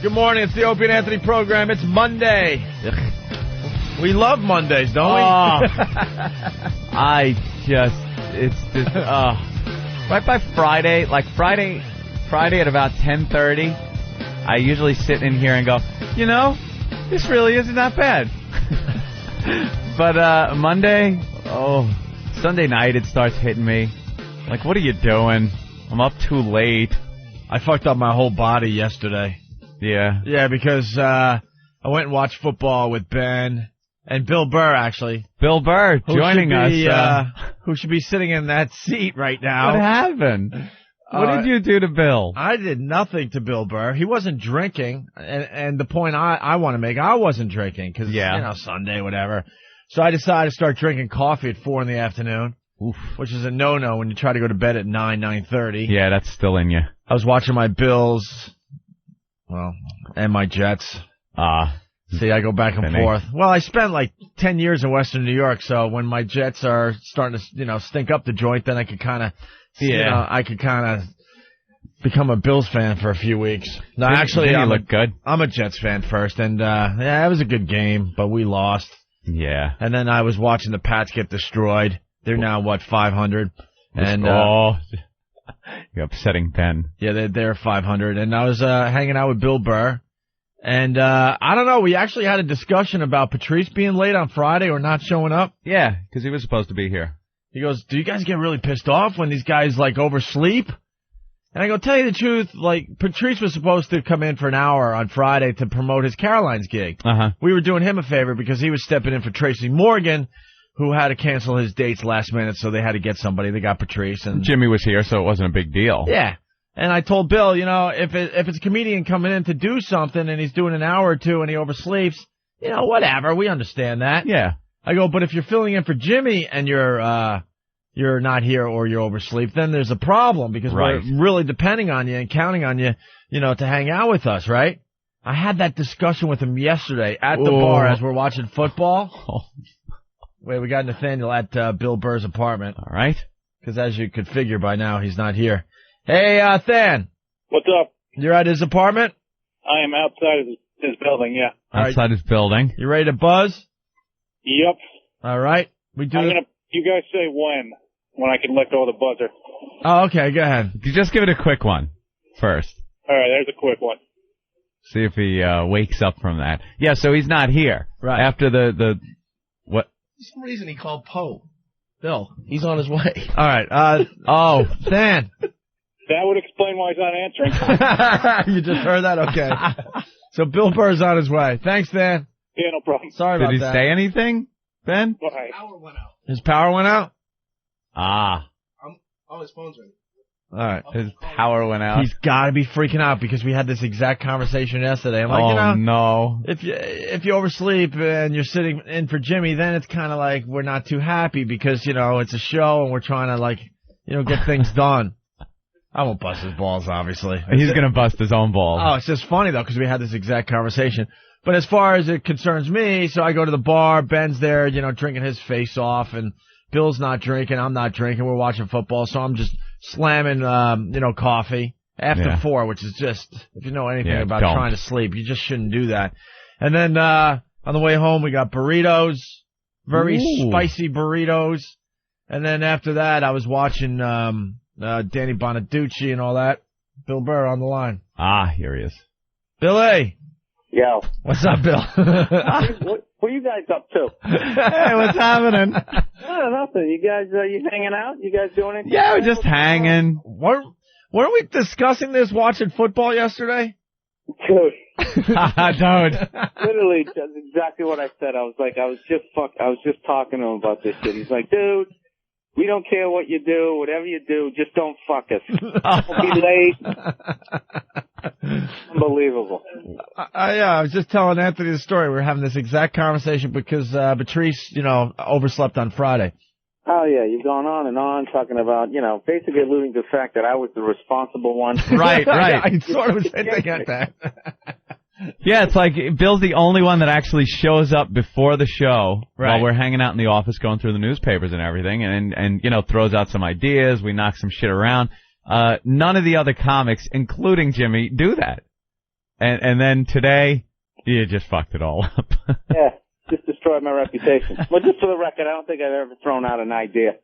Good morning. It's the Opie and Anthony program. It's Monday. We love Mondays, don't we? Right by Friday, Friday at about 10:30, I usually sit in here and go, this really isn't that bad. But Monday, Sunday night, it starts hitting me. Like, what are you doing? I'm up too late. I fucked up my whole body yesterday. Yeah. Yeah, because I went and watched football with Ben and Bill Burr, actually. Bill Burr joining us. Who should be sitting in that seat right now. What happened? What did you do to Bill? I did nothing to Bill Burr. He wasn't drinking. And the point I want to make, I wasn't drinking because, Sunday, whatever. So I decided to start drinking coffee at 4 in the afternoon. Oof. Which is a no-no when you try to go to bed at 9:30. Yeah, that's still in you. I was watching my Bills, and my Jets. See, I go back and forth. Well, I spent like 10 years in Western New York, so when my Jets are starting to, stink up the joint, then I could kind of, become a Bills fan for a few weeks. No, actually, look good. I'm a Jets fan first, and it was a good game, but we lost. Yeah. And then I was watching the Pats get destroyed. They're now, 500? And you're upsetting Ben. Yeah, they're 500. And I was hanging out with Bill Burr. And I don't know, we actually had a discussion about Patrice being late on Friday or not showing up. Yeah, because he was supposed to be here. He goes, do you guys get really pissed off when these guys, oversleep? And I go, tell you the truth, Patrice was supposed to come in for an hour on Friday to promote his Caroline's gig. Uh-huh. We were doing him a favor because he was stepping in for Tracy Morgan, who had to cancel his dates last minute, so they had to get somebody. They got Patrice. And Jimmy was here, so it wasn't a big deal. Yeah. And I told Bill, if it's a comedian coming in to do something and he's doing an hour or two and he oversleeps, whatever. We understand that. Yeah. I go, but if you're filling in for Jimmy and you're not here or you oversleep, then there's a problem because we're really depending on you and counting on you, to hang out with us, right? I had that discussion with him yesterday at the bar as we're watching football. Wait, we got Nathaniel at Bill Burr's apartment. All right. Because as you could figure by now, he's not here. Hey, Than. What's up? You're at his apartment? I am outside of his building, yeah. Outside his building. You ready to buzz? Yep. All right. You guys say when I can let go of the buzzer. Oh, okay, go ahead. You just give it a quick one first. All right, there's a quick one. See if he wakes up from that. Yeah, so he's not here. Right. After the what? For some reason he called Poe. Bill, he's on his way. All right. Than. That would explain why he's not answering. You just heard that? Okay. So Bill Burr's on his way. Thanks, Than. Yeah, no problem. Sorry about that. Did he say anything, Ben? His power went out. His power went out? His phone's ready. All right. His power went out. He's got to be freaking out because we had this exact conversation yesterday. I'm like, no. If you oversleep and you're sitting in for Jimmy, then it's kind of like we're not too happy because, it's a show and we're trying to, get things done. I won't bust his balls, obviously. He's going to bust his own balls. Oh, it's just funny, though, because we had this exact conversation. But as far as it concerns me, so I go to the bar, Ben's there, drinking his face off, and Bill's not drinking, I'm not drinking, we're watching football, so I'm just slamming, coffee after 4, which is just, if you know anything about trying to sleep, you just shouldn't do that. And then on the way home, we got burritos, very spicy burritos. And then after that, I was watching Danny Bonaduce and all that. Bill Burr on the line. Here he is. Billy. Yo. What's up, Bill? What are you guys up to? Hey, what's happening? Nothing. You guys, you hanging out? You guys doing anything? Yeah, we're just hanging. Weren't we discussing this watching football yesterday? Dude. Dude. Literally, that's exactly what I said. I was just talking to him about this shit. He's like, dude, we don't care what you do, whatever you do, just don't fuck us. Don't be late. Unbelievable. I was just telling Anthony the story. We were having this exact conversation because Patrice, overslept on Friday. Oh, yeah, you've gone on and on talking about, basically alluding to the fact that I was the responsible one. Right. I sort of was hinting at that. Yeah, it's like Bill's the only one that actually shows up before the show while we're hanging out in the office going through the newspapers and everything and throws out some ideas. We knock some shit around. None of the other comics, including Jimmy, do that. And then today, you just fucked it all up. Yeah, just destroyed my reputation. Well, just for the record, I don't think I've ever thrown out an idea.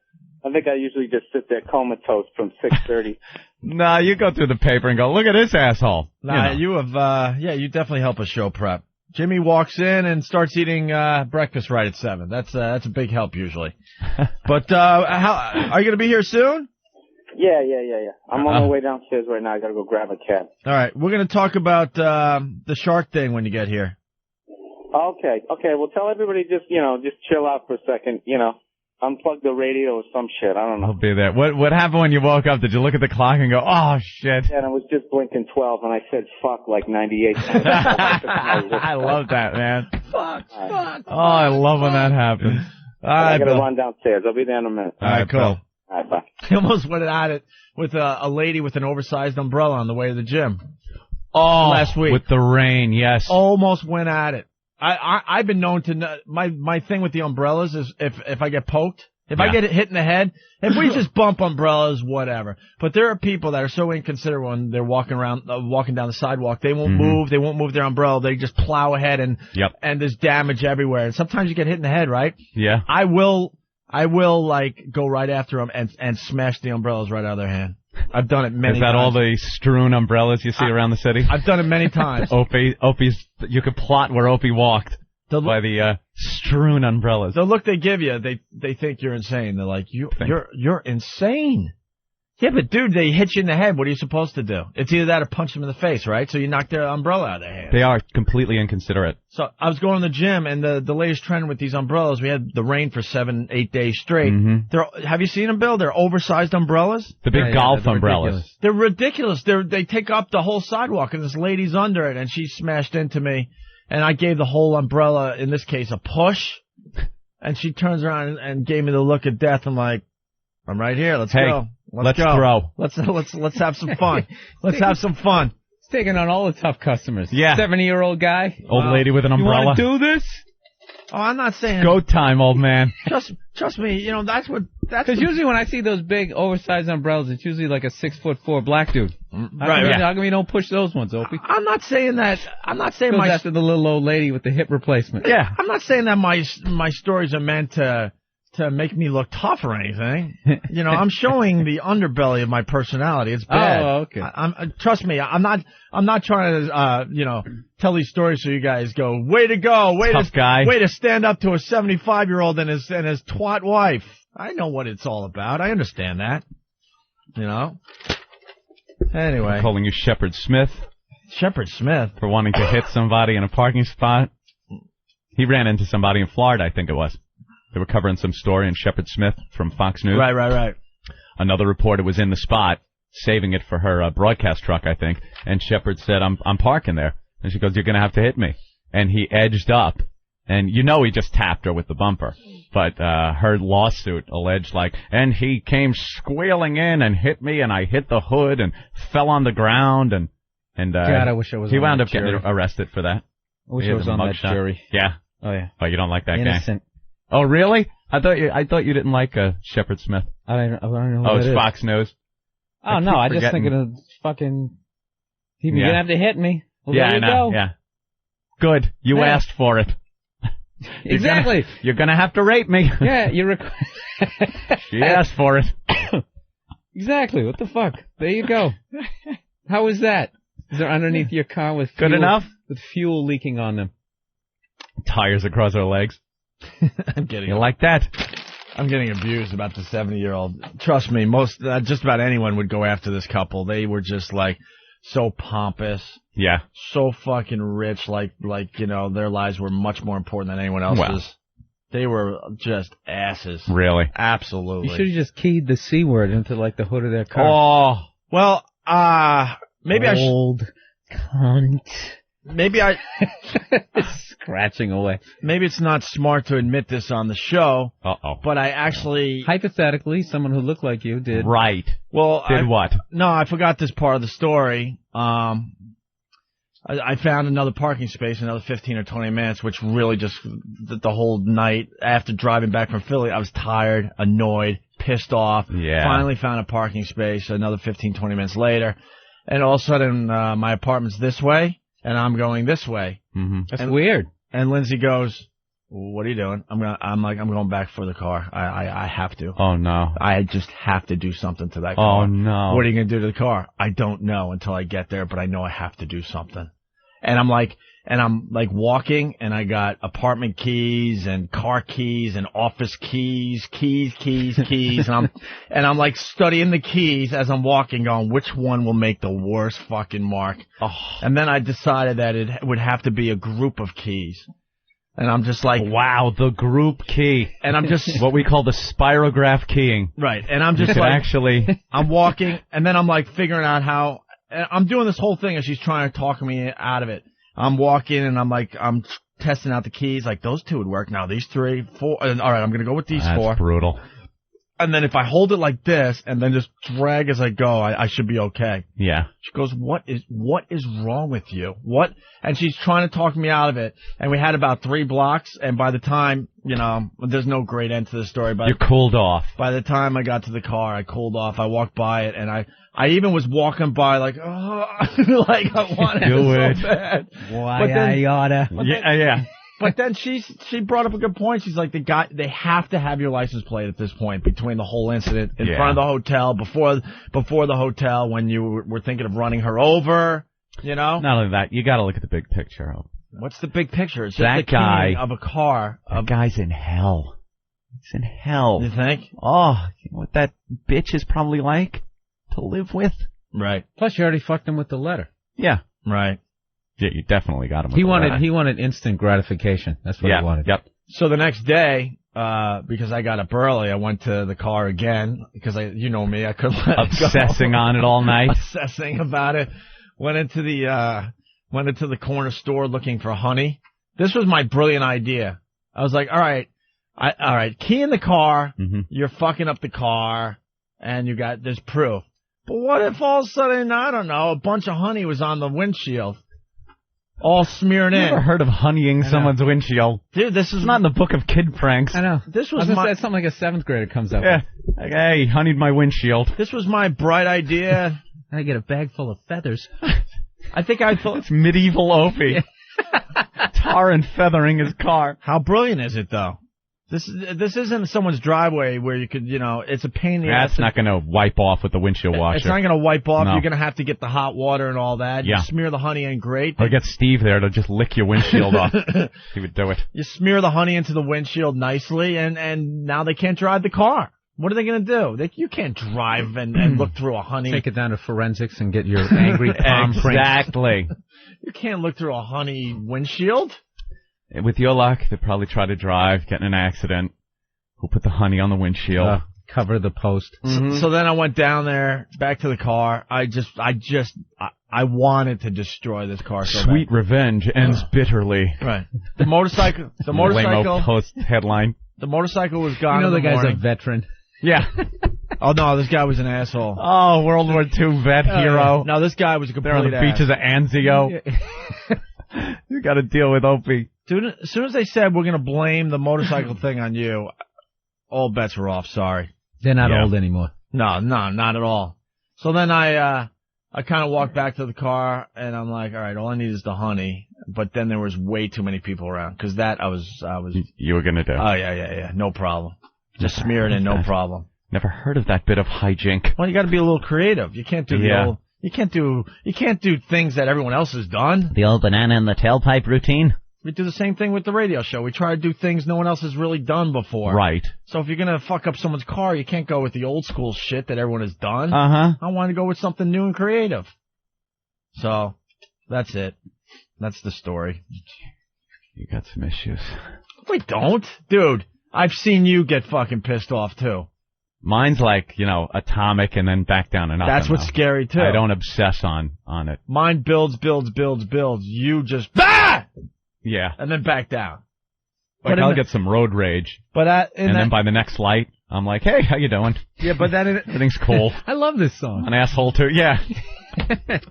I think I usually just sit there comatose from 6:30. Nah, you go through the paper and go, look at this asshole. Nah, you have, you definitely help a show prep. Jimmy walks in and starts eating breakfast right at 7. That's a big help usually. But how are you going to be here soon? Yeah. I'm on my way downstairs right now. I got to go grab a cab. All right, we're going to talk about the shark thing when you get here. Okay. Well, tell everybody just chill out for a second. Unplug the radio or some shit. I don't know. I'll be there. What happened when you woke up? Did you look at the clock and go, oh, shit? Yeah, and it was just blinking 12, and I said fuck like 98 times. I love that, man. Fuck. Oh, I love when that happens. All right, I got to run downstairs. I'll be there in a minute. All right, cool. All right, bye. He almost went at it with a lady with an oversized umbrella on the way to the gym. Oh, last week. With the rain, yes. Almost went at it. I've been known to my thing with the umbrellas is if I get poked, if I get hit in the head, if we just bump umbrellas, whatever. But there are people that are so inconsiderate when they're walking down the sidewalk. They won't move. They won't move their umbrella. They just plow ahead and there's damage everywhere. And sometimes you get hit in the head, right? Yeah. I will like go right after them and smash the umbrellas right out of their hand. I've done it many times. Is that all the strewn umbrellas you see around the city? I've done it many times. Opie's, you could plot where Opie walked by the strewn umbrellas. The look they give you, they think you're insane. They're like, you're insane. Yeah, but dude, they hit you in the head. What are you supposed to do? It's either that or punch them in the face, right? So you knock their umbrella out of their hand. They are completely inconsiderate. So I was going to the gym, and the latest trend with these umbrellas, we had the rain for 7-8 days straight. Have you seen them, Bill? They're oversized umbrellas. The big golf umbrellas. They're ridiculous. They take up the whole sidewalk, and this lady's under it, and she smashed into me, and I gave the whole umbrella, in this case, a push, and she turns around and gave me the look of death. I'm like, I'm right here. Let's go. Let's go. Throw. Let's have some fun. Let's have some fun. He's taking on all the tough customers. Yeah. 70-year-old guy. Old lady with an umbrella. You want to do this? Oh, I'm not saying. Go time, old man. Trust me. That's because usually when I see those big oversized umbrellas, it's usually like a 6'4" black dude. Right. How come you don't push those ones, Opie? I'm not saying that. I'm not saying goes after the little old lady with the hip replacement. Yeah. I'm not saying that my stories are meant to make me look tough or anything. I'm showing the underbelly of my personality. It's bad. Oh, okay. Trust me, I'm not trying to, tell these stories so you guys go, way to go, way to stand up to a 75-year-old and his twat wife. I know what it's all about. I understand that. Anyway. I'm calling you Shepard Smith. Shepard Smith? For wanting to hit somebody in a parking spot. He ran into somebody in Florida, I think it was. They were covering some story in Shepard Smith from Fox News. Right. Another reporter was in the spot, saving it for her broadcast truck, I think. And Shepard said, I'm parking there. And she goes, you're going to have to hit me. And he edged up. And he just tapped her with the bumper. But her lawsuit alleged, and he came squealing in and hit me, and I hit the hood and fell on the ground. And God, I wish I was he wound up getting arrested for that. I wish I was on that jury. Yeah. Oh, yeah. Oh, you don't like that guy? Innocent. Oh, really? I thought you didn't like Shepard Smith. I don't know. Oh, it's Fox News. Oh, no, I just thinking of fucking. You're gonna have to hit me. Well, there you go. Yeah. Good. You asked for it. Exactly. You're gonna have to rape me. Yeah, She asked for it. Exactly. What the fuck? There you go. How is that? Is there underneath your car with fuel, good enough? With fuel leaking on them? Tires across her legs. You like that? I'm getting abused about the 70-year-old. Trust me, just about anyone would go after this couple. They were just so pompous. Yeah. So fucking rich, their lives were much more important than anyone else's. Well, they were just asses. Really? Absolutely. You should have just keyed the C word into the hood of their car. Oh, well, maybe Old cunt. Maybe I... Scratching away. Maybe it's not smart to admit this on the show. Uh-oh. But I actually... Hypothetically, someone who looked like you did. Right. Well, did what? No, I forgot this part of the story. I found another parking space, another 15 or 20 minutes, which really just... The whole night, after driving back from Philly, I was tired, annoyed, pissed off. Yeah. Finally found a parking space, another 15, 20 minutes later. And all of a sudden, my apartment's this way. and I'm going this way. That's weird. And Lindsay goes, "What are you doing?" I'm going back for the car. I have to. Oh no. I just have to do something to that car. Oh no. What are you going to do to the car? I don't know until I get there, but I know I have to do something. And I'm like walking, and I got apartment keys and car keys and office keys, and I'm like studying the keys as I'm walking, going, which one will make the worst fucking mark? Oh. And then I decided that it would have to be a group of keys. And I'm just like, wow, the group key. And I'm just what we call the spirograph keying. Right. And I'm just like, actually, I'm walking, and then I'm like figuring out how. I'm doing this whole thing as she's trying to talk me out of it. I'm walking, and I'm testing out the keys. Like, those 2 would work. Now these 3, 4. And, all right, I'm going to go with these 4. That's brutal. And then if I hold it like this and then just drag as I go, I should be okay. Yeah. She goes, what is wrong with you? What? And she's trying to talk me out of it. And we had about 3 blocks. And by the time, there's no great end to the story. You cooled off. By the time I got to the car, I cooled off. I walked by it, and I even was walking by like, oh, like I wanted it so bad. Why I oughta. Yeah. But then she brought up a good point. She's like, they have to have your license plate at this point, between the whole incident in front of the hotel, before the hotel, when you were thinking of running her over, Not only that, you got to look at the big picture. What's the big picture? It's just that the guy of a car. That guy's in hell. He's in hell. You think? Oh, you know what that bitch is probably like to live with? Right. Plus, you already fucked him with the letter. Yeah. Right. Yeah, you definitely got him. He wanted instant gratification. That's what he wanted. Yep. So the next day, because I got up early, I went to the car again because you know me, I couldn't let obsessing on it all night. Obsessing about it. Went into the corner store looking for honey. This was my brilliant idea. I was like, all right, key in the car. Mm-hmm. You're fucking up the car, and there's proof. But what if all of a sudden, I don't know, a bunch of honey was on the windshield? All smeared in. Never heard of honeying someone's windshield. Dude, this is not in the book of kid pranks. I know. This was something like a 7th grader comes up with. Like, hey, honeyed my windshield. This was my bright idea. I get a bag full of feathers. I think I thought it's medieval Opie. Tar and feathering his car. How brilliant is it, though? This isn't someone's driveway where you could, it's a pain in the ass. That's not going to wipe off with the windshield washer. It's not going to wipe off. No. You're going to have to get the hot water and all that. Yeah. You smear the honey in, great. Or get Steve there to just lick your windshield off. He would do it. You smear the honey into the windshield nicely, and now they can't drive the car. What are they going to do? You can't drive and look through a honey. Take it down to forensics and get your angry palm print. Exactly. You can't look through a honey windshield. With your luck, they'll probably try to drive, get in an accident. Who put the honey on the windshield? Cover the post. Mm-hmm. So then I went down there, back to the car. I wanted to destroy this car. So Sweet bad. Revenge ends bitterly. Right. The motorcycle. Lame-o post headline. The motorcycle was gone. The guy's morning. a veteran. Yeah. Oh no, this guy was an asshole. Oh, World War II vet hero. No, this guy was a complete They're on the beaches of Anzio. You got to deal with Opie. Dude, as soon as they said we're going to blame the motorcycle thing on you, all bets were off. Sorry. They're not old anymore. No, not at all. So then I kind of walked back to the car, and I'm like, all right, all I need is the honey. But then there was way too many people around, because that I was. You were going to do. Oh, yeah. No problem. Just smear it in, no problem. Never heard of that bit of hijink. Well, you got to be a little creative. You can't do the old. You can't do things that everyone else has done. The old banana in the tailpipe routine. We do the same thing with the radio show. We try to do things no one else has really done before. Right. So if you're going to fuck up someone's car, you can't go with the old school shit that everyone has done. Uh-huh. I want to go with something new and creative. So, that's it. That's the story. You got some issues. We don't. Dude, I've seen you get fucking pissed off, too. Mine's like, atomic and then back down to nothing. That's what's scary, too. I don't obsess on it. Mine builds. You just... Ah! Yeah. And then back down. Like, I'll get some road rage. Then by the next light, I'm like, hey, how you doing? Yeah, but then... Everything's cool. I love this song. An asshole, too. Yeah.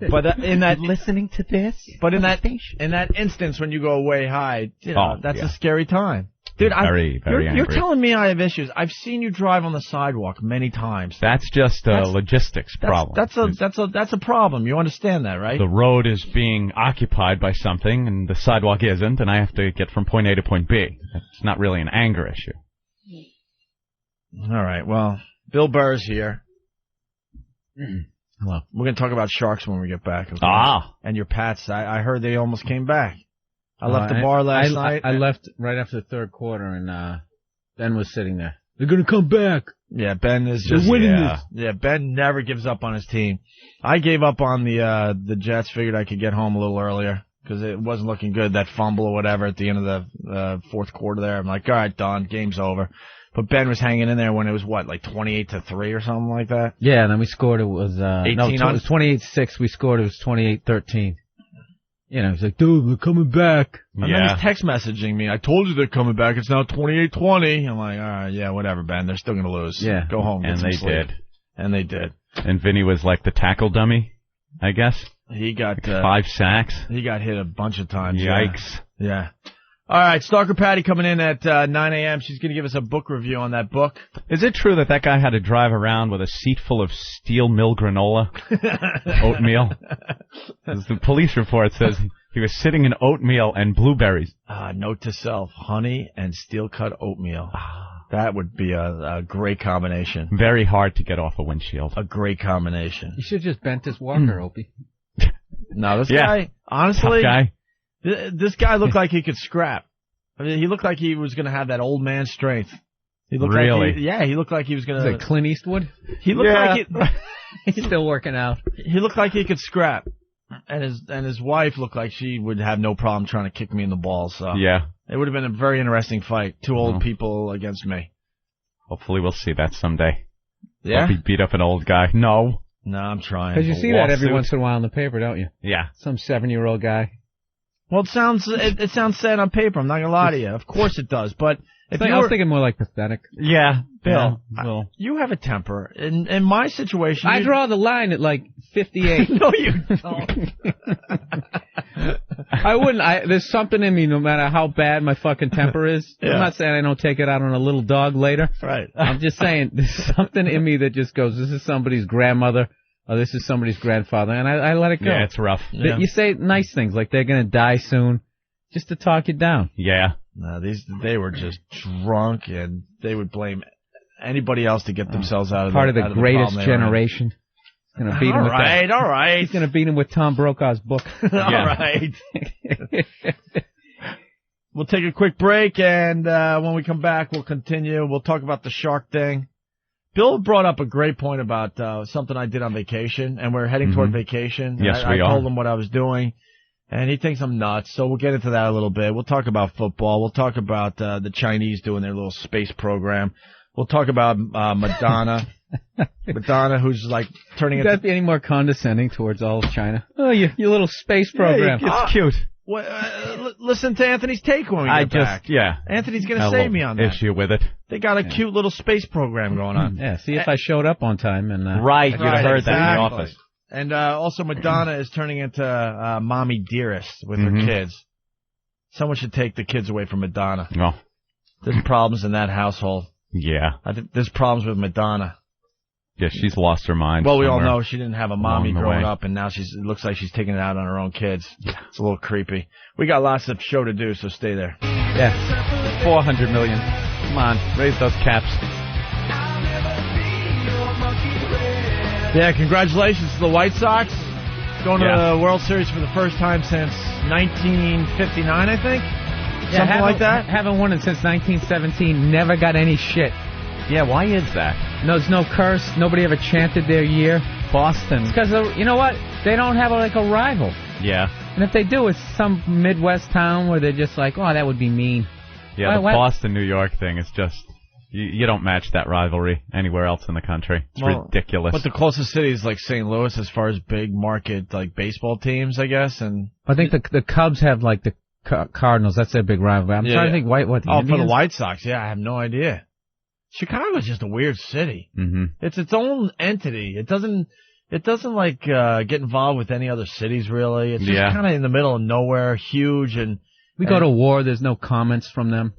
But in that... Listening to this? But in that instance, when you go way high, that's a scary time. Dude, very you're angry. telling me I have issues. I've seen you drive on the sidewalk many times. That's just a logistics problem. That's a problem. You understand that, right? The road is being occupied by something, and the sidewalk isn't, and I have to get from point A to point B. It's not really an anger issue. All right. Well, Bill Burr's here. Hello. We're going to talk about sharks when we get back. Okay? And your Pats. I heard they almost came back. I left the bar last night. I left right after the third quarter, and Ben was sitting there. They're going to come back. Yeah, Ben is just winning this. Yeah, Ben never gives up on his team. I gave up on the Jets. Figured I could get home a little earlier because it wasn't looking good, that fumble or whatever at the end of the fourth quarter there. I'm like, all right, done. Game's over. But Ben was hanging in there when it was, like 28-3 or something like that? Yeah, and then we scored. It was, 18 no, it was 28-6. We scored. It was 28-13. You know, he's like, dude, we're coming back. And then he's text messaging me. I told you they're coming back. It's now 28-20. I'm like, all right, yeah, whatever, Ben. They're still going to lose. Yeah. Go home. And they did. And they did. And Vinny was like the tackle dummy, I guess. He got 5 sacks. He got hit a bunch of times. Yikes. Yeah. All right, Stalker Patti coming in at 9 a.m. She's going to give us a book review on that book. Is it true that guy had to drive around with a seat full of steel mill granola, oatmeal? As the police report says, he was sitting in oatmeal and blueberries. Note to self, honey and steel-cut oatmeal. That would be a great combination. Very hard to get off a windshield. A great combination. You should have just bent his walker, Opie. No, this guy, honestly... Tough guy. This guy looked like he could scrap. I mean, he looked like he was going to have that old man strength. He looked really? Like he looked like he was going to... Is it Clint Eastwood? He looked like he's still working out. He looked like he could scrap. And his wife looked like she would have no problem trying to kick me in the balls. So yeah. It would have been a very interesting fight. Two old people against me. Hopefully we'll see that someday. Yeah? Hope he beat up an old guy. No, I'm trying. Because you see that every once in a while in the paper, don't you? Yeah. Some 7-year-old guy. Well, it sounds sad on paper. I'm not going to lie to you. Of course it does. But I was thinking more like pathetic. Yeah, Bill. You have a temper. In my situation... I draw the line at like 58. No, you don't. I wouldn't. There's something in me, no matter how bad my fucking temper is. Yeah. I'm not saying I don't take it out on a little dog later. Right. I'm just saying there's something in me that just goes, this is somebody's grandmother. Oh, this is somebody's grandfather, and I let it go. Yeah, it's rough. Yeah. You say nice things, like they're going to die soon, just to talk you down. Yeah. No, they were just drunk, and they would blame anybody else to get themselves out of part of the greatest generation. He's going to beat him with that. All right. He's going to beat him with Tom Brokaw's book. All right. We'll take a quick break, and when we come back, we'll continue. We'll talk about the shark thing. Bill brought up a great point about something I did on vacation, and we're heading toward vacation. Yes, I told him what I was doing, and he thinks I'm nuts, so we'll get into that a little bit. We'll talk about football. We'll talk about the Chinese doing their little space program. We'll talk about Madonna. Madonna, who's like turning into... Could that be any more condescending towards all of China? Oh, your little space program. Yeah, it's cute. Listen to Anthony's take when we get back. Yeah. Anthony's going to save me on that. Issue with it. They got a cute little space program going on. Yeah, see if I showed up on time. And Right, you'd have heard that in the office. And also Madonna is turning into mommy dearest with her kids. Someone should take the kids away from Madonna. Oh. There's problems in that household. Yeah. I think there's problems with Madonna. Yeah, she's lost her mind. Well, we all know she didn't have a mommy growing up, and now it looks like she's taking it out on her own kids. Yeah. It's a little creepy. We got lots of show to do, so stay there. Yeah. 400 million. Come on, raise those caps. Yeah, congratulations to the White Sox. Going to the World Series for the first time since 1959, I think. Yeah, something like that. Haven't won it since 1917. Never got any shit. Yeah, why is that? No, there's no curse. Nobody ever chanted their year. Boston. It's because, you know what? They don't have a rival. Yeah. And if they do, it's some Midwest town where they're just like, oh, that would be mean. Yeah, the Boston-New York thing is just, you don't match that rivalry anywhere else in the country. It's ridiculous. But the closest city is like St. Louis as far as big market like baseball teams, I guess. And I think the Cubs have like the Cardinals. That's their big rivalry. I'm trying to think what the Indians? For the White Sox, I have no idea. Chicago's just a weird city. Mm-hmm. It's its own entity. It doesn't get involved with any other cities really. It's just kind of in the middle of nowhere, huge, and We go to war. There's no comments from them.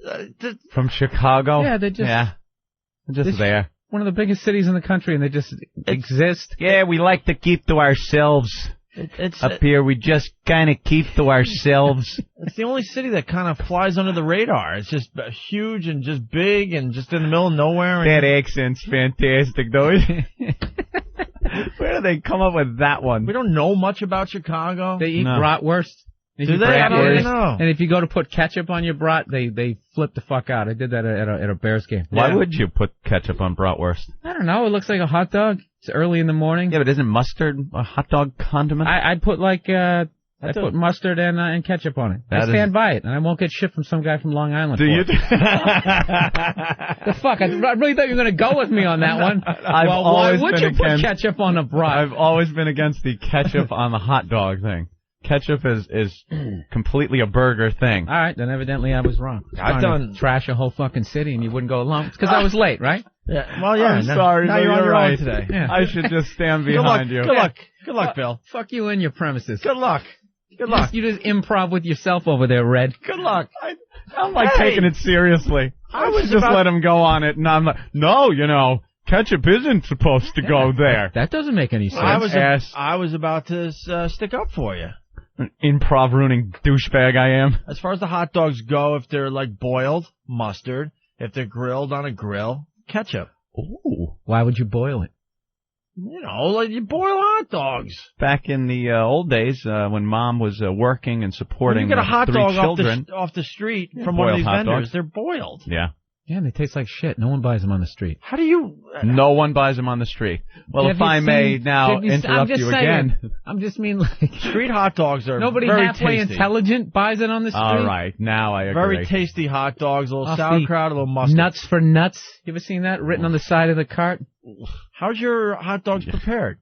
From Chicago? Yeah, they're just there. One of the biggest cities in the country, and they just exist. Yeah, we like to keep to ourselves. Up here, we just kind of keep to ourselves. It's the only city that kind of flies under the radar. It's just huge and just big and just in the middle of nowhere. That accent's fantastic, though. Where do they come up with that one? We don't know much about Chicago. They eat bratwurst. Do they? I don't even know. And if you go to put ketchup on your brat, they flip the fuck out. I did that at a Bears game. Why would you put ketchup on bratwurst? I don't know. It looks like a hot dog. It's early in the morning. Yeah, but isn't mustard a hot dog condiment? I put put mustard and ketchup on it. I stand by it, and I won't get shit from some guy from Long Island. Do you? The fuck? I really thought you were going to go with me on that one. Why would you put ketchup on a brat? I've always been against the ketchup on the hot dog thing. Ketchup is completely a burger thing. All right, then evidently I was wrong. I've done trash a whole fucking city, and you wouldn't go along. It's because I was late, right? Yeah. Well, yeah. I'm sorry. Now you're on your own today. Yeah. I should just stand behind you. Good luck. Good luck, Bill. Fuck you and your premises. Good luck. Good luck. You just improv with yourself over there, Red. Good luck. I'm like taking it seriously. I was just let him go on it, and I'm like, no, ketchup isn't supposed to go there. That doesn't make any sense. I was about to stick up for you. Improv ruining douchebag I am. As far as the hot dogs go, if they're like boiled, mustard. If they're grilled on a grill, ketchup. Ooh. Why would you boil it? You know, like you boil hot dogs. Back in the old days, when Mom was working and supporting you get a hot dog children, off the street from one of these vendors, dogs. they're boiled. Yeah. Yeah, and they taste like shit. No one buys them on the street. How do you... No one buys them on the street. Well, if I may now interrupt you again. I'm just mean like... Street hot dogs are Nobody very halfway tasty. Intelligent buys it on the street. All right, now I agree. Very tasty hot dogs, a little sauerkraut, a little mustard. Nuts for nuts. You ever seen that written on the side of the cart? How's your hot dogs prepared?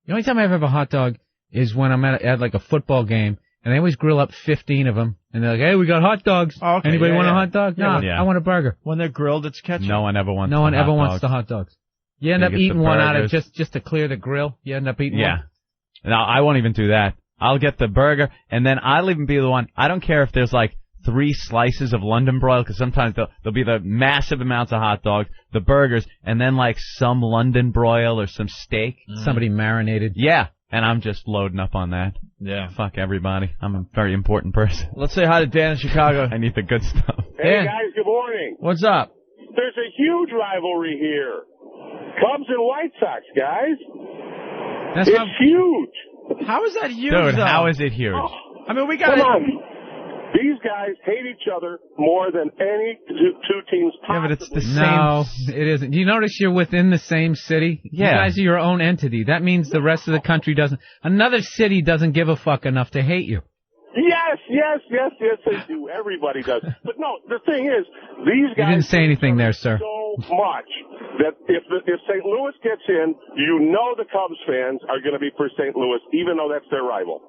The only time I ever have a hot dog is when I'm at like a football game, and they always grill up 15 of them, and they're like, "Hey, we got hot dogs. Oh, okay. Anybody want a hot dog? No, I want a burger." When they're grilled, it's ketchup. No one ever wants. No one ever wants the hot dogs. You end up eating one out of just to clear the grill. You end up eating one. Yeah. No, I won't even do that. I'll get the burger, and then I'll even be the one. I don't care if there's like 3 slices of London broil, because sometimes there'll be the massive amounts of hot dogs, the burgers, and then like some London broil or some steak. Somebody marinated. Yeah. And I'm just loading up on that. Yeah. Fuck everybody. I'm a very important person. Let's say hi to Dan in Chicago. I need the good stuff. Hey, Dan. guys, good morning. What's up? There's a huge rivalry here. Cubs and White Sox, guys. It's huge. How is that huge, Dude, though? how is it huge? I mean, we got Come on. These guys hate each other more than any two teams possibly. Yeah, but it's the same. No, it isn't. Do you notice you're within the same city? Yeah. You guys are your own entity. That means the rest of the country doesn't. Another city doesn't give a fuck enough to hate you. Yes, they do. Everybody does. But no, the thing is, these guys... You didn't say anything there, sir. ...so much that if St. Louis gets in, you know the Cubs fans are going to be for St. Louis, even though that's their rival.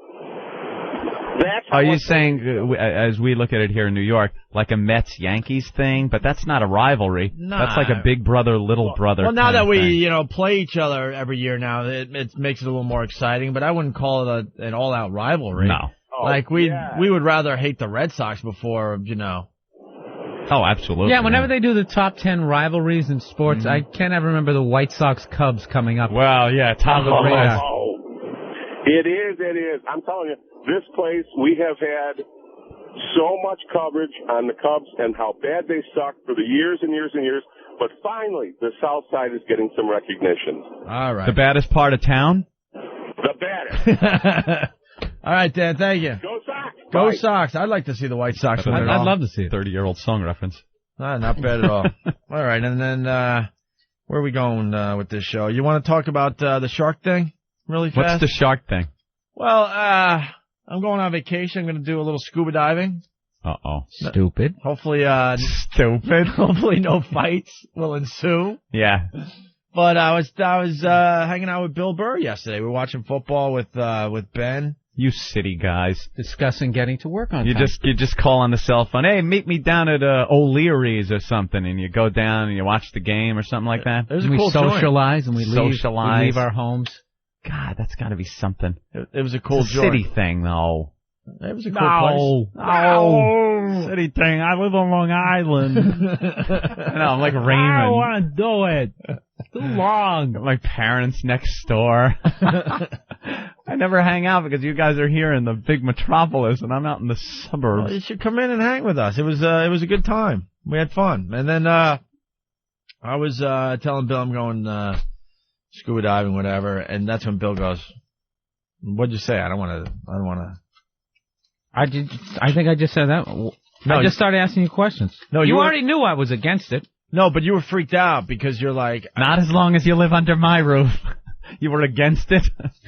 Are you saying, as we look at it here in New York, like a Mets-Yankees thing? But that's not a rivalry. Nah. That's like a big brother, little brother. Well, now that we, thing. play each other every year now, it makes it a little more exciting, but I wouldn't call it an all-out rivalry. No. Like, we would rather hate the Red Sox before, Oh, absolutely. Yeah, whenever they do the top 10 rivalries in sports, I can't ever remember the White Sox-Cubs coming up. Well, yeah, top of the list. It is. I'm telling you, this place, we have had so much coverage on the Cubs and how bad they suck for the years and years and years. But finally, the South Side is getting some recognition. All right. The baddest part of town? The baddest. All right, Dan, thank you. Go Sox. Go Bye. Sox. I'd like to see the White Sox win it I'd all. love to see it. 30-year-old song reference. Not bad at all. All right, and then where are we going with this show? You want to talk about the shark thing really fast? What's the shark thing? Well, I'm going on vacation. I'm going to do a little scuba diving. Uh-oh. Stupid. Hopefully, Stupid. hopefully no fights will ensue. Yeah. But I was hanging out with Bill Burr yesterday. We were watching football with Ben. You city guys. Discussing getting to work on time. You just call on the cell phone. Hey, meet me down at O'Leary's or something, and you go down and you watch the game or something like that. It was a we cool socialize joint. and we leave our homes. God, that's got to be something. It was a cool it's a joint. city thing, though. It was a cool place. No. City thing. I live on Long Island. I'm like Raymond. I don't want to do it. Too long. Got my parents next door. I never hang out because you guys are here in the big metropolis and I'm out in the suburbs. Well, you should come in and hang with us. It was a good time. We had fun. And then I was telling Bill I'm going scuba diving, whatever, and that's when Bill goes, "What'd you say? I don't want to." I think I just said that. No, I just started asking you questions. No, you already knew I was against it. No, but you were freaked out because you're like, not as long as you live under my roof. You were against it?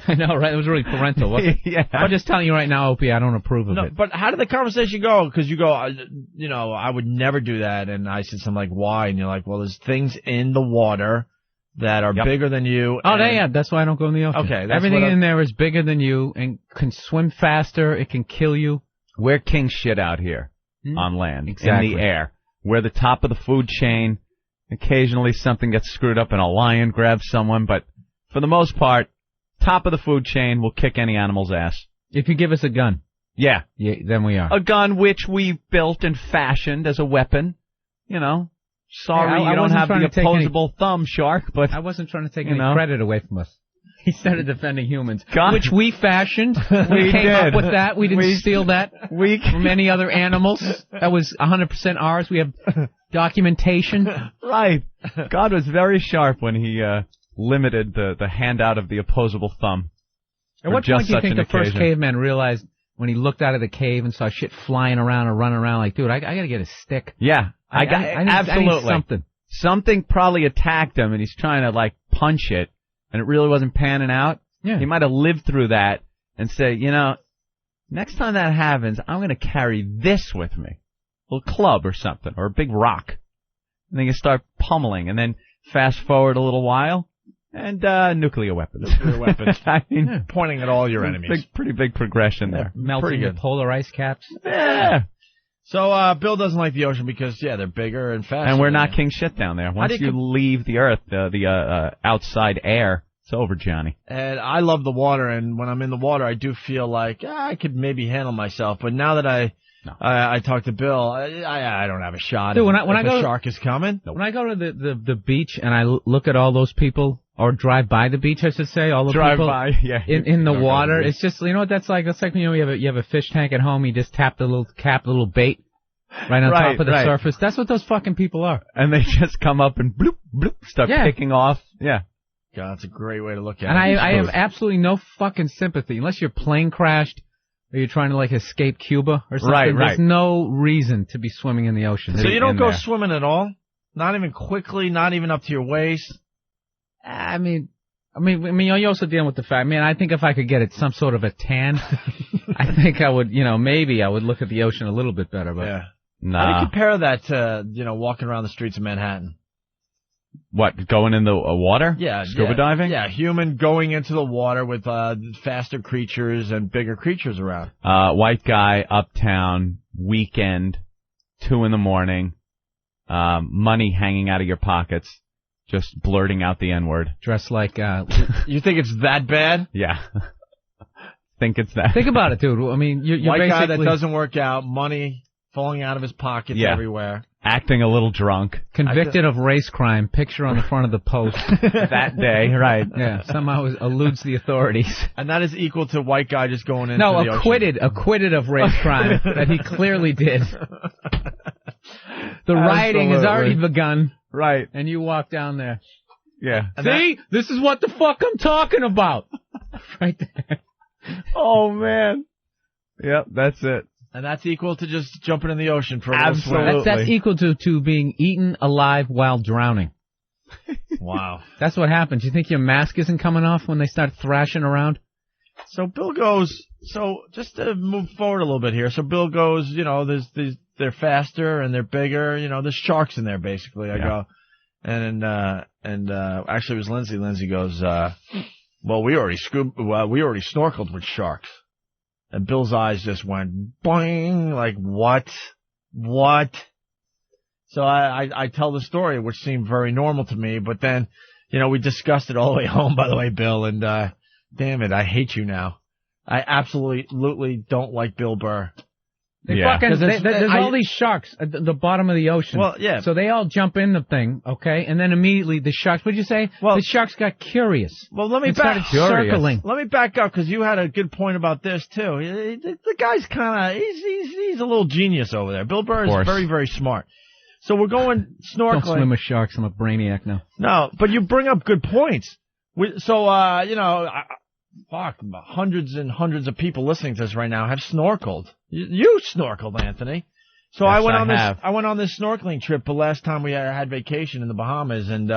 I know, right? It was really parental, wasn't it? Yeah. I'm just telling you right now, Opie, I don't approve of it. But how did the conversation go? Because you go, I would never do that. And I said something like, why? And you're like, well, there's things in the water that are bigger than you. Oh, yeah, that's why I don't go in the ocean. Okay. Everything in there is bigger than you and can swim faster. It can kill you. We're king shit out here on land, exactly. In the air. We're the top of the food chain. Occasionally something gets screwed up and a lion grabs someone, but for the most part, top of the food chain will kick any animal's ass. If you give us a gun. Yeah. Then we are. A gun which we've built and fashioned as a weapon. You know. Sorry you don't have the opposable thumb, Shark, but... I wasn't trying to take any credit away from us. He started defending humans, God. Which we fashioned. We came up with that. We didn't steal that from any other animals. That was 100% ours. We have documentation. Right. God was very sharp when he limited the handout of the opposable thumb. At what point do you think the first caveman realized when he looked out of the cave and saw shit flying around or running around, like, dude, I got to get a stick. Yeah. Absolutely. I need something. Something probably attacked him and he's trying to, like, punch it. And it really wasn't panning out. Yeah. He might have lived through that and say, next time that happens, I'm going to carry this with me. A little club or something, or a big rock. And then you start pummeling, and then fast forward a little while, and nuclear weapons. Nuclear weapons. I mean, pointing at all your enemies. Pretty big progression there. Melting the polar ice caps. Yeah. So Bill doesn't like the ocean because, they're bigger and faster. And we're not king shit down there. Once you leave the earth, the outside air, it's over, Johnny. And I love the water, and when I'm in the water, I do feel like I could maybe handle myself. But now that I talked to Bill, I don't have a shot. Dude, when a shark is coming. When I go to the beach and I look at all those people, or drive by the beach, I should say, all the people in the water, it's just, you know what that's like? That's like when you have a fish tank at home, you just tap the little bait right on top of the surface. That's what those fucking people are. And they just come up and bloop, bloop, start picking off. Yeah. God, that's a great way to look at it. And I have absolutely no fucking sympathy, unless your plane crashed or you're trying to, like, escape Cuba or something. Right. There's no reason to be swimming in the ocean. So you don't go swimming at all? Not even quickly, not even up to your waist? I mean, you're also dealing with the fact, man, I think if I could get it some sort of a tan, I think I would, maybe I would look at the ocean a little bit better, but. Yeah. Nah. How do you compare that to, walking around the streets of Manhattan? What, going in the water? Yeah. Scuba diving? Yeah, human going into the water with faster creatures and bigger creatures around. White guy, uptown, weekend, 2 a.m, money hanging out of your pockets, just blurting out the N-word. Dressed like... You think it's that bad? Yeah. Think it's that. Think about it, dude. I mean, you're White basically... guy that doesn't work out, money falling out of his pockets everywhere. Acting a little drunk. Convicted of race crime. Picture on the front of the Post. That day, right. Yeah, somehow eludes the authorities. And that is equal to white guy just going into the ocean. No, acquitted of race crime that he clearly did. The rioting has already begun. Right. And you walk down there. Yeah. See? This is what the fuck I'm talking about. Right there. Oh, man. Yep, that's it. And that's equal to just jumping in the ocean for a little swim. That's equal to being eaten alive while drowning. Wow. That's what happens. You think your mask isn't coming off when they start thrashing around? So Bill goes, just to move forward a little bit here. So Bill goes, they're faster and they're bigger. There's sharks in there basically. I go, and actually it was Lindsay. Lindsay goes, well, we already snorkeled with sharks. And Bill's eyes just went boing, like, what? So I tell the story, which seemed very normal to me, but then, we discussed it all the way home, by the way, Bill, and, damn it, I hate you now. I absolutely don't like Bill Burr. There's all these sharks at the bottom of the ocean. Well, yeah. So they all jump in the thing, okay? And then immediately the sharks, what'd you say? Well, the sharks got curious. Well, let me started circling. Let me back up, because you had a good point about this, too. The guy's kind of, he's a little genius over there. Bill Burr is very, very smart. So we're going snorkeling. Don't swim with sharks. I'm a brainiac now. No, but you bring up good points. Hundreds and hundreds of people listening to this right now have snorkeled. You snorkeled, Anthony. So yes, I went on this snorkeling trip the last time we had vacation in the Bahamas, and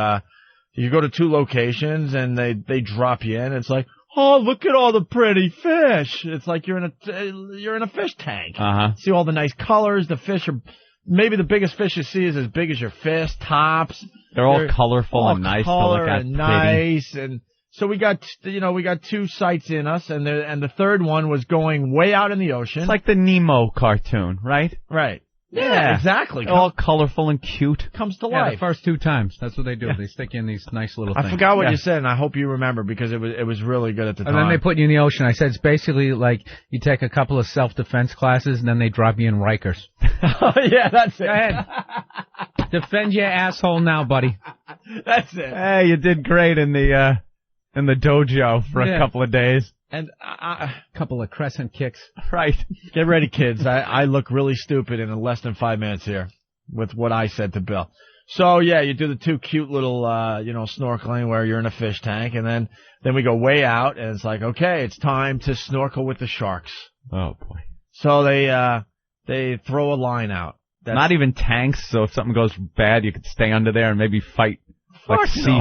you go to 2 locations and they drop you in. It's like, oh, look at all the pretty fish. It's like you're in a fish tank. See all the nice colors. The fish are maybe the biggest fish you see is as big as your fist tops. They're all colorful and nice to look at. Nice and. So we got 2 sights in us, and the third one was going way out in the ocean. It's like the Nemo cartoon, right? Right. Yeah, exactly. All colorful and cute. Comes to life. The first 2 times. That's what they do. Yeah. They stick you in these nice little things. I forgot what you said, and I hope you remember, because it was really good at the time. And then they put you in the ocean. I said it's basically like you take a couple of self-defense classes, and then they drop you in Rikers. Oh, yeah, that's it. Go ahead. Defend your asshole now, buddy. That's it. Hey, you did great in the dojo for a couple of days. And a couple of crescent kicks. Right. Get ready, kids. I look really stupid in less than 5 minutes here with what I said to Bill. So, yeah, you do the 2 cute little, snorkeling where you're in a fish tank, and then we go way out, and it's like, okay, it's time to snorkel with the sharks. Oh, boy. So they throw a line out. Not even tanks, so if something goes bad, you could stay under there and maybe fight. Like sea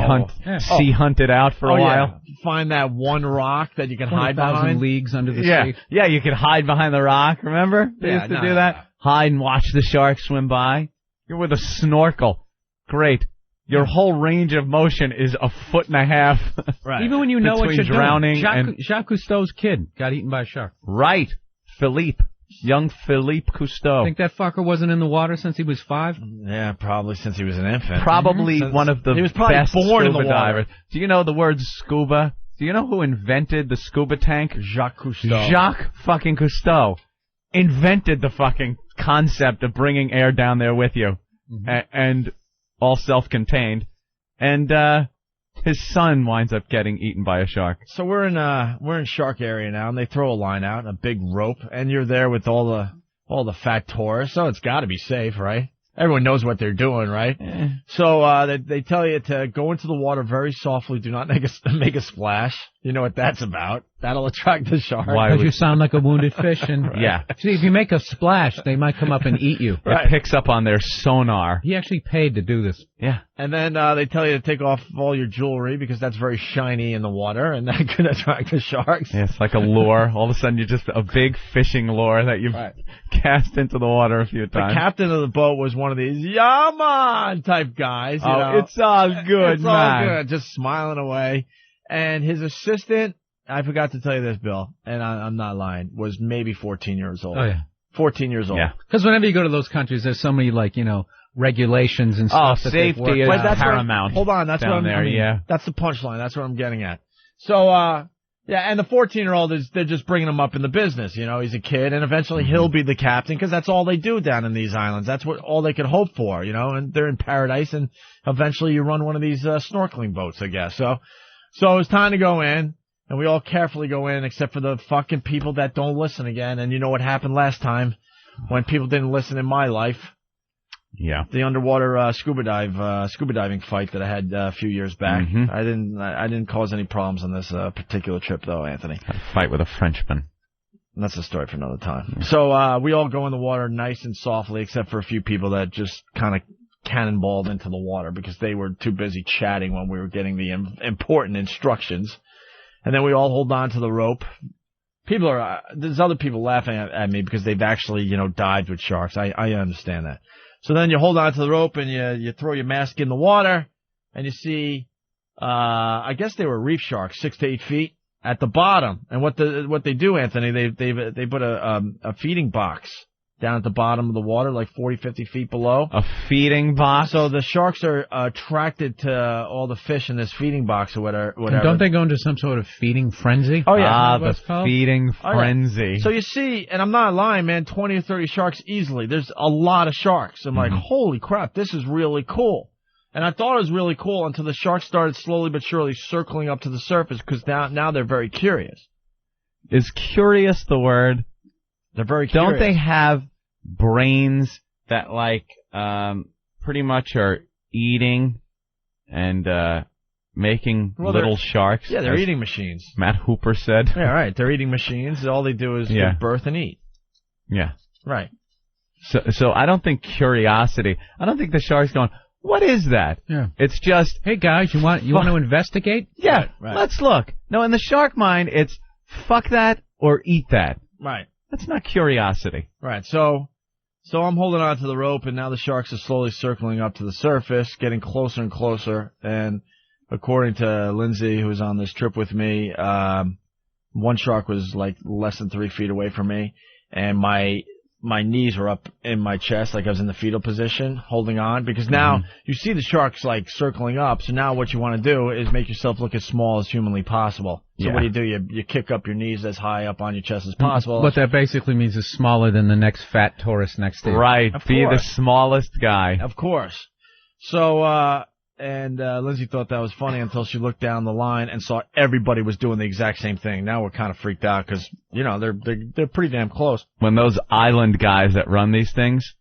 hunt it out for a while. Yeah. Find that one rock that you can hide behind. Leagues under the sea. Yeah, you could hide behind the rock. Remember? They used to do that. Hide and watch the sharks swim by. You're with a snorkel. Great. Your whole range of motion is 1.5 feet. Right. Even when you know what you're drowning doing. Jacques Cousteau's kid got eaten by a shark. Right. Philippe. Young Philippe Cousteau. Think that fucker wasn't in the water since he was 5? Yeah, probably since he was an infant. Probably one of the he was probably best born in the scuba water. divers. Do you know the word scuba? Do you know who invented the scuba tank? Jacques Cousteau. Jacques fucking Cousteau invented the fucking concept of bringing air down there with you, and all self-contained, and his son winds up getting eaten by a shark. So we're in shark area now, and they throw a line out, a big rope, and you're there with all the fat tourists, so it's got to be safe, right? Everyone knows what they're doing, right? So they tell you to go into the water very softly. Do not make a splash. You know what that's about. That'll attract the shark. Because you sound like a wounded fish. And yeah. See, if you make a splash, they might come up and eat you. It picks up on their sonar. He actually paid to do this. Yeah. And then they tell you to take off all your jewelry because that's very shiny in the water, and that could attract the sharks. Yeah, it's like a lure. All of a sudden, you're just a big fishing lure that you've cast into the water a few times. The captain of the boat was one of these Yaman type guys. You know? It's all good, it's all good. Just smiling away. And his assistant, I forgot to tell you this, Bill, and I'm not lying, was maybe 14 years old. Oh, yeah. 14 years old. Yeah. Because whenever you go to those countries, there's so many, regulations and stuff. Oh, safety is paramount. Hold on, that's what I'm there, that's the punchline. That's what I'm getting at. So, and the 14-year-old they're just bringing him up in the business. You know, he's a kid, and eventually he'll be the captain because that's all they do down in these islands. That's all they could hope for, you know, and they're in paradise, and eventually you run one of these snorkeling boats, I guess. So it's time to go in, and we all carefully go in, except for the fucking people that don't listen again. And you know what happened last time when people didn't listen in my life? Yeah. The underwater scuba diving fight that I had a few years back. I didn't cause any problems on this particular trip, though, Anthony. Had a fight with a Frenchman. And that's a story for another time. So we all go in the water nice and softly, except for a few people that just kind of cannonballed into the water because they were too busy chatting when we were getting the important instructions. And then we all hold on to the rope. There's other people laughing at me because they've actually, dived with sharks. I understand that. So then you hold on to the rope and you throw your mask in the water and you see, I guess they were reef sharks, 6 to 8 feet at the bottom. And what they do, Anthony, they put a feeding box down at the bottom of the water, like 40, 50 feet below. A feeding box? So the sharks are attracted to all the fish in this feeding box or whatever. And don't they go into some sort of feeding frenzy? Oh, yeah. The feeding frenzy. Yeah. So you see, and I'm not lying, man, 20 or 30 sharks easily. There's a lot of sharks. I'm like, holy crap, this is really cool. And I thought it was really cool until the sharks started slowly but surely circling up to the surface because now they're very curious. Is curious the word? They're very curious. Don't they have brains that, like, pretty much are eating and making little sharks? Yeah, they're eating machines. Matt Hooper said. Yeah, right. They're eating machines. All they do is give birth and eat. Yeah. Right. So I don't think curiosity. I don't think the shark's going, what is that? Yeah. It's just, hey guys, you want to investigate? Yeah. Right. Let's look. No, in the shark mind, it's fuck that or eat that. Right. That's not curiosity. Right. So I'm holding on to the rope, and now the sharks are slowly circling up to the surface, getting closer and closer. And according to Lindsay, who was on this trip with me, one shark was like less than 3 feet away from me, and my knees were up in my chest, like I was in the fetal position, holding on, because now you see the sharks like circling up. So now what you want to do is make yourself look as small as humanly possible. So what do? You kick up your knees as high up on your chest as possible. What that basically means is smaller than the next fat tourist next to you. Right. Be the smallest guy. Of course. So, Lindsay thought that was funny until she looked down the line and saw everybody was doing the exact same thing. Now we're kind of freaked out because, they're pretty damn close. When those island guys that run these things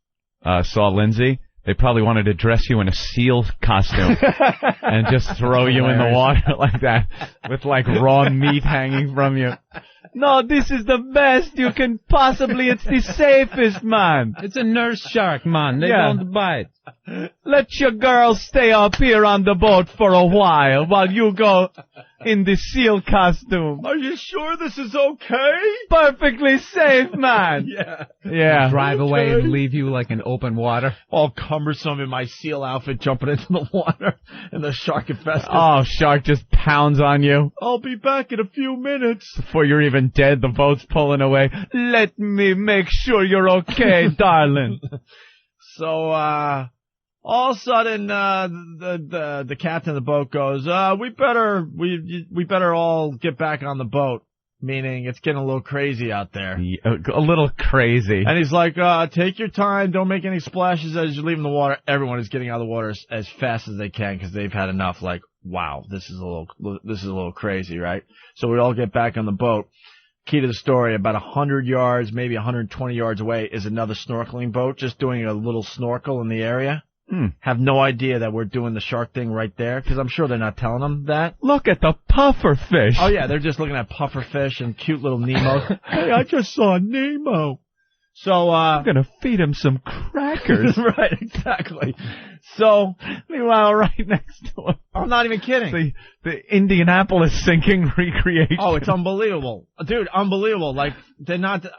saw Lindsay, they probably wanted to dress you in a seal costume and just throw you in the water like that with like raw meat hanging from you. No, this is the best you can possibly. It's the safest, man. It's a nurse shark, man. They don't bite. Let your girls stay up here on the boat for a while you go in the seal costume. Are you sure this is okay? Perfectly safe, man. Yeah. Drive away and leave you like in open water. All cumbersome in my seal outfit, jumping into the water, and the shark infested. Oh, shark just pounds on you. I'll be back in a few minutes. Before you're even dead, the boat's pulling away. Let me make sure you're okay, darling. So, all of a sudden, the captain of the boat goes, we better all get back on the boat. Meaning it's getting a little crazy out there. A little crazy. And he's like, take your time. Don't make any splashes as you're leaving the water. Everyone is getting out of the water as fast as they can because they've had enough. Like, wow, this is a little crazy, right? So we all get back on the boat. Key to the story, about 100 yards, maybe 120 yards away is another snorkeling boat just doing a little snorkel in the area. Have no idea that we're doing the shark thing right there because I'm sure they're not telling them that. Look at the puffer fish. Oh, yeah, they're just looking at puffer fish and cute little Nemo. Hey, I just saw Nemo. So, I'm going to feed him some crackers. Right, exactly. So, meanwhile, right next to him. I'm not even kidding. The Indianapolis sinking recreation. Oh, it's unbelievable. Dude, unbelievable. Like,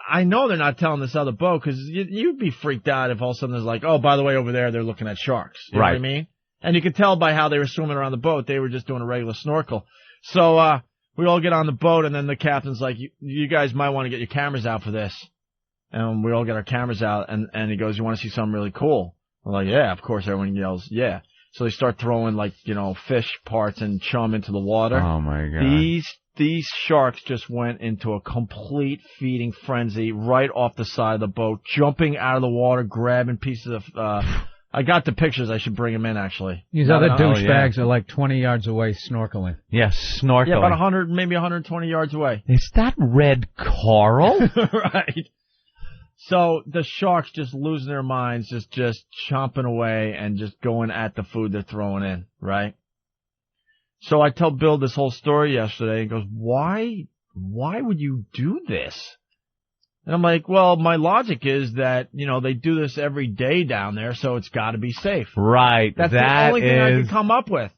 I know they're not telling this other boat because you'd be freaked out if all of a sudden there's like, oh, by the way, over there, they're looking at sharks. You know what I mean? And you could tell by how they were swimming around the boat, they were just doing a regular snorkel. So, we all get on the boat and then the captain's like, you guys might want to get your cameras out for this. And we all get our cameras out, and he goes, you want to see something really cool? We're like, yeah, of course. Everyone yells, yeah. So they start throwing, like, fish parts and chum into the water. Oh, my God. These sharks just went into a complete feeding frenzy right off the side of the boat, jumping out of the water, grabbing pieces of... I got the pictures. I should bring them in, actually. These other douchebags are like 20 yards away snorkeling. Yes, snorkeling. Yeah, about 100, maybe 120 yards away. Is that red coral? Right. So the sharks just losing their minds, just chomping away and just going at the food they're throwing in, right? So I tell Bill this whole story yesterday. He goes, why would you do this? And I'm like, well, my logic is that, they do this every day down there, so it's got to be safe. Right. That's the only thing I can come up with.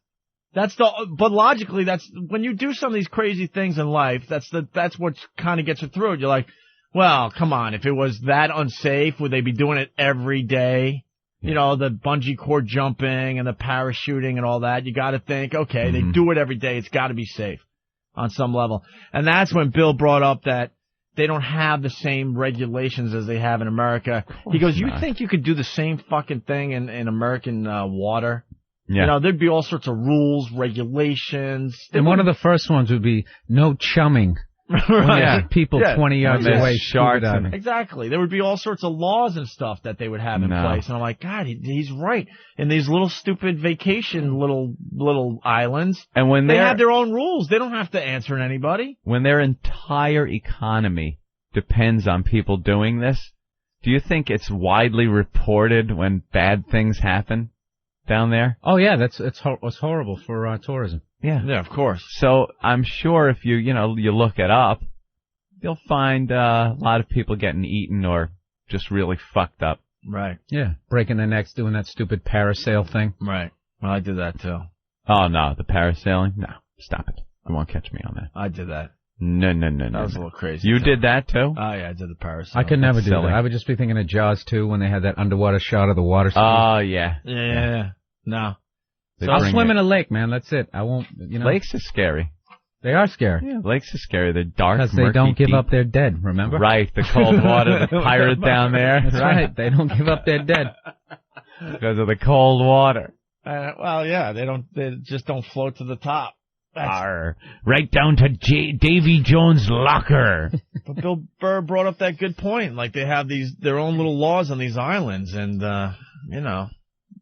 But logically, that's when you do some of these crazy things in life, that's what kind of gets you through it. You're like, well, come on. If it was that unsafe, would they be doing it every day? The bungee cord jumping and the parachuting and all that. You got to think, okay, they do it every day. It's got to be safe on some level. And that's when Bill brought up that they don't have the same regulations as they have in America. He goes, you think you could do the same fucking thing in American water? Yeah. You know, there'd be all sorts of rules, regulations. And one of the first ones would be no chumming. Right. People 20 yards away. Sharks. Exactly. There would be all sorts of laws and stuff that they would have in place. And I'm like, God, he's right. In these little stupid vacation little islands, and when they have their own rules, they don't have to answer to anybody. When their entire economy depends on people doing this, do you think it's widely reported when bad things happen down there? Oh yeah, it's horrible for tourism. Yeah, of course. So I'm sure if you look it up, you'll find a lot of people getting eaten or just really fucked up. Right. Yeah, breaking their necks doing that stupid parasail thing. Right. Well, I did that too. Oh no, the parasailing? No, stop it. You won't catch me on that. I did that. No. That was a little crazy. You did that too? Oh yeah, I did the parasailing. I could never do that. I would just be thinking of Jaws 2 when they had that underwater shot of the water ski. Oh yeah. Yeah. No. So I'll swim in a lake, man. That's it. I won't, Lakes are scary. They are scary. Yeah, lakes are scary. They're dark, because they don't give up their dead, remember? Right, the cold water, the pirate down there. That's right. They don't give up their dead. Because of the cold water. Well, yeah, they just don't float to the top. Right down to Davy Jones' locker. But Bill Burr brought up that good point. Like, they have their own little laws on these islands, and,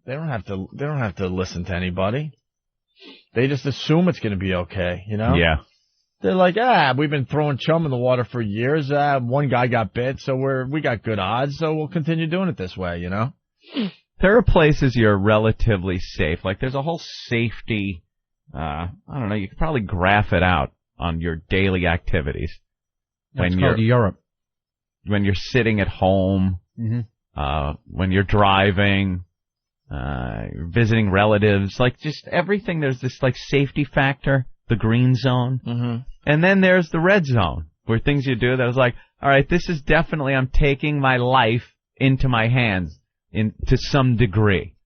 they don't have to listen to anybody. They just assume it's going to be okay, Yeah. They're like, we've been throwing chum in the water for years. One guy got bit, so we got good odds, so we'll continue doing it this way, There are places you're relatively safe. Like, there's a whole safety, I don't know, you could probably graph it out on your daily activities. That's called Europe. When you're sitting at home, when you're driving, visiting relatives, like just everything. There's this like safety factor, the green zone, and then there's the red zone where things you do that is like, all right, this is definitely I'm taking my life into my hands to some degree,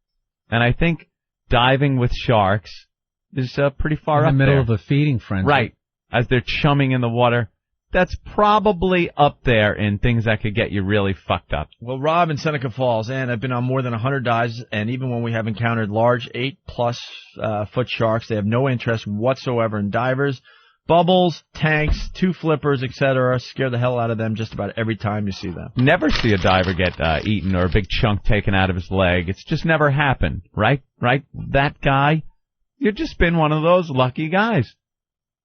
and I think diving with sharks is pretty far up in the middle there. of a feeding frenzy, right? As they're chumming in the water. That's probably up there in things that could get you really fucked up. Well, Rob in Seneca Falls, and I've been on more than 100 dives, and even when we have encountered large 8+ foot sharks, they have no interest whatsoever in divers. Bubbles, tanks, 2 flippers, etc. scare the hell out of them just about every time you see them. Never see a diver get eaten or a big chunk taken out of his leg. It's just never happened, right? Right? That guy, you've just been one of those lucky guys.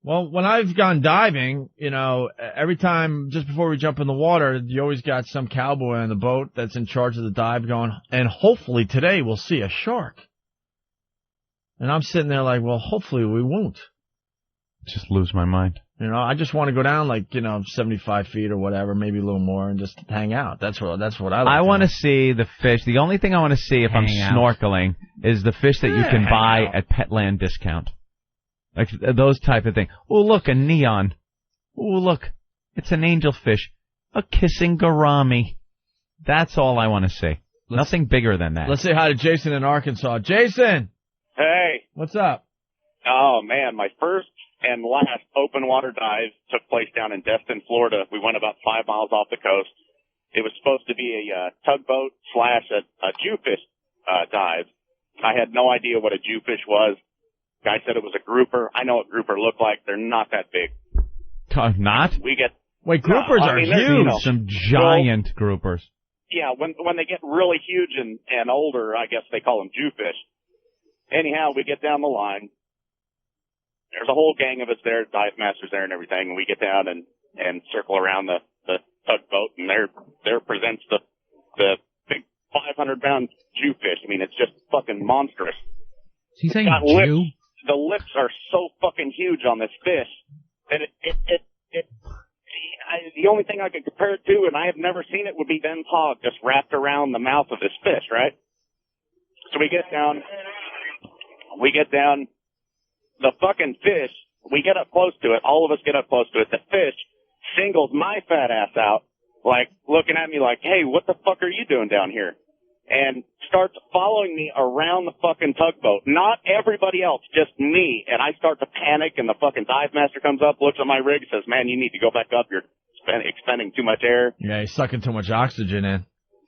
Well, when I've gone diving, every time just before we jump in the water, you always got some cowboy on the boat that's in charge of the dive going, and hopefully today we'll see a shark. And I'm sitting there like, well, hopefully we won't. Just lose my mind. I just want to go down 75 feet or whatever, maybe a little more, and just hang out. That's what I like. I want to see the fish. The only thing I want to see if I'm snorkeling is the fish that you can buy at Petland discount. Like those type of things. Oh, look, a neon. Oh, look, it's an angelfish. A kissing gourami. That's all I want to see. Nothing bigger than that. Let's say hi to Jason in Arkansas. Jason! Hey. What's up? Oh, man, my first and last open water dive took place down in Destin, Florida. We went about 5 miles off the coast. It was supposed to be a tugboat / a jewfish dive. I had no idea what a jewfish was. Guy said it was a grouper. I know what grouper look like. They're not that big. Not? Wait, groupers are huge. Some giant groupers. Yeah, when they get really huge and older, I guess they call them jewfish. Anyhow, we get down the line. There's a whole gang of us there, dive masters there and everything, and we get down and circle around the tugboat, and there presents the big 500-pound jewfish. I mean, it's just fucking monstrous. Is he saying Jew? The lips are so fucking huge on this fish that the only thing I could compare it to, and I have never seen it, would be Ben's hog just wrapped around the mouth of this fish, right? So we get down, the fucking fish, we get up close to it, all of us get up close to it, the fish singles my fat ass out, like, looking at me like, hey, what the fuck are you doing down here? And starts following me around the fucking tugboat. Not everybody else, just me. And I start to panic, and the fucking dive master comes up, looks at my rig, says, man, you need to go back up. You're expending too much air. Yeah, he's sucking too much oxygen in.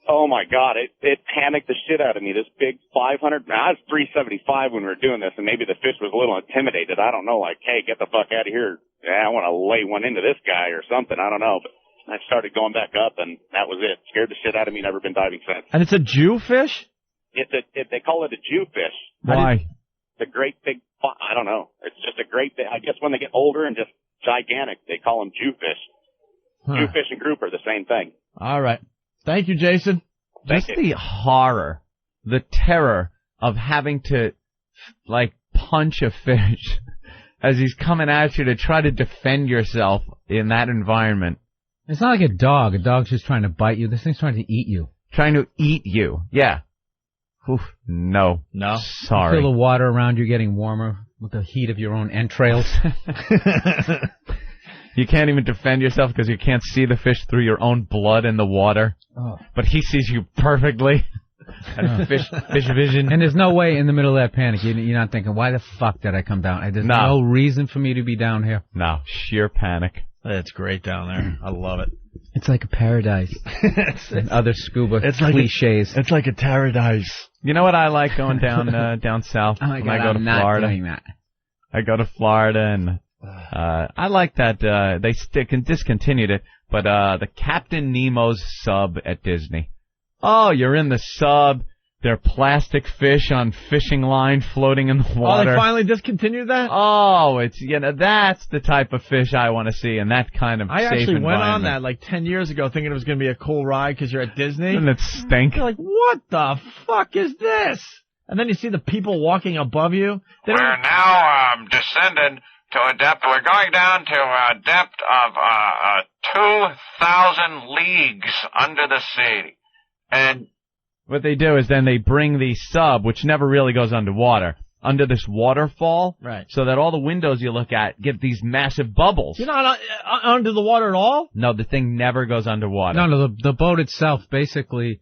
Oh my God, it panicked the shit out of me. This big 500, I was 375 when we were doing this, and maybe the fish was a little intimidated. I don't know, like, hey, get the fuck out of here. Yeah, I want to lay one into this guy or something. I don't know. But I started going back up, and that was it. Scared the shit out of me. Never been diving since. And it's a Jew fish? They call it a Jew fish. Why? It's a great big, I don't know. It's just a great, I guess when they get older and just gigantic, they call them Jew fish. Huh. Jew fish and grouper, the same thing. All right. Thank you, Jason. Just the horror, the terror of having to, like, punch a fish as he's coming at you to try to defend yourself in that environment. It's not like a dog. A dog's just trying to bite you. This thing's trying to eat you. Trying to eat you. Yeah. Oof, no. Sorry. You feel the water around you getting warmer with the heat of your own entrails. You can't even defend yourself because you can't see the fish through your own blood in the water. Oh. But he sees you perfectly. Fish vision. And there's no way in the middle of that panic you're not thinking, why the fuck did I come down? There's no reason for me to be down here. No, sheer panic. It's great down there. I love it. It's like a paradise. And other scuba cliches. It's like a paradise. You know what I like going down down south? Oh my God, when I go to Florida. Not doing that. I go to Florida and I like that they discontinued it, but the Captain Nemo's sub at Disney. Oh, you're in the sub. There are plastic fish on fishing line floating in the water. Oh, they finally discontinued that? Oh, it's that's the type of fish I want to see in that kind of safe environment. I actually went on that like 10 years ago thinking it was going to be a cool ride because you're at Disney. Doesn't it stink? You're like, what the fuck is this? And then you see the people walking above you. We're now descended to a depth. We're going down to a depth of 2,000 leagues under the sea. And what they do is then they bring the sub, which never really goes underwater, under this waterfall, right? So that all the windows you look at get these massive bubbles. You're not under the water at all? No, the thing never goes underwater. No, the boat itself, basically,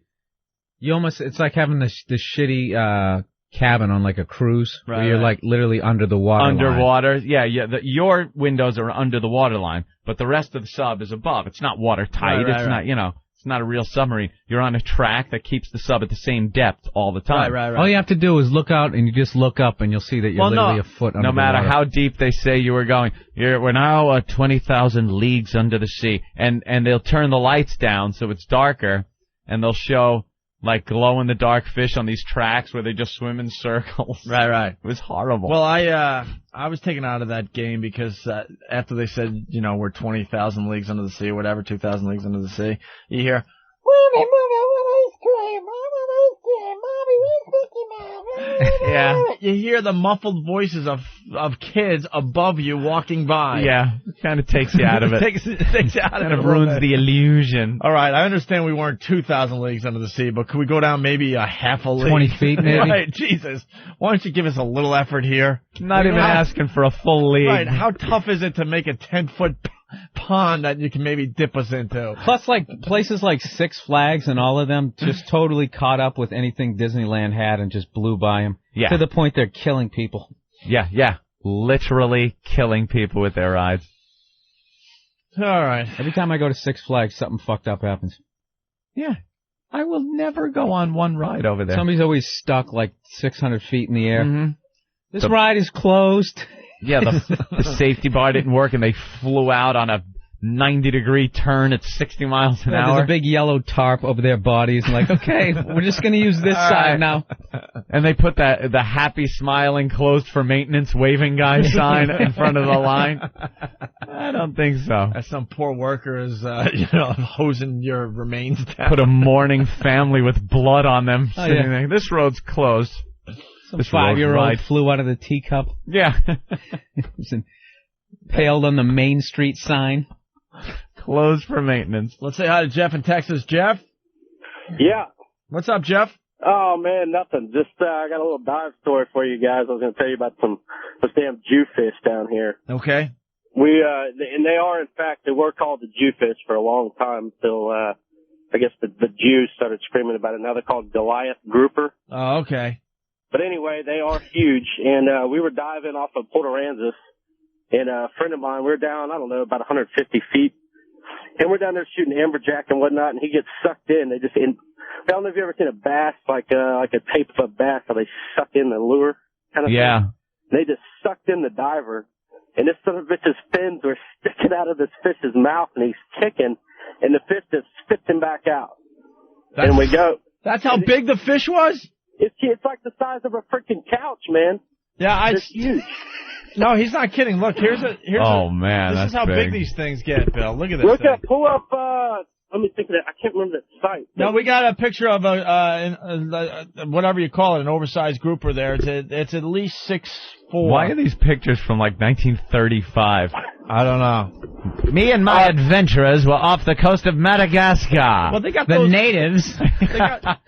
it's like having this shitty cabin on like a cruise, where you're like literally under the water Underwater, line. yeah. Your windows are under the water line, but the rest of the sub is above. It's not watertight. It's not, it's not a real submarine. You're on a track that keeps the sub at the same depth all the time. Right. All you have to do is look out, and you just look up, and you'll see that you're literally a foot under the water. No matter how deep they say you were going, we're now 20,000 leagues under the sea, and they'll turn the lights down so it's darker, and they'll show like glow-in-the-dark fish on these tracks where they just swim in circles. Right. It was horrible. Well, I was taken out of that game because after they said, we're 20,000 leagues under the sea or whatever, 2,000 leagues under the sea, you hear, Mommy, I want ice cream. Yeah, you hear the muffled voices of kids above you walking by. Yeah, kind of takes you out of it. takes you out of it. Kind of ruins the illusion. All right, I understand we weren't 2,000 leagues under the sea, but could we go down maybe a half a league? 20 feet, maybe? Right, Jesus. Why don't you give us a little effort here? Not even asking for a full league. Right, how tough is it to make a 10-foot pond that you can maybe dip us into? Plus, like, places like Six Flags and all of them just totally caught up with anything Disneyland had and just blew by them. Yeah. To the point they're killing people. Yeah. Literally killing people with their rides. All right. Every time I go to Six Flags, something fucked up happens. Yeah. I will never go on one ride over there. Somebody's always stuck like 600 feet in the air. Mm-hmm. This ride is closed. Yeah, the safety bar didn't work, and they flew out on a 90-degree turn at 60 miles an hour. There's a big yellow tarp over their bodies, and like, okay, we're just going to use this side now. And they put the happy, smiling, closed for maintenance, waving guy sign in front of the line. I don't think so. As some poor worker is, hosing your remains down. Put a mourning family with blood on them sitting there. This road's closed. Some 5-year-old flew out of the teacup. Yeah. Impaled on the Main Street sign. Closed for maintenance. Let's say hi to Jeff in Texas. Jeff? Yeah. What's up, Jeff? Oh, man, nothing. Just, I got a little dive story for you guys. I was going to tell you about those damn Jewfish down here. Okay. And they are, in fact, they were called the Jewfish for a long time until, I guess the Jews started screaming about it. Now they're called Goliath grouper. Oh, okay. But anyway, they are huge. And, we were diving off of Port Aransas. And a friend of mine, we were down, I don't know, about 150 feet. And we're down there shooting amberjack and whatnot, and he gets sucked in. I don't know if you've ever seen a bass, like a tape of a bass, how they suck in the lure kind of thing. They just sucked in the diver, and this son of a bitch's fins were sticking out of this fish's mouth, and he's kicking, and the fish just spits him back out. And we go. That's how big the fish was? It's like the size of a freaking couch, man. Yeah, it's huge. No, he's not kidding. Look, here's man, this is how big these things get, Bill. Look at this. Look up, pull up. Let me think of that. I can't remember that site. No, we got a picture of whatever you call it, an oversized grouper there. It's at least 6'4". Why are these pictures from like 1935? I don't know. Me and my adventurers were off the coast of Madagascar. Well, they got the natives.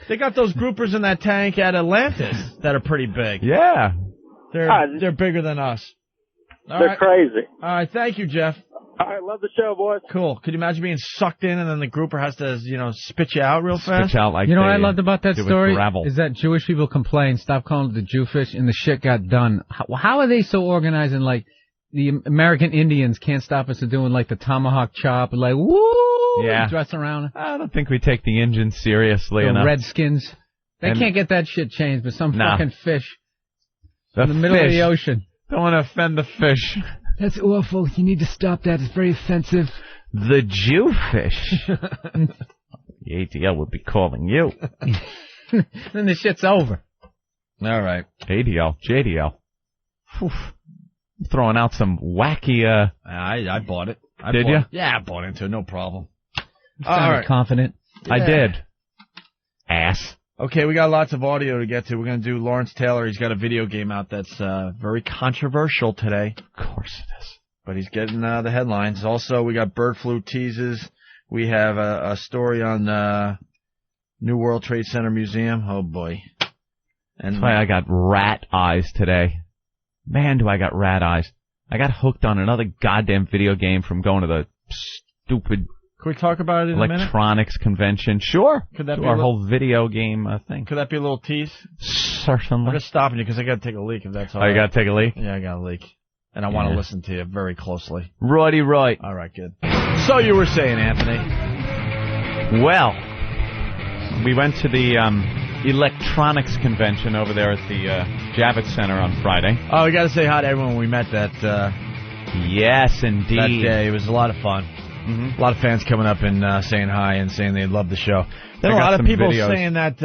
they got those groupers in that tank at Atlantis that are pretty big. Yeah. They're bigger than us. They're crazy. All right, thank you, Jeff. All right, love the show, boys. Cool. Could you imagine being sucked in and then the grouper has to, spit you out real fast? Spit you out like what I loved about that story gravel. is that Jewish people complain, stop calling it the Jewfish, and the shit got done. How are they so organized and like the American Indians can't stop us from doing like the tomahawk chop and like woo, dress around? I don't think we take the Indians seriously enough. Redskins, they can't get that shit changed, but some fucking fish in the middle of the ocean. Don't want to offend the fish. That's awful. You need to stop that. It's very offensive. The Jewfish. The ADL would be calling you. Then the shit's over. All right. ADL, JDL. I'm throwing out some wacky. I bought it. Did you? Yeah, I bought into it. No problem. All right. Confident. Yeah. I did. Ass. Okay, we got lots of audio to get to. We're going to do Lawrence Taylor. He's got a video game out that's very controversial today. Of course it is. But he's getting the headlines. Also, we got bird flu teases. We have a story on New World Trade Center Museum. Oh, boy. And that's why I got rat eyes today. Man, do I got rat eyes. I got hooked on another goddamn video game from going to the stupid... Can we talk about it in a minute? Electronics convention. Sure. Could that be our whole video game thing? Could that be a little tease? Certainly. I'm just stopping you because I got to take a leak if that's all right. You got to take a leak? Yeah, I got a leak. And I want to listen to you very closely. Righty right. All right, good. So you were saying, Anthony. Well, we went to the electronics convention over there at the Javits Center on Friday. Oh, we got to say hi to everyone we met that yes, indeed. That day. It was a lot of fun. Mm-hmm. A lot of fans coming up and saying hi and saying they love the show. Then a lot of people saying that,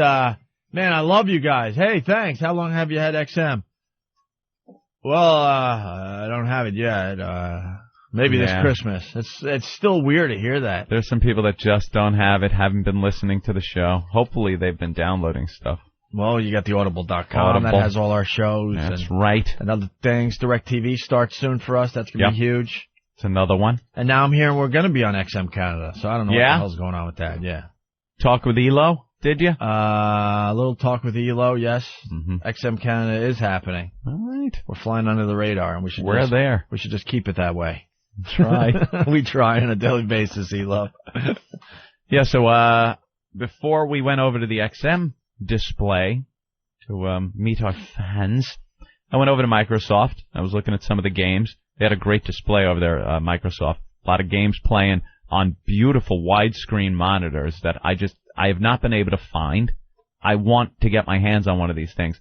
man, I love you guys. Hey, thanks. How long have you had XM? Well, I don't have it yet. Maybe this Christmas. It's still weird to hear that. There's some people that just don't have it, haven't been listening to the show. Hopefully they've been downloading stuff. Well, you got the Audible.com. That has all our shows. That's right. And other things. DirecTV starts soon for us. That's going to be huge. It's another one. And now I'm hearing we're going to be on XM Canada, so I don't know what the hell's going on with that. Yeah. Talk with Elo, did you? A little talk with Elo, yes. Mm-hmm. XM Canada is happening. All right. We're flying under the radar, and we're there. We should just keep it that way. Try. We try on a daily basis, Elo. Yeah, so before we went over to the XM display to meet our fans, I went over to Microsoft. I was looking at some of the games. They had a great display over there, Microsoft. A lot of games playing on beautiful widescreen monitors that I have not been able to find. I want to get my hands on one of these things.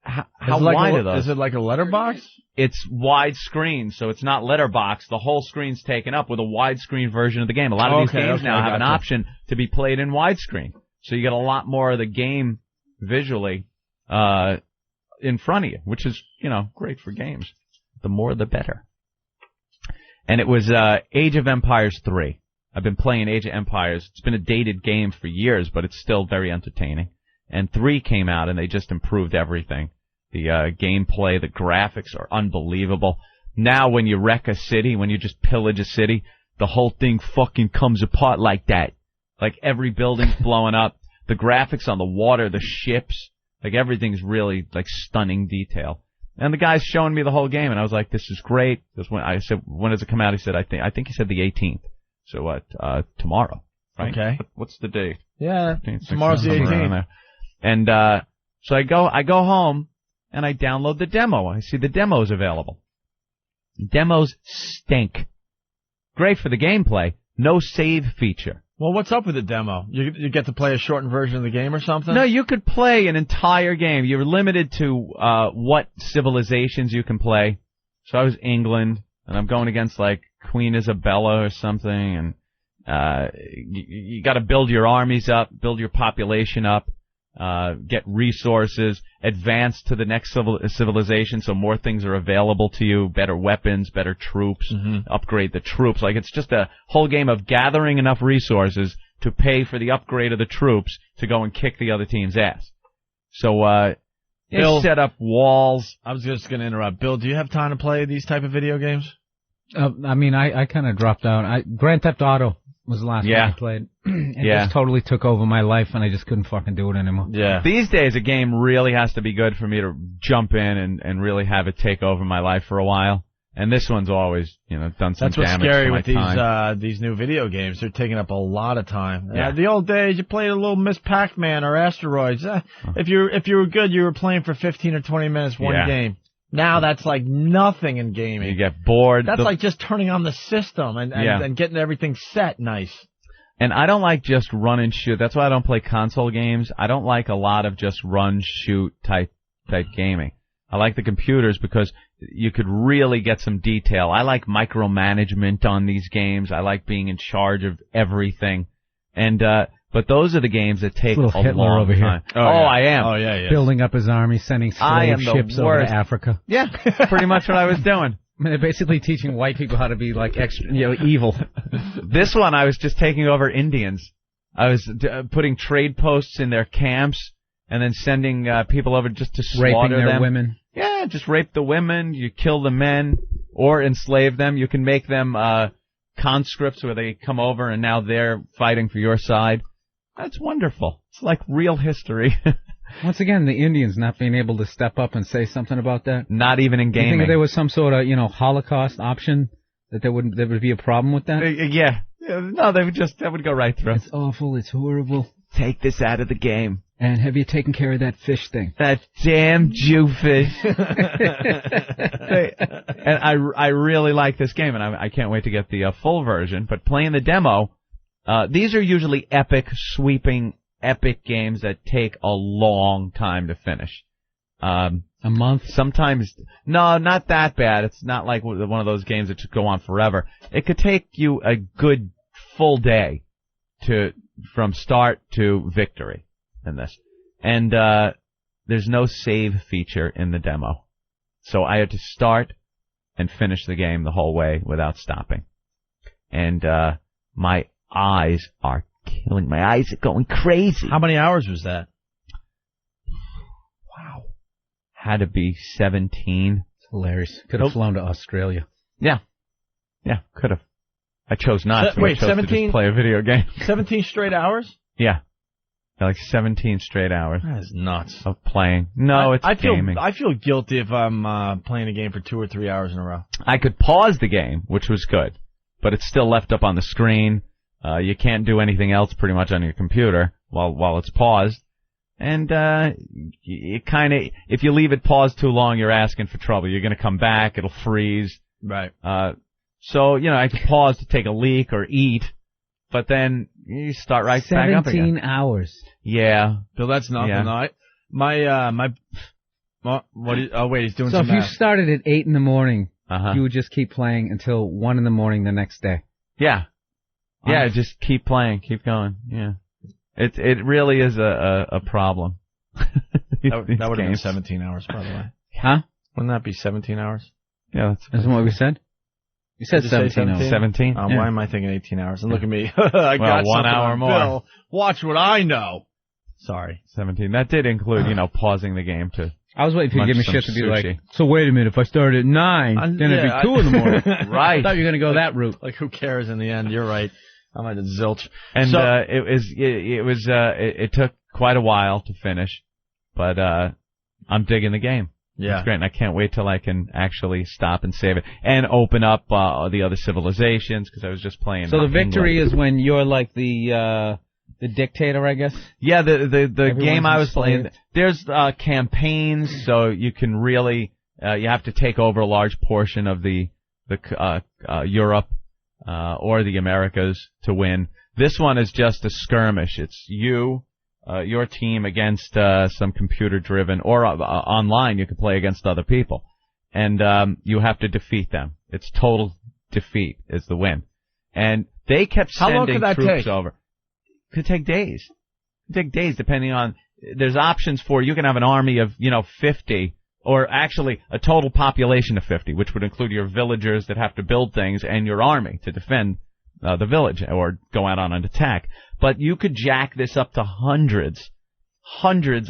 How wide are those? Is it like a letterbox? It's widescreen, so it's not letterbox. The whole screen's taken up with a widescreen version of the game. A lot of these games now have an option to be played in widescreen. So you get a lot more of the game visually in front of you, which is, great for games. The more, the better. And it was Age of Empires 3. I've been playing Age of Empires. It's been a dated game for years, but it's still very entertaining. And 3 came out, and they just improved everything. The gameplay, the graphics are unbelievable. Now when you wreck a city, when you just pillage a city, the whole thing fucking comes apart like that. Like every building's blowing up. The graphics on the water, the ships, like everything's really like stunning detail. And the guy's showing me the whole game, and I was like, "This is great." I said, "When does it come out?" He said, "I think he said the 18th." So what? Tomorrow, right? Okay. What's the date? Yeah, tomorrow's the 18th. And so I go home and I download the demo. I see the demo's available. Demos stink. Great for the gameplay, No save feature. Well, what's up with the demo? You get to play a shortened version of the game or something? No, you could play an entire game. You're limited to what civilizations you can play. So I was England, and I'm going against like Queen Isabella or something, and you got to build your armies up, build your population up, get resources, advance to the next civilization so more things are available to you, better weapons, better troops, upgrade the troops. Like, it's just a whole game of gathering enough resources to pay for the upgrade of the troops to go and kick the other team's ass. So, Bill, set up walls. I was just going to interrupt. Bill, do you have time to play these type of video games? I mean, I kind of dropped out. Grand Theft Auto was the last one I played. It just totally took over my life, and I just couldn't fucking do it anymore. Yeah. These days, a game really has to be good for me to jump in and really have it take over my life for a while. And this one's always, done some damage to my time. That's what's scary with these new video games. They're taking up a lot of time. Yeah. The old days, you played a little Miss Pac-Man or Asteroids. If you were good, you were playing for 15 or 20 minutes one game. Now that's like nothing in gaming. You get bored. That's like just turning on the system and getting everything set nice. And I don't like just run and shoot. That's why I don't play console games. I don't like a lot of just run, shoot type gaming. I like the computers because you could really get some detail. I like micromanagement on these games. I like being in charge of everything. And but those are the games that take a long over here. time. I am. Oh, yeah. Building up his army, sending slave ships over to Africa. Yeah, pretty much what I was doing. I mean, they're basically teaching white people how to be like extra, evil. This one, I was just taking over Indians. I was putting trade posts in their camps and then sending people over just to slaughter Raping their them. women. Yeah, just rape the women. You kill the men or enslave them. You can make them conscripts where they come over and now they're fighting for your side. That's wonderful. It's like real history. Once again, the Indians not being able to step up and say something about that. Not even in gaming. You think if there was some sort of, Holocaust option, that there would be a problem with that? Yeah. No, that would go right through. It's awful. It's horrible. Take this out of the game. And have you taken care of that fish thing? That damn Jewfish. And I really like this game, and I can't wait to get the full version. But playing the demo, these are usually epic, sweeping, epic games that take a long time to finish. A month? Sometimes. No, not that bad. It's not like one of those games that should go on forever. It could take you a good full day from start to victory in this. And there's no save feature in the demo. So I had to start and finish the game the whole way without stopping. And my eyes are killing. My eyes are going crazy. How many hours was that? Wow. Had to be 17. It's hilarious. Could have flown to Australia. Yeah. Yeah, could have. I chose not to. Wait, I chose 17? to just play a video game. 17 straight hours? Yeah. Like 17 straight hours. That is nuts. Of playing. No, it's gaming. I feel guilty if I'm playing a game for 2 or 3 hours in a row. I could pause the game, which was good, but it's still left up on the screen. You can't do anything else pretty much on your computer while it's paused. And you kind of, if you leave it paused too long, you're asking for trouble. You're going to come back, it'll freeze. Right. So, I could pause to take a leak or eat, but then you start right back up again. 17 hours. Yeah. Bill, that's nothing. Yeah. He's doing so some if you math. started at 8 in the morning, you would just keep playing until 1 in the morning the next day. Yeah. Yeah, just keep playing, keep going. Yeah. It really is a problem. That would have been 17 hours, by the way. Huh? Wouldn't that be 17 hours? Yeah, Isn't what we said? You said 17 hours. 17? Yeah. Why am I thinking 18 hours? And look at me. I got 1 hour more. Bill. Watch what I know. Sorry. 17. That did include, pausing the game to I was waiting for you to give me shit to be sushi. like, so wait a minute, if I started at 9, then it'd be 2 in the morning. Right. I thought you were going to go that route. Like, who cares in the end? You're right. I'm at zilch. And it took quite a while to finish, but I'm digging the game. Yeah. It's great, and I can't wait till I can actually stop and save it and open up the other civilizations because I was just playing. So the victory is when you're like the dictator, I guess. Yeah, the game I was playing. There's campaigns, so you can really you have to take over a large portion of the Europe. or the Americas to win. This one is just a skirmish. It's you, your team against some computer-driven, or online you can play against other people. And you have to defeat them. It's total defeat is the win. And they kept sending troops over. It could take days. It could take days depending on, there's options for, you can have an army of, 50, or actually a total population of 50, which would include your villagers that have to build things and your army to defend the village or go out on an attack. But you could jack this up to hundreds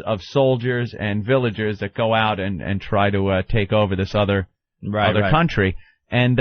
of soldiers and villagers that go out and try to take over this other country. And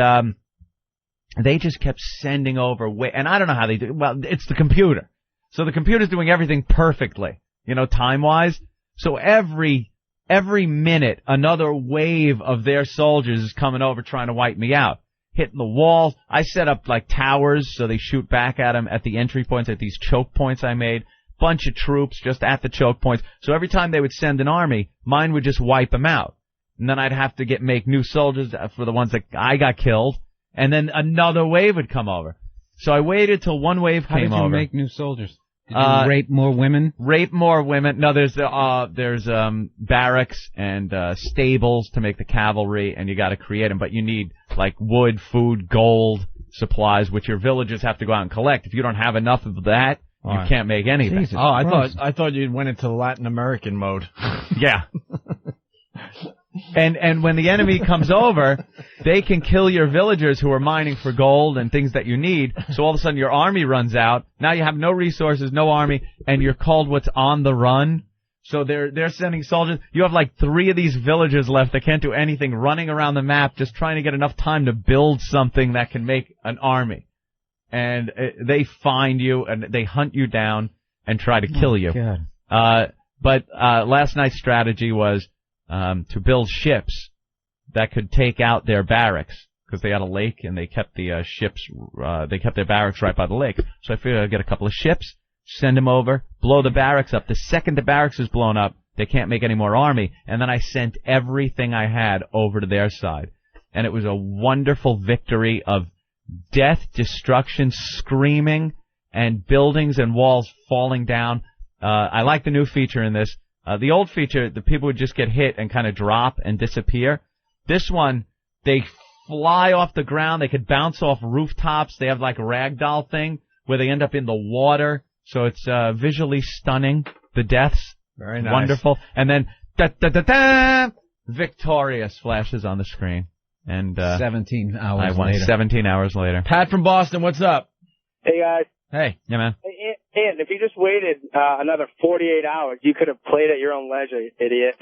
they just kept sending over, and I don't know how they do it. Well, it's the computer. So the computer's doing everything perfectly, time-wise. So every minute, another wave of their soldiers is coming over trying to wipe me out, hitting the walls. I set up like towers so they shoot back at them at the entry points, at these choke points I made. Bunch of troops just at the choke points. So every time they would send an army, mine would just wipe them out. And then I'd have to make new soldiers for the ones that I got killed. And then another wave would come over. So I waited till one wave came over. How did you make new soldiers? Did you rape more women? Rape more women. No, there's barracks and stables to make the cavalry, and you got to create them. But you need like wood, food, gold, supplies, which your villagers have to go out and collect. If you don't have enough of that, you can't make anything. Jesus I thought you went into Latin American mode. Yeah. And when the enemy comes over, they can kill your villagers who are mining for gold and things that you need. So all of a sudden your army runs out. Now you have no resources, no army, and you're called what's on the run. So they're sending soldiers. You have like 3 of these villagers left that can't do anything, running around the map, just trying to get enough time to build something that can make an army. And they find you and they hunt you down and try to kill you. But last night's strategy was to build ships that could take out their barracks, because they had a lake and they kept the ships, they kept their barracks right by the lake. So I figured I'd get a couple of ships, send them over, blow the barracks up. The second the barracks is blown up, they can't make any more army. And then I sent everything I had over to their side. And it was a wonderful victory of death, destruction, screaming, and buildings and walls falling down. I like the new feature in this. The old feature, the people would just get hit and kind of drop and disappear. This one, they fly off the ground. They could bounce off rooftops. They have like a ragdoll thing where they end up in the water. So it's visually stunning. The deaths. Very nice. Wonderful. And then, da-da-da-da! Victorious flashes on the screen. And 17 hours I won later. 17 hours later. Pat from Boston, what's up? Hey, guys. Hey. Yeah, man. Hey, Ian, if you just waited another 48 hours, you could have played at your own leisure, you idiot.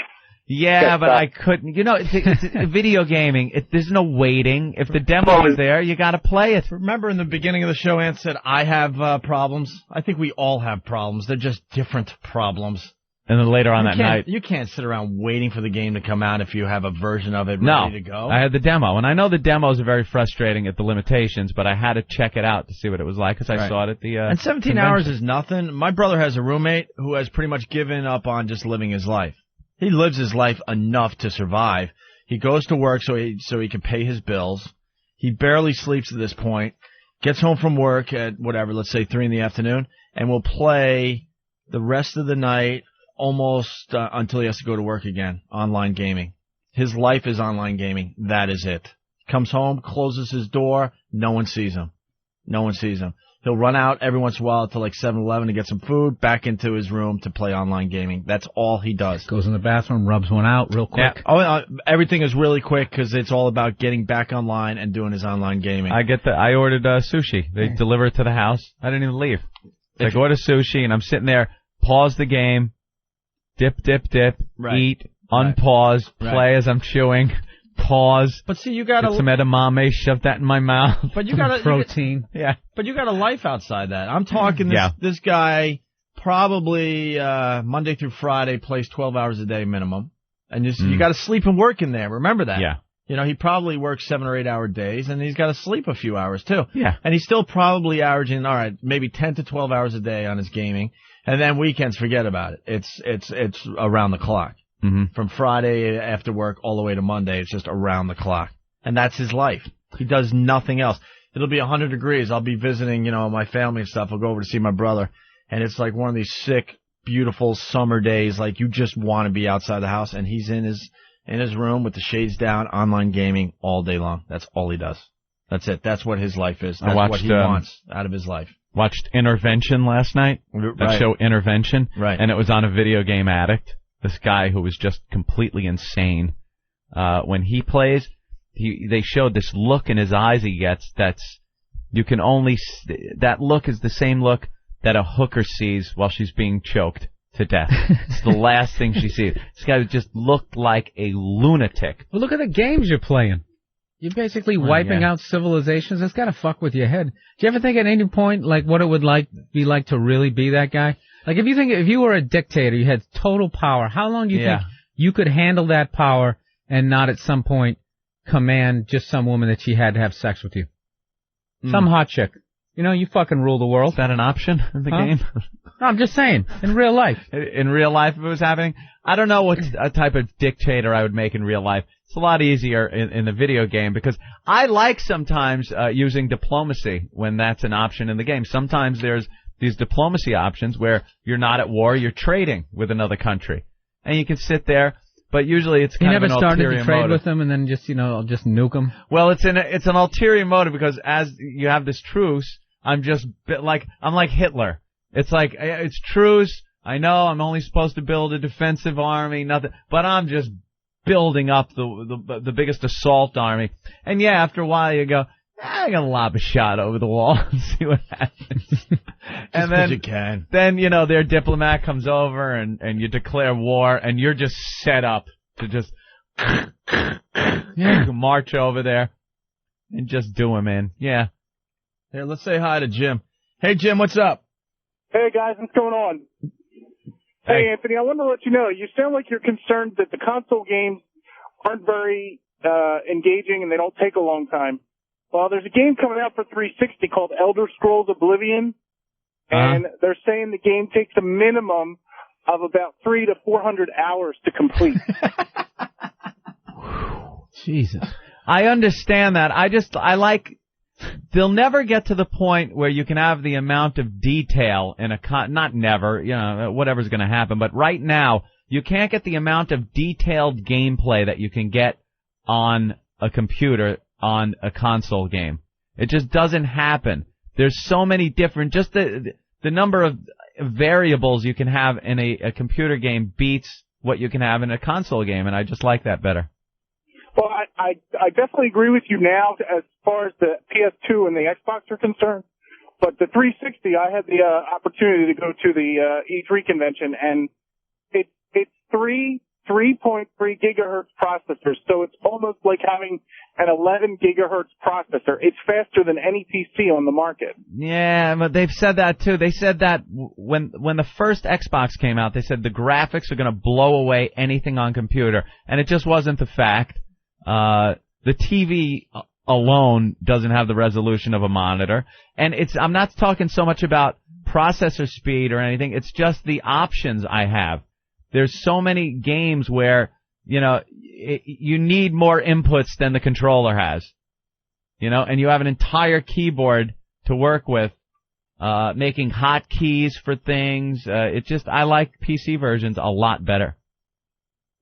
Yeah, but I couldn't. It's video gaming. There's no waiting. If the demo is there, you got to play it. Remember in the beginning of the show, Ant said, I have problems. I think we all have problems. They're just different problems. And then later on that night, you can't sit around waiting for the game to come out if you have a version of it ready to go. I had the demo, and I know the demos are very frustrating at the limitations, but I had to check it out to see what it was like because I saw it at the And 17 hours is nothing. My brother has a roommate who has pretty much given up on just living his life. He lives his life enough to survive. He goes to work so he can pay his bills. He barely sleeps at this point. Gets home from work at whatever, let's say 3 in the afternoon, and will play the rest of the night almost until he has to go to work again. Online gaming. His life is online gaming. That is it. Comes home, closes his door. No one sees him. No one sees him. He'll run out every once in a while to like 7-Eleven to get some food, back into his room to play online gaming. That's all he does. Goes in the bathroom, rubs one out real quick. Yeah. Everything is really quick because it's all about getting back online and doing his online gaming. I ordered sushi. They deliver it to the house. I didn't even leave. I order sushi, and I'm sitting there, pause the game, dip, eat, unpause, play as I'm chewing, pause. But see, you got some edamame, shove that in my mouth. But you got protein. Yeah. But you got a life outside that. I'm talking this guy probably Monday through Friday plays 12 hours a day minimum, and you got to sleep and work in there. Remember that. Yeah. He probably works 7 or 8 hour days, and he's got to sleep a few hours too. Yeah. And he's still probably averaging, maybe 10 to 12 hours a day on his gaming. And then weekends, forget about it. It's around the clock. Mm-hmm. From Friday after work all the way to Monday, it's just around the clock. And that's his life. He does nothing else. it'll be 100 degrees. I'll be visiting, my family and stuff. I'll go over to see my brother, and it's like one of these sick, beautiful summer days. Like you just want to be outside the house, and he's in his room with the shades down, online gaming all day long. That's all he does. That's it. That's what his life is. That's what he wants out of his life. Watched Intervention last night. That show Intervention. Right. And it was on a video game addict. This guy who was just completely insane. When he plays, they showed this look in his eyes he gets that look is the same look that a hooker sees while she's being choked to death. It's the last thing she sees. This guy just looked like a lunatic. Well, look at the games you're playing. You're basically wiping out civilizations. It's got to fuck with your head. Do you ever think at any point, like, what it would be like to really be that guy? Like, if you were a dictator, you had total power, how long do you think you could handle that power and not at some point command just some woman that she had to have sex with you? Some hot chick. You fucking rule the world. Is that an option in the game? No, I'm just saying, in real life. In real life, if it was happening? I don't know what type of dictator I would make in real life. It's a lot easier in the video game because I like sometimes using diplomacy when that's an option in the game. Sometimes there's these diplomacy options where you're not at war, you're trading with another country. And you can sit there, but usually it's kind of an ulterior motive. You never started to trade with them and then just nuke them? Well, it's an ulterior motive because as you have this truce, I'm like Hitler. It's like, it's truce. I know I'm only supposed to build a defensive army, nothing, but I'm just building up the biggest assault army. And yeah, after a while you go, I'm gonna lob a shot over the wall and see what happens. And then you can. Then, their diplomat comes over and you declare war and you're just set up to just march over there and just do him in. Yeah. Here, let's say hi to Jim. Hey, Jim, what's up? Hey, guys, what's going on? Hey, Anthony, I wanted to let you know, you sound like you're concerned that the console games aren't very engaging and they don't take a long time. Well, there's a game coming out for 360 called Elder Scrolls Oblivion, and they're saying the game takes a minimum of about 300 to 400 hours to complete. Jesus. I understand that. They'll never get to the point where you can have the amount of detail in not never, whatever's going to happen, but right now, you can't get the amount of detailed gameplay that you can get on a computer on a console game. It just doesn't happen. There's so many different, just the number of variables you can have in a computer game beats what you can have in a console game, and I just like that better. Well, I definitely agree with you now as far as the PS2 and the Xbox are concerned. But the 360, I had the opportunity to go to the E3 convention, and it's 3.3 gigahertz processors, so it's almost like having an 11 gigahertz processor. It's faster than any PC on the market. Yeah, but they've said that too. They said that when the first Xbox came out, they said the graphics are going to blow away anything on computer, and it just wasn't the fact. The TV alone doesn't have the resolution of a monitor, and I'm not talking so much about processor speed or anything. It's just the options I have. There's so many games where, you need more inputs than the controller has, and you have an entire keyboard to work with, making hotkeys for things. I like PC versions a lot better.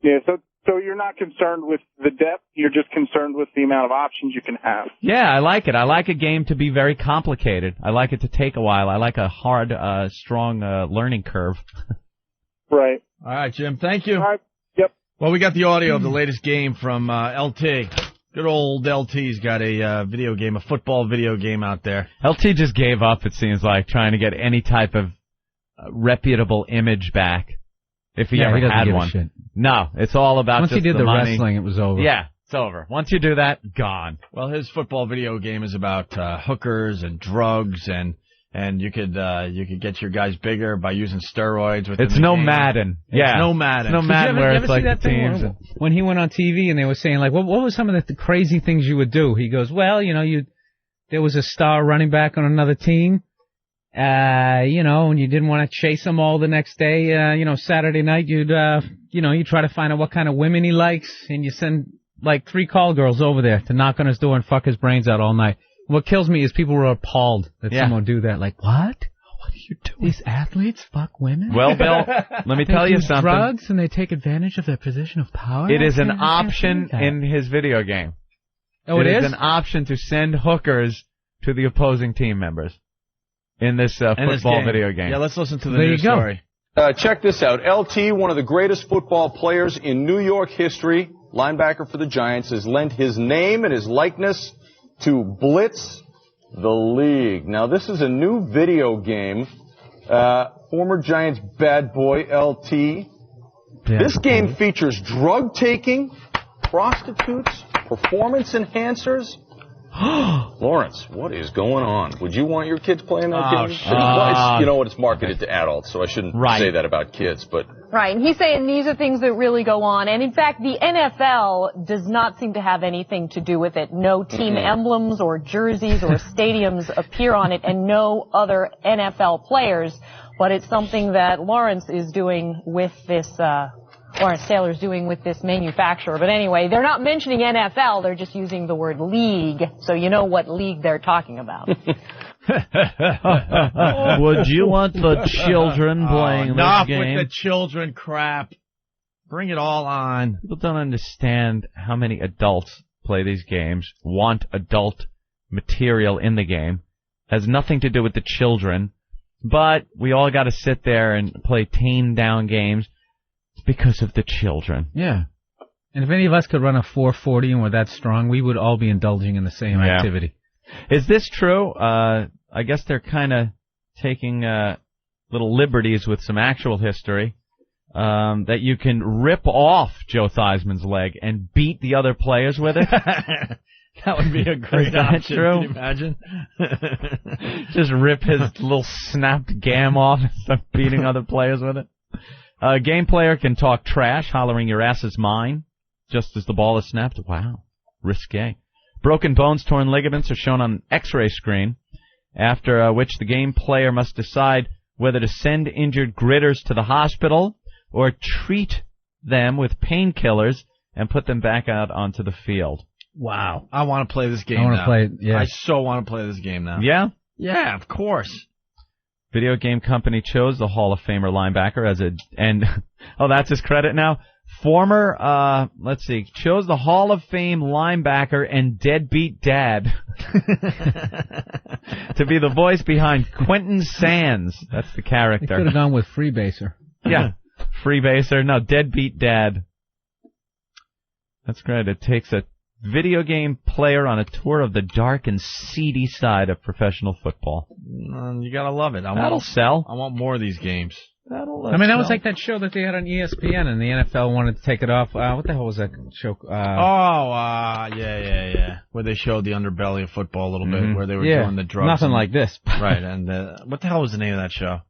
Yeah, so you're not concerned with the depth, you're just concerned with the amount of options you can have. Yeah, I like it. I like a game to be very complicated. I like it to take a while. I like a hard, strong learning curve. Right. All right, Jim, thank you. All right. Yep. Well, we got the audio of the latest game from LT. Good old LT's got a football video game out there. LT just gave up, it seems like, trying to get any type of reputable image back. If he ever had one. Shit. No, it's all about once just he did the money. wrestling, it was over. Yeah, it's over. Once you do that, gone. Well, his football video game is about hookers and drugs, and you could get your guys bigger by using steroids. It's no Madden. Yeah, it's no Madden. It's no Madden where it's like the teams. When he went on TV and they were saying like, what were some of the crazy things you would do? He goes, well, there was a star running back on another team. And you didn't want to chase him all the next day, Saturday night, you try to find out what kind of women he likes, and you send, like, 3 call girls over there to knock on his door and fuck his brains out all night. What kills me is people were appalled that someone would do that. Like, what? What are you doing? These athletes fuck women? Well, Bill, let me tell you something. They do drugs and they take advantage of their position of power? It is an option in his video game. Oh, it is? It is an option to send hookers to the opposing team members in this football video game. Yeah, let's listen to the news story. Check this out. LT, one of the greatest football players in New York history, linebacker for the Giants, has lent his name and his likeness to Blitz the League. Now, this is a new video game. Former Giants bad boy, LT. This game features drug taking, prostitutes, performance enhancers. Lawrence, what is going on? Would you want your kids playing that game? You know what? It's marketed to adults, so I shouldn't say that about kids. But right, and he's saying these are things that really go on. And in fact, the NFL does not seem to have anything to do with it. No team emblems or jerseys or stadiums appear on it, and no other NFL players. But it's something that Lawrence is doing with this. Lawrence Taylor's doing with this manufacturer. But anyway, they're not mentioning NFL, they're just using the word league, so you know what league they're talking about. Would you want the children playing this game? Enough with the children crap. Bring it all on. People don't understand how many adults play these games, want adult material in the game. Has nothing to do with the children, but we all got to sit there and play tamed down games. Because of the children. Yeah. And if any of us could run a 440 and we're that strong, we would all be indulging in the same activity. Is this true? I guess they're kind of taking little liberties with some actual history. That you can rip off Joe Theismann's leg and beat the other players with it. That would be a great option. True? Can you imagine? Just rip his little snapped gam off and start beating other players with it. A game player can talk trash, hollering your ass is mine, just as the ball is snapped. Wow, risque. Broken bones, torn ligaments are shown on an X-ray screen, after which the game player must decide whether to send injured gritters to the hospital or treat them with painkillers and put them back out onto the field. Wow. I want to play this game now. I want to play it, yeah. I so want to play this game now. Yeah? Yeah, of course. Video game company chose the Hall of Famer linebacker as that's his credit now. Chose the Hall of Fame linebacker and deadbeat dad to be the voice behind Quentin Sands. That's the character. They could have gone with Freebaser. Yeah, Freebaser. No, deadbeat dad. That's great. It takes a video game player on a tour of the dark and seedy side of professional football. You gotta love it. That'll sell. I want more of these games. That was like that show that they had on ESPN, and the NFL wanted to take it off. What the hell was that show? Yeah. Where they showed the underbelly of football a little bit, where they were doing the drugs. Nothing like this. Right, and what the hell was the name of that show?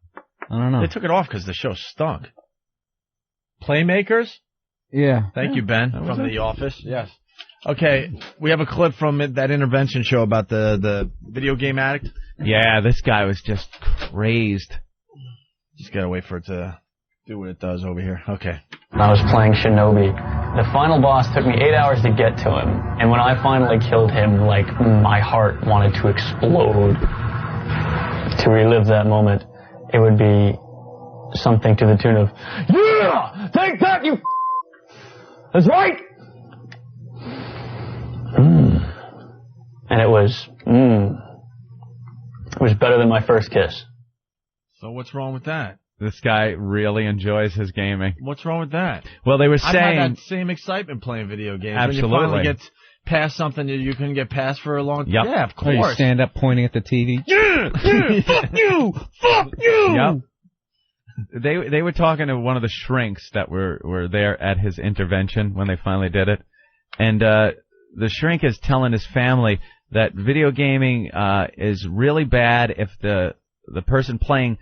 I don't know. They took it off because the show stunk. Playmakers? Yeah. Thank you, Ben, from The Office. Yes. Okay, we have a clip from that intervention show about the video game addict. Yeah, this guy was just crazed. Just gotta wait for it to do what it does over here. Okay. I was playing Shinobi. The final boss took me 8 hours to get to him, and when I finally killed him, my heart wanted to explode. To relive that moment, it would be something to the tune of, "Yeah! Take that, you That's right!" And it was better than my first kiss. So what's wrong with that? This guy really enjoys his gaming. What's wrong with that? Well, they were saying... I've had that same excitement playing video games. Absolutely. When you finally get past something that you couldn't get past for a long time. Yep. Yeah, of course. Or you stand up pointing at the TV. Yeah, fuck you! Fuck you! Yep. They were talking to one of the shrinks that were there at his intervention when they finally did it. And the shrink is telling his family that video gaming is really bad if the person playing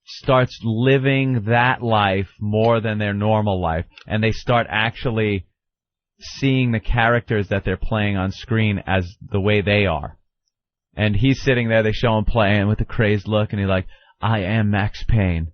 starts living that life more than their normal life, and they start actually seeing the characters that they're playing on screen as the way they are. And he's sitting there, they show him playing with a crazed look, and he's like, "I am Max Payne.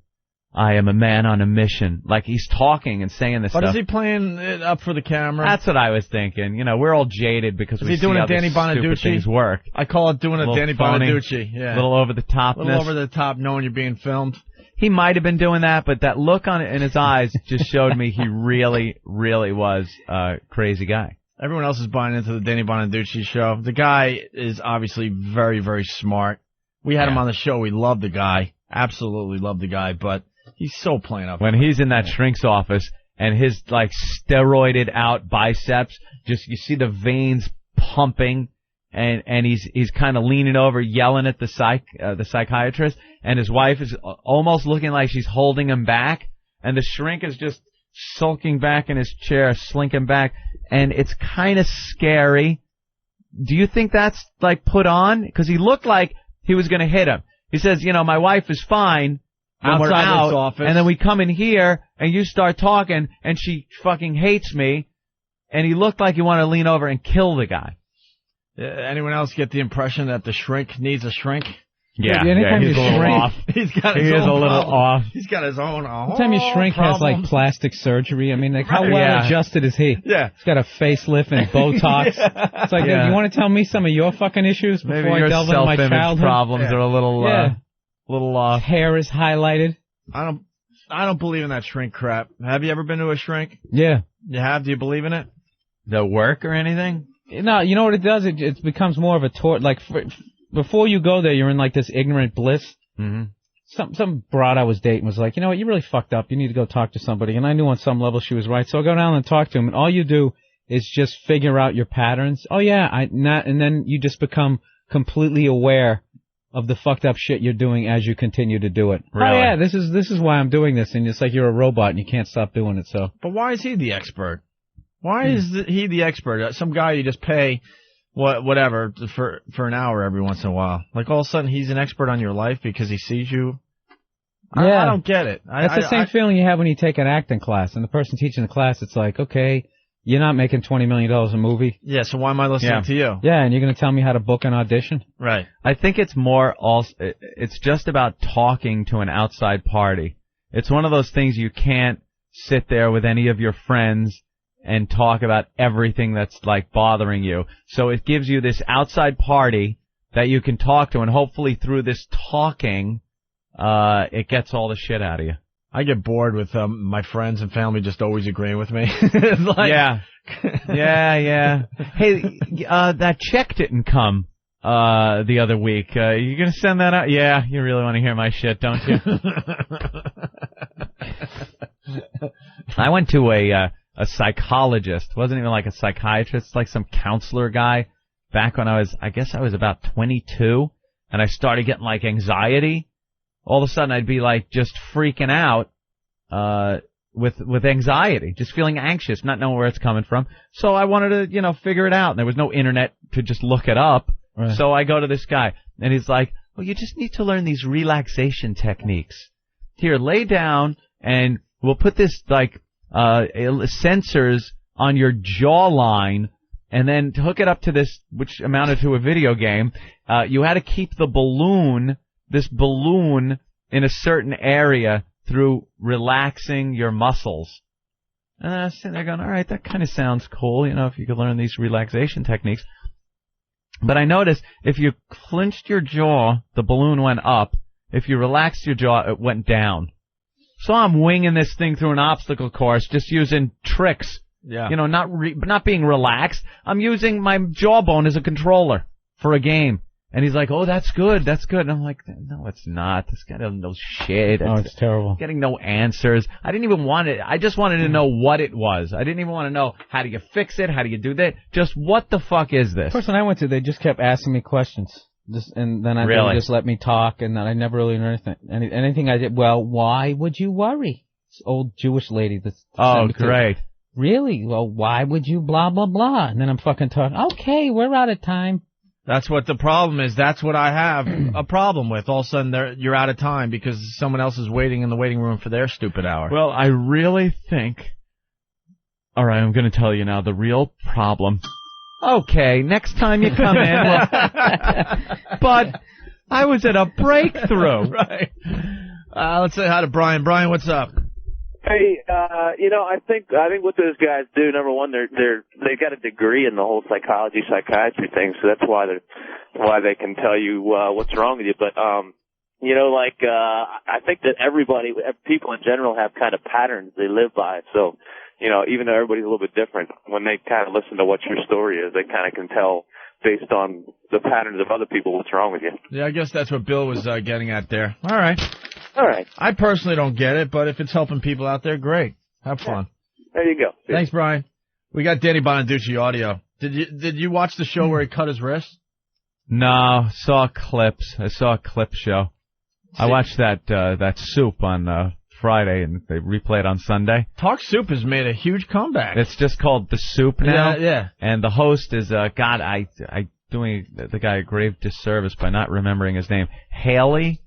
I am a man on a mission. Like, he's talking and saying this stuff. But is he playing it up for the camera? That's what I was thinking. You know, we're all jaded because we see how these stupid things work. I call it doing a Danny Bonaduce. Yeah. A little over the top. A little over the top, knowing you're being filmed. He might have been doing that, but that look in his eyes just showed me he really, really was a crazy guy. Everyone else is buying into the Danny Bonaduce show. The guy is obviously very, very smart. We had him on the show. We love the guy. Absolutely love the guy, but he's so playing up. When he's in that shrink's office and his, like, steroided out biceps, just, you see the veins pumping, and he's kind of leaning over, yelling at the psychiatrist, and his wife is almost looking like she's holding him back, and the shrink is just sulking back in his chair, slinking back, and it's kind of scary. Do you think that's, like, put on? Because he looked like he was going to hit him. He says, you know, my wife is fine when we're out, office. And then we come in here, and you start talking, and she fucking hates me, and he looked like he wanted to lean over and kill the guy. Anyone else get the impression that the shrink needs a shrink? Yeah, he's a little off. He's got his own problem. He's got his own Anytime your shrink has, like, plastic surgery, I mean, like, how well adjusted is he? Yeah. He's got a facelift and Botox. It's like, you want to tell me some of your fucking issues before Maybe I delve into my childhood? self-image problems are a little off. His hair is highlighted. I don't believe in that shrink crap. Have you ever been to a shrink? Yeah. You have? Do you believe in it? The work or anything? No, you know what it does? It becomes more of a tort. Like, before you go there, you're in, like, this ignorant bliss. Mm-hmm. Some broad I was dating was like, you know what, you really fucked up. You need to go talk to somebody. And I knew on some level she was right. So I go down and talk to him, and all you do is just figure out your patterns. Oh, yeah, and then you just become completely aware of the fucked up shit you're doing as you continue to do it. Really? Oh, yeah, this is why I'm doing this. And it's like you're a robot and you can't stop doing it, so. But why is he the expert? Why is he the expert? Some guy you just pay whatever for an hour every once in a while. Like, all of a sudden he's an expert on your life because he sees you. Yeah. I don't get it. That's the same feeling you have when you take an acting class, and the person teaching the class, it's like, okay, you're not making $20 million a movie. Yeah, so why am I listening to you? Yeah, and you're going to tell me how to book an audition? Right. I think it's it's just about talking to an outside party. It's one of those things you can't sit there with any of your friends and talk about everything that's, like, bothering you. So it gives you this outside party that you can talk to, and hopefully through this talking, it gets all the shit out of you. I get bored with my friends and family just always agreeing with me. It's like, yeah. Hey, that check didn't come the other week. You gonna send that out? Yeah, you really want to hear my shit, don't you? I went to a psychologist. Wasn't even like a psychiatrist, like some counselor guy back when I was about 22, and I started getting, like, anxiety. All of a sudden I'd be, like, just freaking out with anxiety, just feeling anxious, not knowing where it's coming from. So I wanted to, figure it out. And there was no internet to just look it up. Right. So I go to this guy, and he's like, well, you just need to learn these relaxation techniques. Here, lay down, and we'll put this, like, sensors on your jawline, and then to hook it up to this, which amounted to a video game, you had to keep this balloon in a certain area through relaxing your muscles. And I was sitting there going, all right, that kind of sounds cool, if you could learn these relaxation techniques. But I noticed if you clenched your jaw, the balloon went up. If you relaxed your jaw, it went down. So I'm winging this thing through an obstacle course, just using tricks. Yeah. Not being relaxed. I'm using my jawbone as a controller for a game. And he's like, oh, that's good. And I'm like, no, it's not. This guy doesn't know shit. It's terrible. Getting no answers. I didn't even want it. I just wanted to know what it was. I didn't even want to know how do you fix it, how do you do that. Just what the fuck is this? The person I went to, they just kept asking me questions. And then they would just let me talk, and then I never really learned anything I did. Well, why would you worry? This old Jewish lady that's... Oh, great. Really? Well, why would you blah, blah, blah? And then I'm fucking talking, okay, we're out of time. That's what the problem is. That's what I have a problem with. All of a sudden, you're out of time because someone else is waiting in the waiting room for their stupid hour. Well, I really think... All right, I'm going to tell you now the real problem... Okay, next time you come in. But I was at a breakthrough. Right. Let's say hi to Brian. Brian, what's up? Hey, I think what those guys do, number one, they've got a degree in the whole psychiatry thing, so that's why they can tell you what's wrong with you. But I think that people in general have kind of patterns they live by. So, even though everybody's a little bit different, when they kind of listen to what your story is, they kind of can tell based on the patterns of other people what's wrong with you. Yeah, I guess that's what Bill was getting at there. All right. I personally don't get it, but if it's helping people out there, great. Have fun. There you go. Thanks, Brian. We got Danny Bonaduce audio. Did you watch the show where he cut his wrist? No, saw clips. I saw a clip show. I watched that Soup on Friday, and they replay it on Sunday. Talk Soup has made a huge comeback. It's just called The Soup now. Yeah. And the host is I doing the guy a grave disservice by not remembering his name. Haley,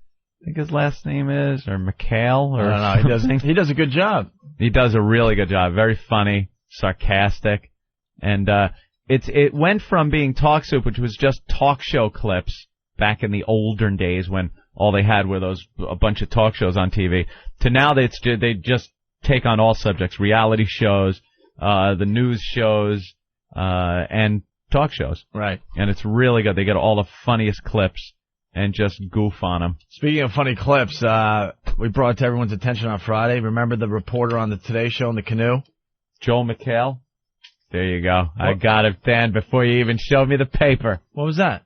I think his last name is, or McHale, or I don't know. He does a good job. He does a really good job. Very funny, sarcastic, and it went from being Talk Soup, which was just talk show clips back in the olden days when all they had were a bunch of talk shows on TV, to now they just take on all subjects: reality shows, the news shows, and talk shows. Right. And it's really good. They get all the funniest clips and just goof on them. Speaking of funny clips, we brought it to everyone's attention on Friday. Remember the reporter on the Today Show in the canoe? Joel McHale? There you go. What? I got it, Dan, before you even showed me the paper. What was that?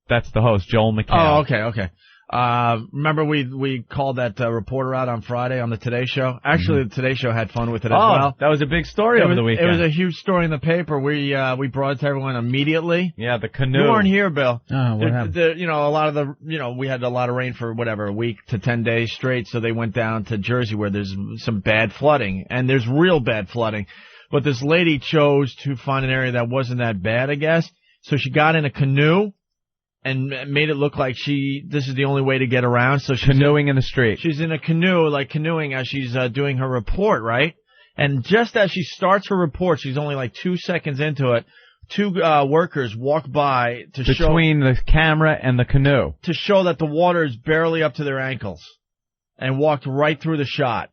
That's the host, Joel McHale. Oh, okay. Remember we called that reporter out on Friday on the Today Show? Actually, the Today Show had fun with it as well. That was a big story over the weekend. It was a huge story in the paper. We brought it to everyone immediately. Yeah, the canoe. You weren't here, Bill. Oh, what happened? We had a lot of rain for a week to 10 days straight, so they went down to Jersey where there's some bad flooding, and there's real bad flooding. But this lady chose to find an area that wasn't that bad, I guess. So she got in a canoe and made it look like this is the only way to get around. So she's canoeing in the street. She's in a canoe, canoeing as she's doing her report, right? And just as she starts her report, she's only 2 seconds into it, two workers walk by between the camera and the canoe to show that the water is barely up to their ankles, and walked right through the shot.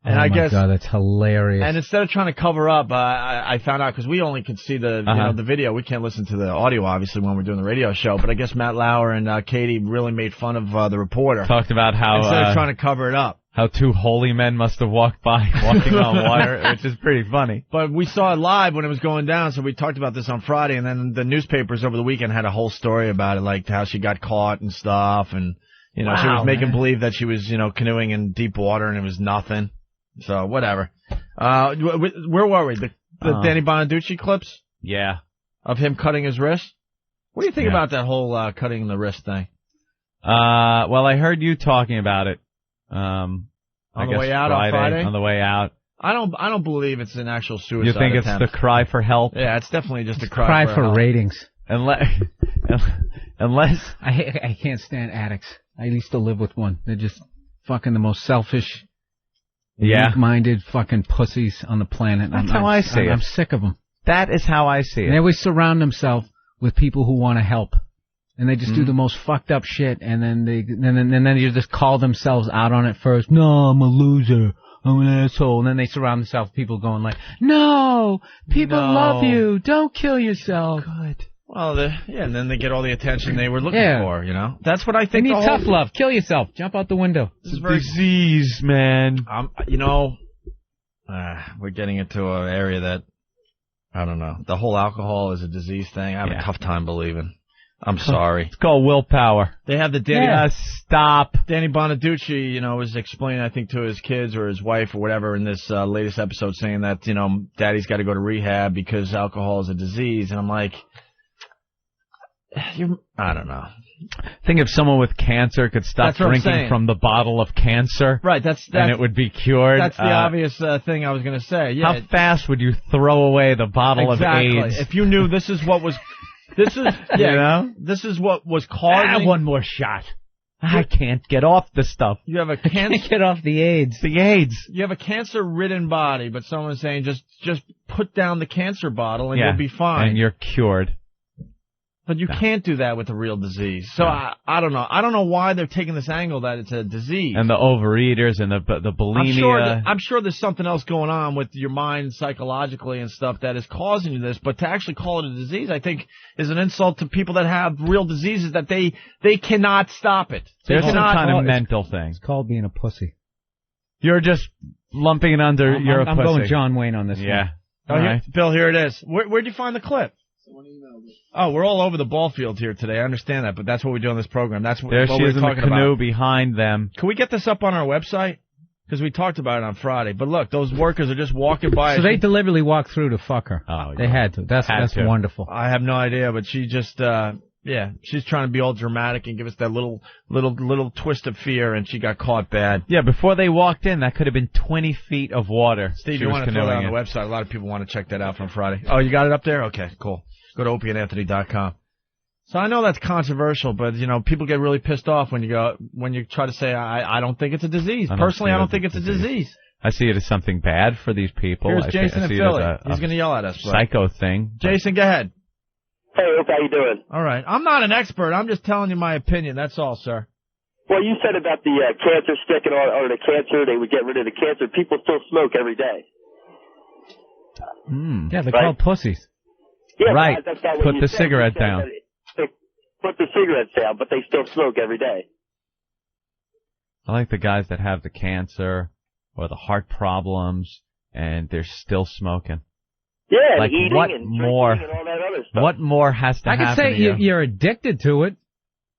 And I guess, God, that's hilarious. And instead of trying to cover up, I found out, because we only could see the video. We can't listen to the audio, obviously, when we're doing the radio show. But I guess Matt Lauer and Katie really made fun of the reporter. Talked about how instead of trying to cover it up, how two holy men must have walked by walking on water, which is pretty funny. But we saw it live when it was going down, so we talked about this on Friday. And then the newspapers over the weekend had a whole story about it, like how she got caught and stuff, and she was making believe that she was canoeing in deep water, and it was nothing. So, whatever. Where were we? The Danny Bonaduce clips? Yeah. Of him cutting his wrist? What do you think about that whole cutting the wrist thing? Well, I heard you talking about it. On the way out on Friday? On the way out. I don't believe it's an actual suicide You think attempt. It's the cry for help? Yeah, it's definitely just a cry for help. ratings. Unless I can't stand addicts. I used to live with one. They're just fucking the most selfish, weak-minded fucking pussies on the planet. That's how I see it. I'm sick of them. That is how I see it. And they always surround themselves with people who want to help, and they just do the most fucked up shit. And then they just call themselves out on it first. No, I'm a loser. I'm an asshole. And then they surround themselves with people going like, "No, people love you. Don't kill yourself." Good. Well, and then they get all the attention they were looking for, That's what I think. They need tough love. Kill yourself. Jump out the window. It's a disease, man. We're getting into an area that, I don't know. The whole alcohol is a disease thing. I have a tough time believing. I'm sorry. It's called willpower. They have the Danny. Stop. Danny Bonaduce, was explaining, I think, to his kids or his wife or whatever in this latest episode, saying that, Daddy's got to go to rehab because alcohol is a disease. And I'm like, I don't know. Think if someone with cancer could stop drinking from the bottle of cancer, right? And it would be cured. That's the obvious thing I was going to say. Yeah, how fast would you throw away the bottle of AIDS? If you knew this is what was, this is what was causing. One more shot. I can't get off the stuff. You have a cancer. Can't get off the AIDS. The AIDS. You have a cancer-ridden body, but someone's saying just put down the cancer bottle and you'll be fine. And you're cured. But you can't do that with a real disease. So I don't know. I don't know why they're taking this angle that it's a disease. And the overeaters and the bulimia. I'm sure there's something else going on with your mind psychologically and stuff that is causing you this. But to actually call it a disease, I think, is an insult to people that have real diseases that they cannot stop it. There's some kind of mental thing. It's called being a pussy. You're just lumping it under. You're a pussy. I'm going John Wayne on this one. Yeah. All right. Bill, here it is. Where'd you find the clip? Oh, we're all over the ball field here today. I understand that, but that's what we do on this program. That's what we're talking about. There she is in the canoe behind them. Can we get this up on our website? Because we talked about it on Friday. But look, those workers are just walking by. So they deliberately walked through to fuck her. Oh, they had to. That's wonderful. I have no idea, but she just, she's trying to be all dramatic and give us that little twist of fear, and she got caught bad. Yeah, before they walked in, that could have been 20 feet of water. Steve, you want to throw that on the website? A lot of people want to check that out from Friday. Oh, you got it up there? Okay, cool. Go to opieandanthony.com. So I know that's controversial, but people get really pissed off when you try to say I don't think it's a disease. Personally, I don't think it's a disease. I see it as something bad for these people. Here's Jason in Philly. He's going to yell at us. Psycho thing. Jason, go ahead. Hey, Opie, how you doing? All right. I'm not an expert. I'm just telling you my opinion. That's all, sir. Well, you said about the cancer stick or the cancer, they would get rid of the cancer. People still smoke every day. Yeah, they're called pussies. Yeah, right. That's not Put the cigarette down. Put the cigarettes down, but they still smoke every day. I like the guys that have the cancer or the heart problems, and they're still smoking. Yeah, like and eating what and more? drinking and all that other stuff. What more has to happen? I could say you're addicted to it.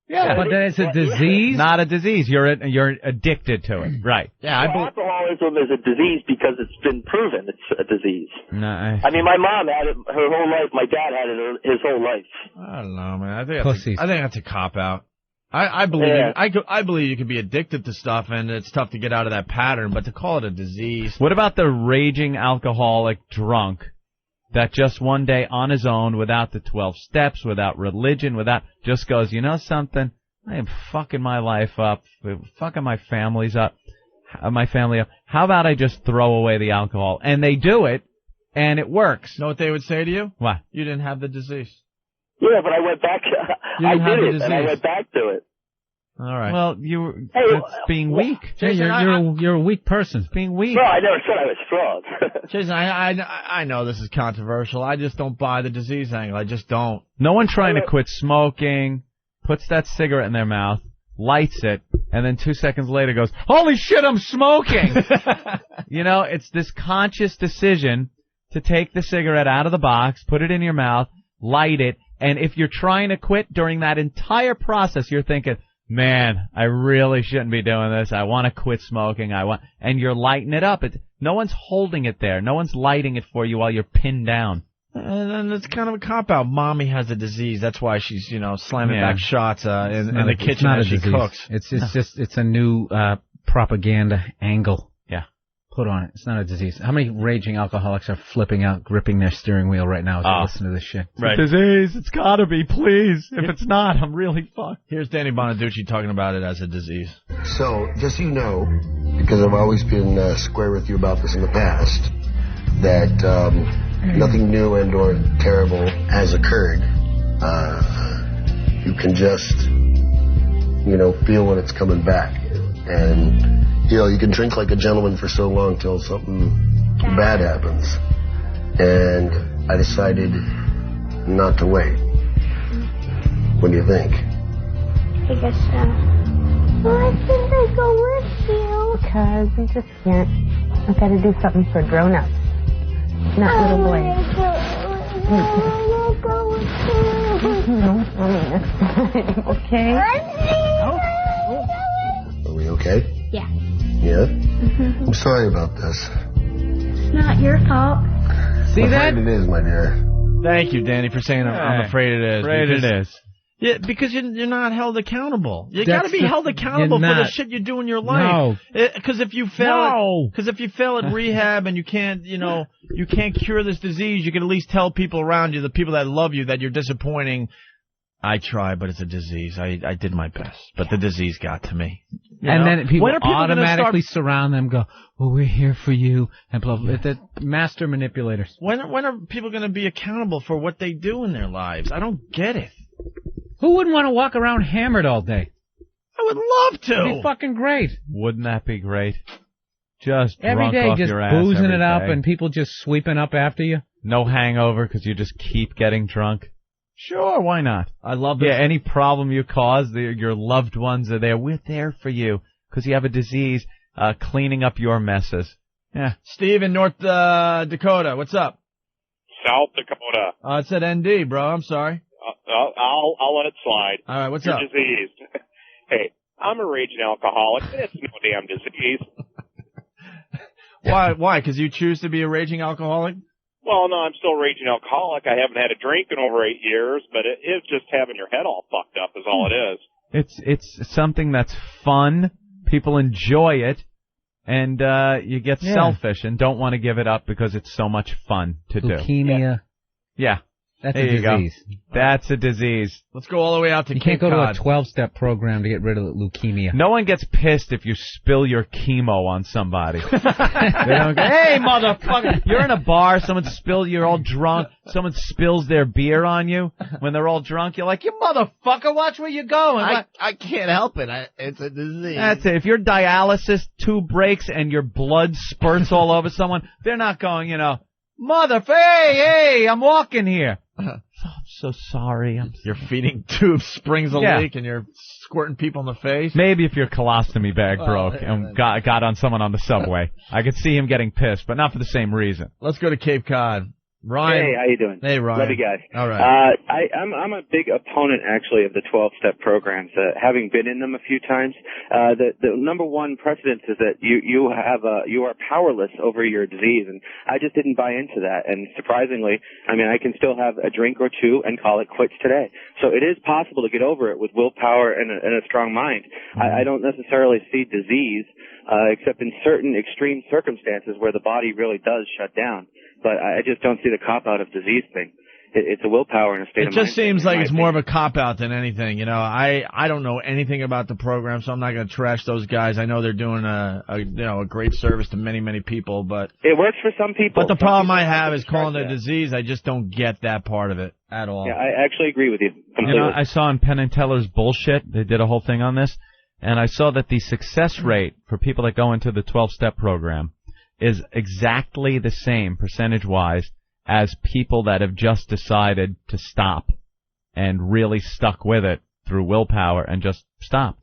Yeah, but that it's a disease. Not a disease. You're addicted to it. Right. Yeah, alcoholism is a disease because it's been proven it's a disease. No, I mean, my mom had it her whole life. My dad had it his whole life. I don't know, man. I think that's a cop out. I believe I believe you can be addicted to stuff, and it's tough to get out of that pattern. But to call it a disease. What about the raging alcoholic drunk that just one day on his own, without the 12 steps, without religion, just goes, you know something? I am fucking my life up, fucking my family up. How about I just throw away the alcohol? And they do it, and it works. Know what they would say to you? What? You didn't have the disease. Yeah, but I went back. I did it, and I went back to it. All right. Well, that's being weak. Jason, you're a weak person. Being weak. No, I never said I was strong. Jason, I know this is controversial. I just don't buy the disease angle. I just don't. No one trying to quit smoking puts that cigarette in their mouth, lights it, and then 2 seconds later goes, holy shit, I'm smoking! It's this conscious decision to take the cigarette out of the box, put it in your mouth, light it, and if you're trying to quit during that entire process, you're thinking, man, I really shouldn't be doing this. I want to quit smoking. And you're lighting it up. No one's holding it there. No one's lighting it for you while you're pinned down. And then it's kind of a cop-out. Mommy has a disease. That's why she's, slamming back shots in the kitchen as she cooks. It's a new propaganda angle. Yeah. Put on it. It's not a disease. How many raging alcoholics are flipping out, gripping their steering wheel right now as they listen to this shit? Right. It's a disease. It's gotta be, please. If it's not, I'm really fucked. Here's Danny Bonaduce talking about it as a disease. So, just so you know, because I've always been square with you about this in the past, that nothing new and or terrible has occurred. You can just, feel when it's coming back. And, you can drink like a gentleman for so long till something bad happens. And I decided not to wait. What do you think? I guess so. Why can't I go with you? Because I just can't. I've got to do something for grown-ups, not little boys. I want to go with you. No, next time, okay? Are we okay? Yeah. Yeah? Mm-hmm. I'm sorry about this. It's not your fault. See that? It is, my dear. Thank you, Danny, for saying I'm afraid it is. Afraid it is. Yeah, because you're not held accountable. You got to be held accountable for the shit you do in your life. No. Because if you fail at rehab and you can't cure this disease, you can at least tell people around you, the people that love you, that you're disappointing. I try, but it's a disease. I did my best, but the disease got to me. And then people automatically surround them, go, well, we're here for you, and blah, blah, blah. The master manipulators. When are people going to be accountable for what they do in their lives? I don't get it. Who wouldn't want to walk around hammered all day? I would love to. It'd be fucking great. Wouldn't that be great? Just Every drunk day, off just your ass boozing every it up day. and people just sweeping up after you. No hangover because you just keep getting drunk. Sure, why not? I love this. Yeah, any problem you cause, your loved ones are there. We're there for you because you have a disease, cleaning up your messes. Yeah. Steve in North Dakota, what's up? South Dakota. It said ND, bro. I'm sorry. I'll let it slide. All right, what's You're up? diseased. Hey, I'm a raging alcoholic. It's no damn disease. Why? Because you choose to be a raging alcoholic? Well, no, I'm still a raging alcoholic. I haven't had a drink in over 8 years, but it is just having your head all fucked up is all it is. It's something that's fun. People enjoy it, and you get selfish and don't want to give it up because it's so much fun to do. Leukemia. Yeah. That's there a you disease. Go. That's a disease. Let's go all the way out to You Cape can't go Cod. to a 12-step program to get rid of leukemia. No one gets pissed if you spill your chemo on somebody. They don't go, hey, motherfucker. You're in a bar, you're all drunk, someone spills their beer on you when they're all drunk. You're like, you motherfucker, watch where you're going. I can't help it. It's a disease. That's it. If your dialysis tube breaks and your blood spurts all over someone, they're not going, hey, I'm walking here. I'm so sorry. Your feeding tube springs a leak and you're squirting people in the face. Maybe if your colostomy bag broke and got on someone on the subway. I could see him getting pissed, but not for the same reason. Let's go to Cape Cod. Ryan. Hey, how you doing? Hey, Ryan. Love you guys. All right. I'm a big opponent, actually, of the 12-step programs. Having been in them a few times, the number one precedence is that you are powerless over your disease, and I just didn't buy into that. And surprisingly, I can still have a drink or two and call it quits today. So it is possible to get over it with willpower and a strong mind. I don't necessarily see disease, except in certain extreme circumstances where the body really does shut down. But I just don't see the cop-out of disease thing. It's a willpower and a state of mind. It just seems like it's more of a cop-out than anything. I don't know anything about the program, so I'm not going to trash those guys. I know they're doing a great service to many, many people, but it works for some people. But the problem I have is calling it a disease. I just don't get that part of it at all. Yeah, I actually agree with you completely. I saw in Penn and Teller's bullshit, they did a whole thing on this, and I saw that the success rate for people that go into the 12-step program is exactly the same percentage-wise as people that have just decided to stop and really stuck with it through willpower and just stop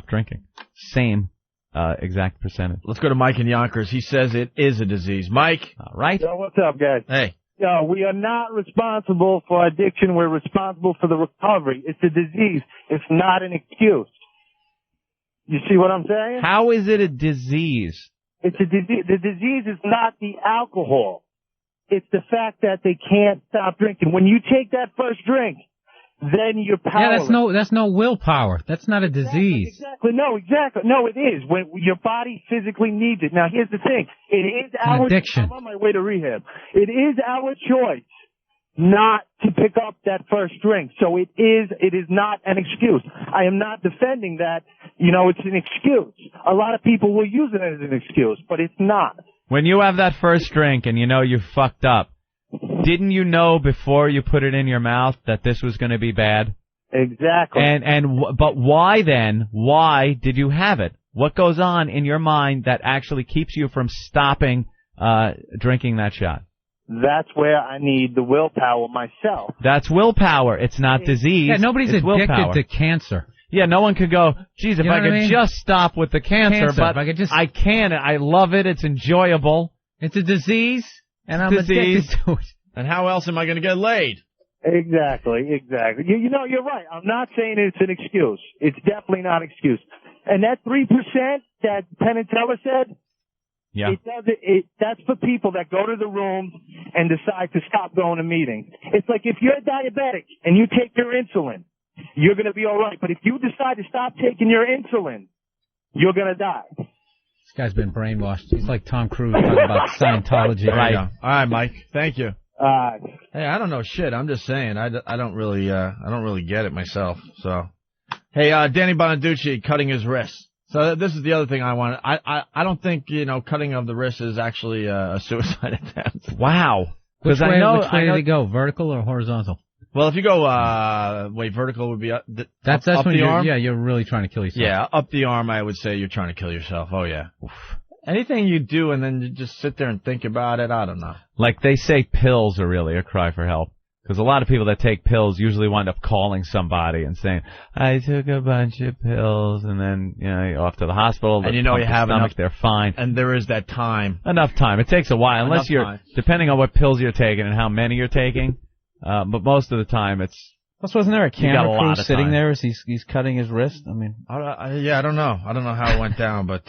drinking. Same exact percentage. Let's go to Mike in Yonkers. He says it is a disease. Mike. All right. Yo, what's up, guys? Hey. Yo, we are not responsible for addiction. We're responsible for the recovery. It's a disease. It's not an excuse. You see what I'm saying? How is it a disease? It's a disease. The disease is not the alcohol. It's the fact that they can't stop drinking. When you take that first drink, then you're powerless. Yeah, that's no willpower. That's not a disease. Exactly. No, it is. When your body physically needs it. Now, here's the thing. It is our addiction. I'm on my way to rehab. It is our choice not to pick up that first drink. So it is not an excuse. I am not defending that, it's an excuse. A lot of people will use it as an excuse, but it's not. When you have that first drink and you fucked up, didn't you know before you put it in your mouth that this was going to be bad? Exactly. But why then? Why did you have it? What goes on in your mind that actually keeps you from stopping drinking that shot? That's where I need the willpower myself. That's willpower. It's not disease. Yeah, nobody's it's addicted willpower. to cancer. Yeah, no one could go, geez, if I could just stop with the cancer, but I can. I love it. It's enjoyable. It's a disease, and I'm addicted to it. And how else am I going to get laid? Exactly. You're right. I'm not saying it's an excuse. It's definitely not an excuse. And that 3% that Penn and Teller said, yeah, that's for people that go to the rooms and decide to stop going to meetings. It's like if you're diabetic and you take your insulin, you're going to be all right. But if you decide to stop taking your insulin, you're going to die. This guy's been brainwashed. He's like Tom Cruise talking about Scientology. Right. All right, Mike. Thank you. Hey, I don't know shit. I'm just saying. I don't really get it myself. So, hey, Danny Bonaduce cutting his wrist. So this is the other thing I want. I don't think cutting of the wrist is actually a suicide attempt. Wow. Which way did he go? Vertical or horizontal? Well, if you go, vertical would be up, That's up when the arm. you're really trying to kill yourself. Yeah, up the arm, I would say you're trying to kill yourself. Oh, yeah. Oof. Anything you do and then you just sit there and think about it, I don't know. Like they say pills are really a cry for help. Because a lot of people that take pills usually wind up calling somebody and saying, I took a bunch of pills, and then, you're off to the hospital. And you have enough. They're fine. And there is that time. Enough time. It takes a while, unless depending on what pills you're taking and how many you're taking. But most of the time it's... Plus, wasn't there a camera crew sitting there as he's cutting his wrist? I mean... I don't know. I don't know how it went down, but,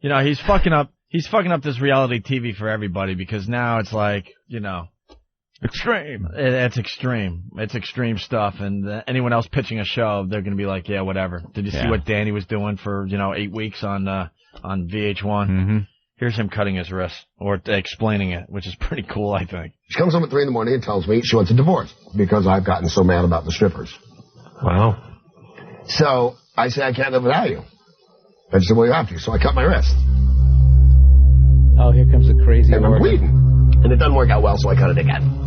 he's fucking up this reality TV for everybody because now it's like, extreme. It's extreme. It's extreme stuff. And anyone else pitching a show, they're going to be like, yeah, whatever. Did you see what Danny was doing for, 8 weeks on VH1? Mm-hmm. Here's him cutting his wrist or explaining it, which is pretty cool, I think. She comes home at 3 in the morning and tells me she wants a divorce because I've gotten so mad about the strippers. Wow. So I say, I can't live without you. And she said, well, you have to. So I cut my wrist. Oh, here comes the crazy and I'm bleeding. And it doesn't work out well, so I cut it again.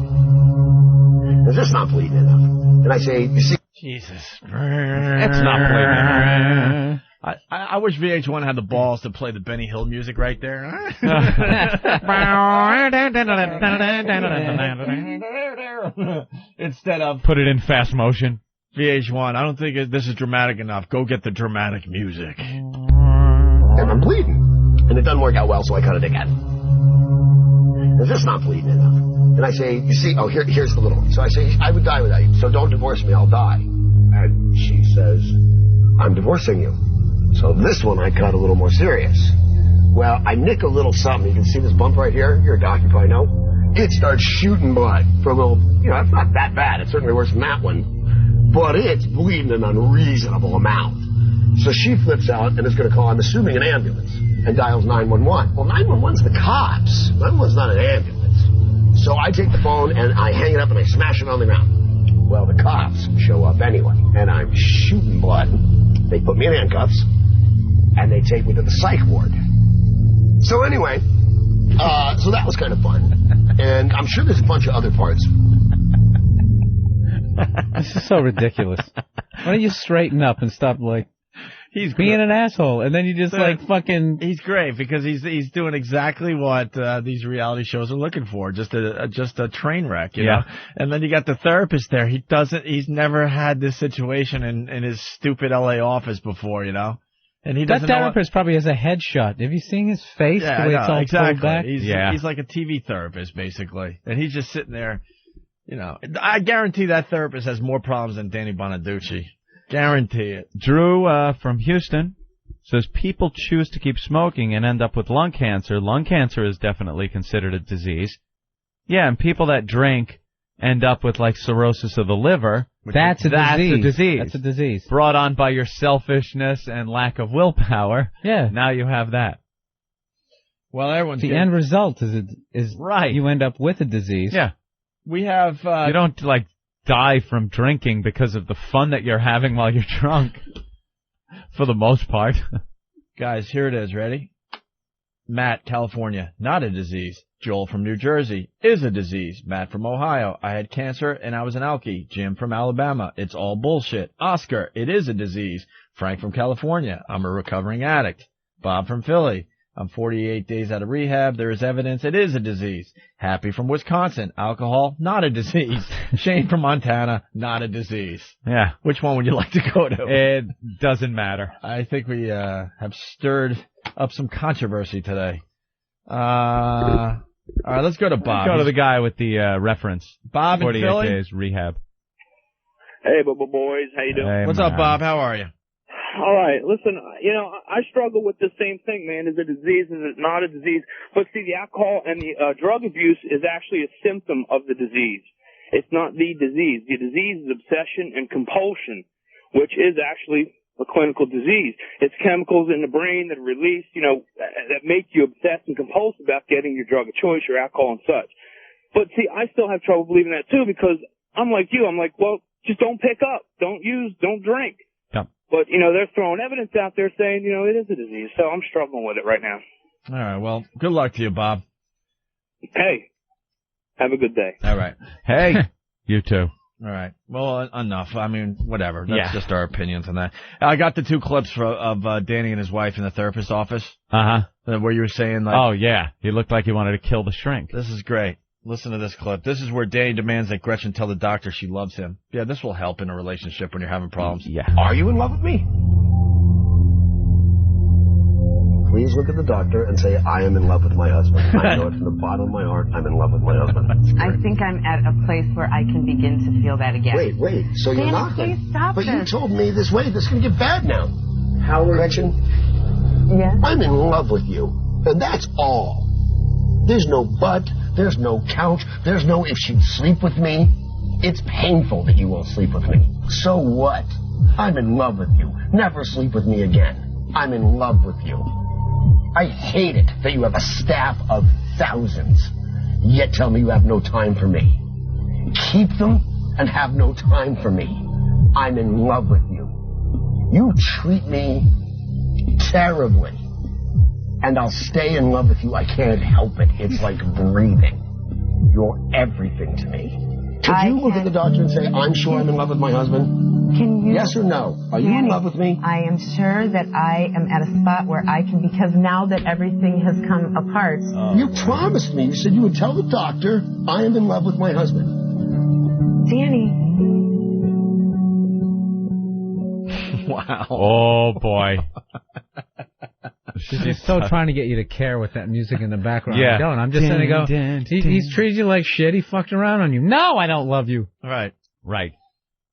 It's just not bleeding enough. And I say, you see... Jesus. It's not bleeding. I wish VH1 had the balls to play the Benny Hill music right there. Instead of... Put it in fast motion. VH1, I don't think this is dramatic enough. Go get the dramatic music. And I'm bleeding. And it doesn't work out well, so I cut it again. It's just not bleeding enough. And I say, you see, here's the little one. So I say, I would die without you, so don't divorce me, I'll die. And she says, I'm divorcing you. So this one I cut a little more serious. Well, I nick a little something. You can see this bump right here. You're a doc, you probably know. It starts shooting blood for a little, it's not that bad. It's certainly worse than that one. But it's bleeding an unreasonable amount. So she flips out and is going to call, I'm assuming, an ambulance. And dials 911. Well, 911's the cops. 911's not an ambulance. So I take the phone and I hang it up and I smash it on the ground. Well, the cops show up anyway. And I'm shooting blood. They put me in handcuffs. And they take me to the psych ward. So anyway, so that was kind of fun. And I'm sure there's a bunch of other parts. This is so ridiculous. Why don't you straighten up and stop, he's being an asshole, and then you just fucking... He's great because he's doing exactly what these reality shows are looking for, just a train wreck, you know. And then you got the therapist there. He's never had this situation in his stupid LA office before, And he doesn't. That therapist probably has a headshot. Have you seen his face? Yeah, the way it's all pulled back? He's like a TV therapist basically, and he's just sitting there. I guarantee that therapist has more problems than Danny Bonaduce. Guarantee it. Drew from Houston says people choose to keep smoking and end up with lung cancer. Lung cancer is definitely considered a disease. Yeah, and people that drink end up with cirrhosis of the liver. That's a disease. That's a disease. Brought on by your selfishness and lack of willpower. Yeah. Now you have that. Well, everyone's the end result is right. You end up with a disease. Yeah. We have... you don't, die from drinking because of the fun that you're having while you're drunk. For the most part. Guys, here it is. Ready? Matt, California. Not a disease. Joel from New Jersey. Is a disease. Matt from Ohio. I had cancer and I was an alkie. Jim from Alabama. It's all bullshit. Oscar. It is a disease. Frank from California. I'm a recovering addict. Bob from Philly. I'm 48 days out of rehab. There is evidence it is a disease. Happy from Wisconsin. Alcohol, not a disease. Shane from Montana, not a disease. Yeah. Which one would you like to go to? It doesn't matter. I think we have stirred up some controversy today. All right, let's go to Bob. Let's go to the guy with the reference. Bob in 48 Philly? days rehab. Hey, boys. How you doing? Hey, What's up, Bob? How are you? All right, listen, I struggle with the same thing, man. Is it a disease? Is it not a disease? But see, the alcohol and the drug abuse is actually a symptom of the disease. It's not the disease. The disease is obsession and compulsion, which is actually a clinical disease. It's chemicals in the brain that are released, that make you obsessed and compulsive about getting your drug of choice, your alcohol and such. But see, I still have trouble believing that too because I'm like you. I'm like, well, just don't pick up, don't use, don't drink. But, they're throwing evidence out there saying, it is a disease. So I'm struggling with it right now. All right. Well, good luck to you, Bob. Hey, have a good day. All right. Hey, You too. All right. Well, enough. I mean, whatever. That's just our opinions on that. I got the 2 clips of Danny and his wife in the therapist's office. Where you were saying, like... Oh, yeah. He looked like he wanted to kill the shrink. This is great. Listen to this clip. This is where Danny demands that Gretchen tell the doctor she loves him. Yeah, this will help in a relationship when you're having problems. Yeah. Are you in love with me? Please look at the doctor and say, I am in love with my husband. I know it from the bottom of my heart. I'm in love with my husband. I think I'm at a place where I can begin to feel that again. Wait. So you're Danny, not please then? stop But this. you told me this way. This can get bad now. Gretchen? Yes? I'm in love with you. And that's all. There's no but. There's no couch. There's no if she'd sleep with me. It's painful that you won't sleep with me. So what? I'm in love with you. Never sleep with me again. I'm in love with you. I hate it that you have a staff of thousands, yet tell me you have no time for me. Keep them and have no time for me. I'm in love with you. You treat me terribly, and I'll stay in love with you. I can't help it. It's like breathing. You're everything to me. Could you look at the doctor and say, I'm sure I'm in love with my husband? Can you? Yes or no? Are you in love with me? I am sure that I am at a spot where I can, because now that everything has come apart. You promised me. You said you would tell the doctor I am in love with my husband. Danny. Wow. Oh, boy. She's so trying to get you to care with that music in the background. Yeah. I don't. I'm just going to go, he's treated you like shit. He fucked around on you. No, I don't love you. Right.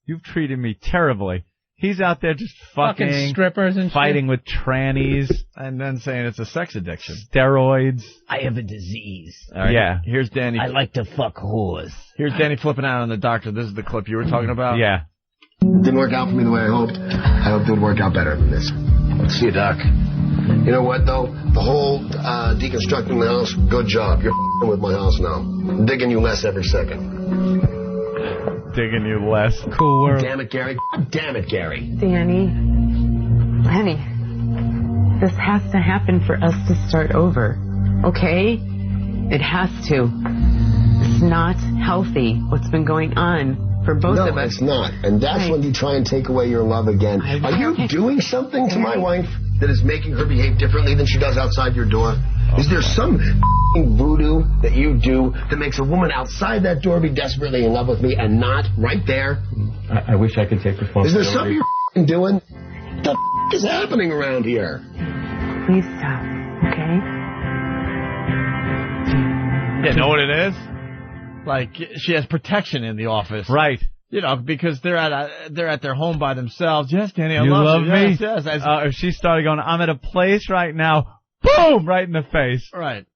You've treated me terribly. He's out there just fucking strippers and fighting with trannies. And then saying it's a sex addiction. Steroids. I have a disease. All right, Yeah. Here's Danny. I like to fuck whores. Here's Danny flipping out on the doctor. This is the clip you were talking about? Yeah. Didn't work out for me the way I hoped. I hoped it would work out better than this. Let's see you, Doc. You know what, though? The whole deconstructing the house, good job. You're f***ing with my house now. I'm digging you less every second. Digging you less. Cool world. Damn it, Gary. Damn it, Gary. Danny. Lenny. This has to happen for us to start over. Okay? It has to. It's not healthy what's been going on for both of us. No, it's not. And that's when you try and take away your love again. Are you doing something to my wife that is making her behave differently than she does outside your door? Is there some voodoo that you do that makes a woman outside that door be desperately in love with me and not right there? I wish I could take responsibility. Is there something you're doing? What the is happening around here? Please stop, okay? You know what it is? Like, she has protection in the office. Right. You know, because they're at their home by themselves. Yes, Danny, I You love you. me? Yes. If she started going, I'm at a place right now, boom, right in the face. Right.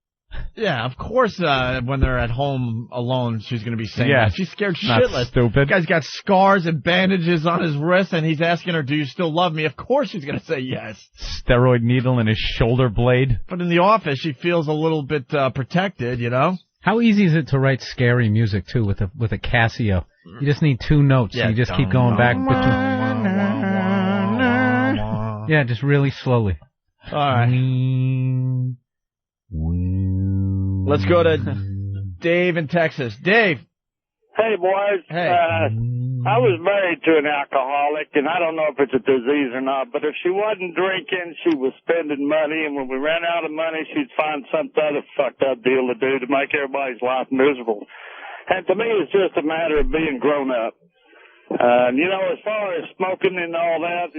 Yeah, of course, when they're at home alone, she's going to be saying that. She's scared Not shitless. stupid. The guy's got scars and bandages on his wrist, and he's asking her, do you still love me? Of course she's going to say yes. Steroid needle in his shoulder blade. But in the office, she feels a little bit protected, you know? How easy is it to write scary music, too, with a Casio? You just need 2 notes, and you just keep going back between... Yeah, just really slowly. All right. Let's go to Dave in Texas. Dave. Hey, boys. Hey. I was married to an alcoholic, and I don't know if it's a disease or not, but if she wasn't drinking, she was spending money, and when we ran out of money, she'd find some other fucked up deal to do to make everybody's life miserable. And to me, it's just a matter of being grown up. You know, as far as smoking and all that,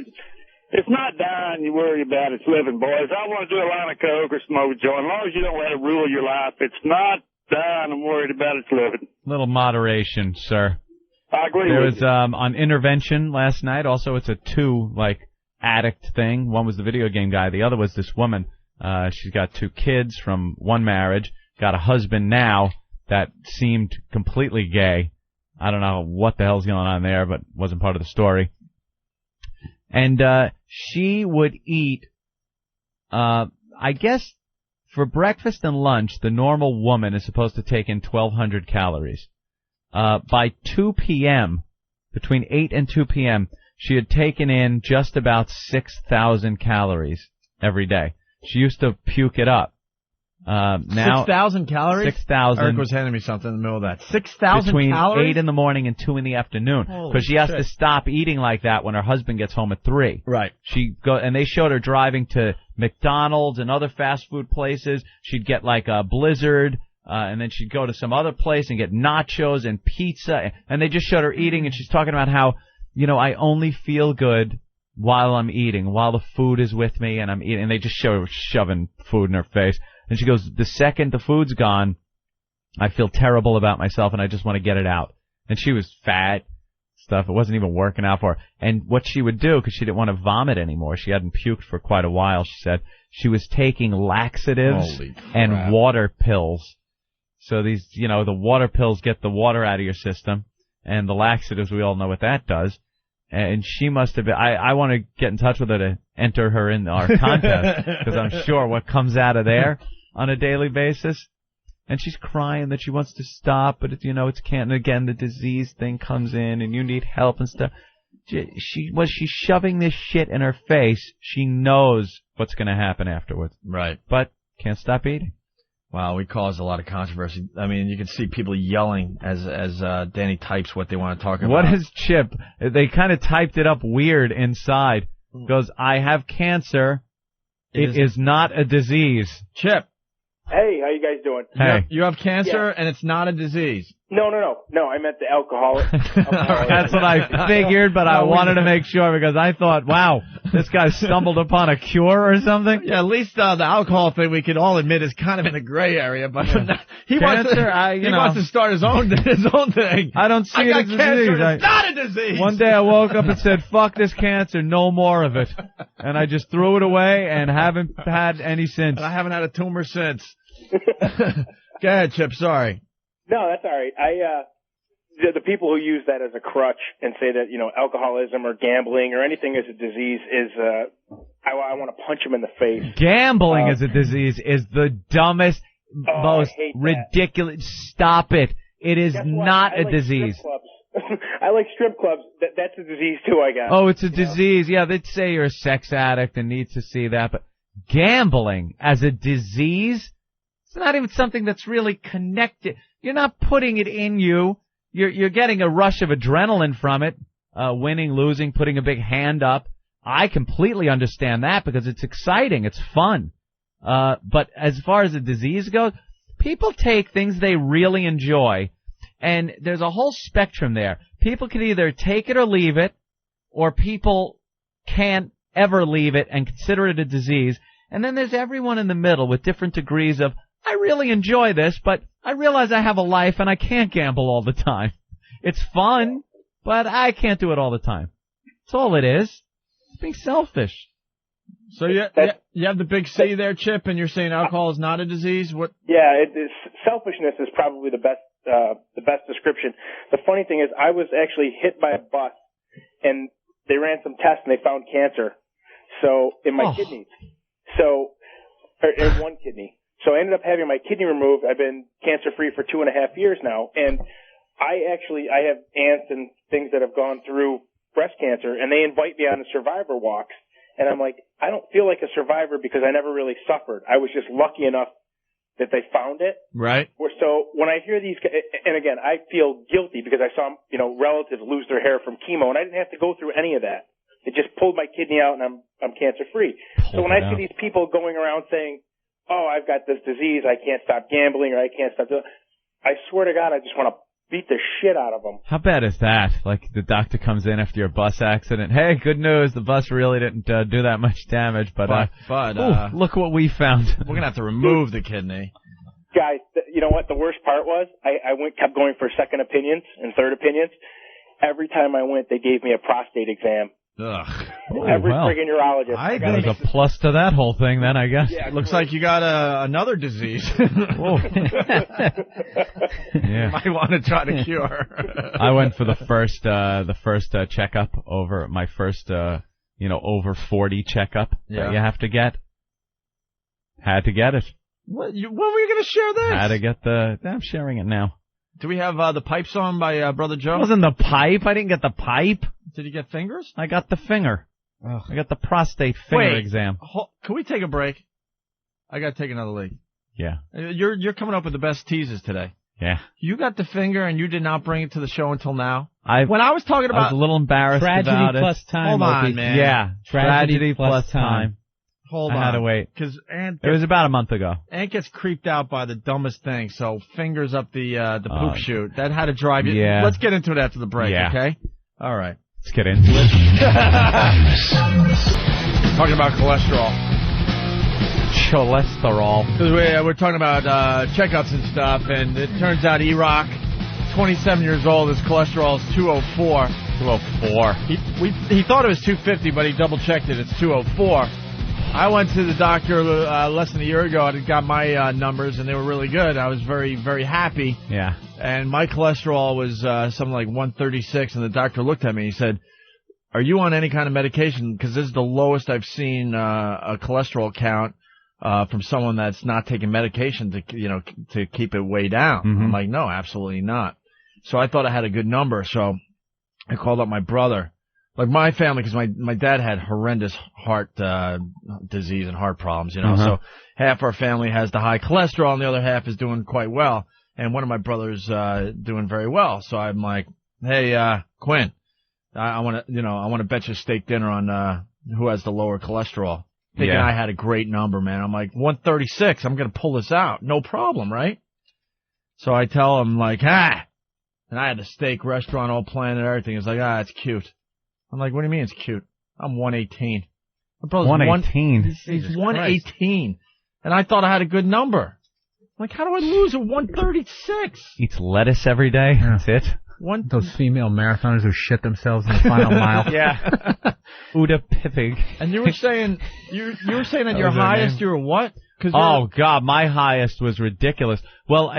it's not dying you worry about, it's living, boys. I want to do a line of coke or smoke a joint. As long as you don't let it rule your life, it's not dying I'm worried about, it's living. Little moderation, sir. I agree There with was you. on Intervention last night. Also, it's a 2 addict thing. One was the video game guy. The other was this woman. She's got 2 kids from one marriage. Got a husband now that seemed completely gay. I don't know what the hell's going on there, but wasn't part of the story. And she would eat, I guess, for breakfast and lunch, the normal woman is supposed to take in 1,200 calories. By 2 p.m., between 8 and 2 p.m., she had taken in just about 6,000 calories every day. She used to puke it up. Now 6,000 calories? 6,000. Eric was handing me something in the middle of that. 6,000 between calories? 8 in the morning and 2 in the afternoon. Because she has to stop eating like that when her husband gets home at 3. Right. And they showed her driving to McDonald's and other fast food places. She'd get like a Blizzard, and then she'd go to some other place and get nachos and pizza. And they just showed her eating, and she's talking about how, I only feel good while I'm eating, while the food is with me and I'm eating. And they just show her shoving food in her face. And she goes, the second the food's gone, I feel terrible about myself and I just want to get it out. And she was fat, stuff. It wasn't even working out for her. And what she would do, because she didn't want to vomit anymore, she hadn't puked for quite a while, she said, she was taking laxatives and water pills. So these, the water pills get the water out of your system, and the laxatives, we all know what that does. And she must have been, I want to get in touch with her to enter her in our contest, because I'm sure what comes out of there on a daily basis. And she's crying that she wants to stop, but it's can't. And again, the disease thing comes in, and you need help and stuff. She's shoving this shit in her face. She knows what's going to happen afterwards. Right. But can't stop eating. Wow, we caused a lot of controversy. I mean, you can see people yelling as Danny types what they want to talk about. What is Chip? They kind of typed it up weird inside. Goes, I have cancer. It is not a disease. Chip. Hey, how you guys doing? Hey. You have cancer and it's not a disease. No, I meant the alcoholic. That's what I figured, but I wanted to make sure because I thought, wow, this guy stumbled upon a cure or something. Yeah, at least the alcohol thing we can all admit is kind of in a gray area, but he wants to start his own thing. I don't see it as a disease. It's not a disease. One day I woke up and said, fuck this cancer, no more of it. And I just threw it away and haven't had any since. And I haven't had a tumor since. Go ahead, Chip, sorry. No, that's all right. The people who use that as a crutch and say that, alcoholism or gambling or anything is a disease is, I want to punch them in the face. Gambling is a disease is the dumbest, most ridiculous. Stop it. It is not a disease. I like strip clubs. That's a disease too, I guess. Oh, it's a disease. Yeah, they'd say you're a sex addict and need to see that, but gambling as a disease, it's not even something that's really connected. You're not putting it in you. You're getting a rush of adrenaline from it, winning, losing, putting a big hand up. I completely understand that because it's exciting. It's fun. But as far as the disease goes, people take things they really enjoy, and there's a whole spectrum there. People can either take it or leave it, or people can't ever leave it and consider it a disease. And then there's everyone in the middle with different degrees of, I really enjoy this, but I realize I have a life and I can't gamble all the time. It's fun, but I can't do it all the time. That's all it is. It's being selfish. So you have the big C there, Chip, and you're saying alcohol is not a disease? What? Yeah, selfishness is probably the best description. The funny thing is, I was actually hit by a bus, and they ran some tests and they found cancer. So in my kidneys, in one kidney. So I ended up having my kidney removed. I've been cancer-free for 2.5 years now, and I have aunts and things that have gone through breast cancer, and they invite me on the survivor walks, and I'm like, I don't feel like a survivor because I never really suffered. I was just lucky enough that they found it. Right. So when I hear these, and again, I feel guilty because I saw, relatives lose their hair from chemo, and I didn't have to go through any of that. It just pulled my kidney out, and I'm cancer-free. So when I see these people going around saying, oh, I've got this disease, I can't stop gambling, or I can't stop doing, I swear to God, I just want to beat the shit out of them. How bad is that? Like, the doctor comes in after your bus accident. Hey, good news, the bus really didn't do that much damage, but look what we found. We're going to have to remove the kidney. Guys, you know what the worst part was? I kept going for second opinions and third opinions. Every time I went, they gave me a prostate exam. Ugh. Every friggin' urologist. There's a plus to that whole thing then, I guess. Yeah, looks like you got another disease. Yeah. You might want to try to cure. I went for the first checkup over my first, over 40 checkup that you have to get. Had to get it. When were you going to share this? Had to get I'm sharing it now. Do we have the pipe song by Brother Joe? It wasn't the pipe. I didn't get the pipe. Did you get fingers? I got the finger. I got the prostate finger exam. Can we take a break? I got to take another leak. Yeah. You're coming up with the best teases today. Yeah. You got the finger, and you did not bring it to the show until now. When I was talking about, I was a little embarrassed about it. Tragedy plus time. Hold on, Opie. man. Yeah. Tragedy plus time. Hold on. I had to wait. Because It was about a month ago. Ant gets creeped out by the dumbest thing. So fingers up the poop chute. That had to drive you. Yeah. Let's get into it after the break. Yeah. Okay. All right. Let's get into it. Talking about cholesterol. Cholesterol. Because we're talking about checkups and stuff, and it turns out E-Rock, 27 years old, his cholesterol is 204. 204. He thought it was 250, but he double-checked it. It's 204. I went to the doctor less than a year ago. I got my numbers, and they were really good. I was very, very happy. Yeah. And my cholesterol was something like 136, and the doctor looked at me and he said, "Are you on any kind of medication? Because this is the lowest I've seen a cholesterol count from someone that's not taking medication to keep it way down." Mm-hmm. I'm like, "No, absolutely not." So I thought I had a good number, so I called up my brother. Like my family, because my dad had horrendous heart disease and heart problems, So half our family has the high cholesterol, and the other half is doing quite well. And one of my brothers doing very well. So I'm like, "Hey, Quinn, I want to bet you a steak dinner on who has the lower cholesterol." Thinking I had a great number, man. I'm like, 136. I'm gonna pull this out, no problem, right? So I tell him like, and I had a steak restaurant all planned and everything. He's like, it's cute. I'm like, what do you mean it's cute? I'm 118. My brother's 118. He's 118. And I thought I had a good number. I'm like, how do I lose at 136? Eats lettuce every day. That's it. Those female marathoners who shit themselves in the final mile. Yeah. Uda Pippig. And you were saying that your highest, you were what? Oh God, my highest was ridiculous. Well,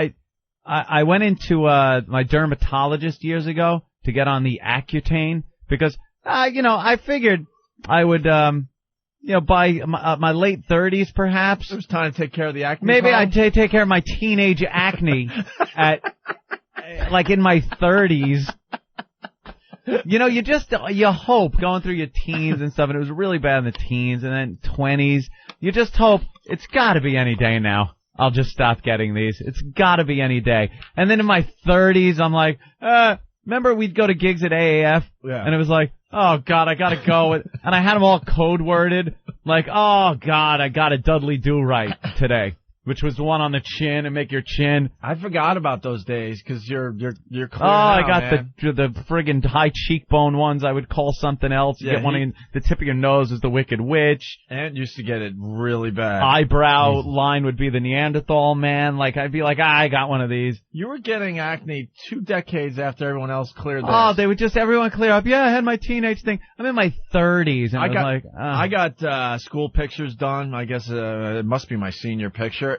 I went into my dermatologist years ago to get on the Accutane because I figured I would by my late 30s perhaps. It was time to take care of the acne. Maybe I'd take care of my teenage acne in my 30s. You hope going through your teens and stuff, and it was really bad in the teens and then 20s. You just hope it's got to be any day now. I'll just stop getting these. It's got to be any day. And then in my 30s, I'm like, remember we'd go to gigs at AAF? Yeah. And it was like, oh God, I gotta go. And I had them all code worded. Like, oh God, I got a Dudley Do Right today. Which was the one on the chin and make your chin. I forgot about those days because you're clear. Oh, I got the friggin' high cheekbone ones. I would call something else. You get one in the tip of your nose is the Wicked Witch. Ant used to get it really bad. Eyebrow line would be the Neanderthal Man. Like I'd be like, I got one of these. You were getting acne 2 decades after everyone else cleared theirs. Oh, they would just everyone clear up. Yeah, I had my teenage thing. I'm in my 30s, and I got school pictures done. I guess it must be my senior picture.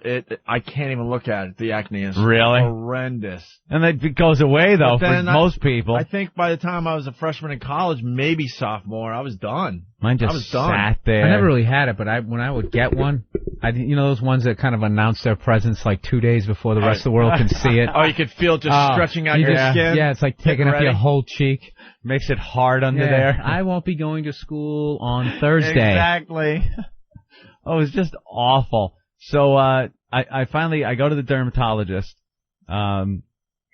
I can't even look at it. The acne is really horrendous. And it goes away, though, for most people. I think by the time I was a freshman in college, maybe sophomore, I was done. Mine just sat there. I never really had it, but when I would get one, those ones that kind of announce their presence like 2 days before the rest of the world can see it. Oh, you could feel it just stretching out your skin? Yeah, it's like taking up your whole cheek. Makes it hard under there. I won't be going to school on Thursday. Exactly. Oh, it was just awful. So, I finally go to the dermatologist, and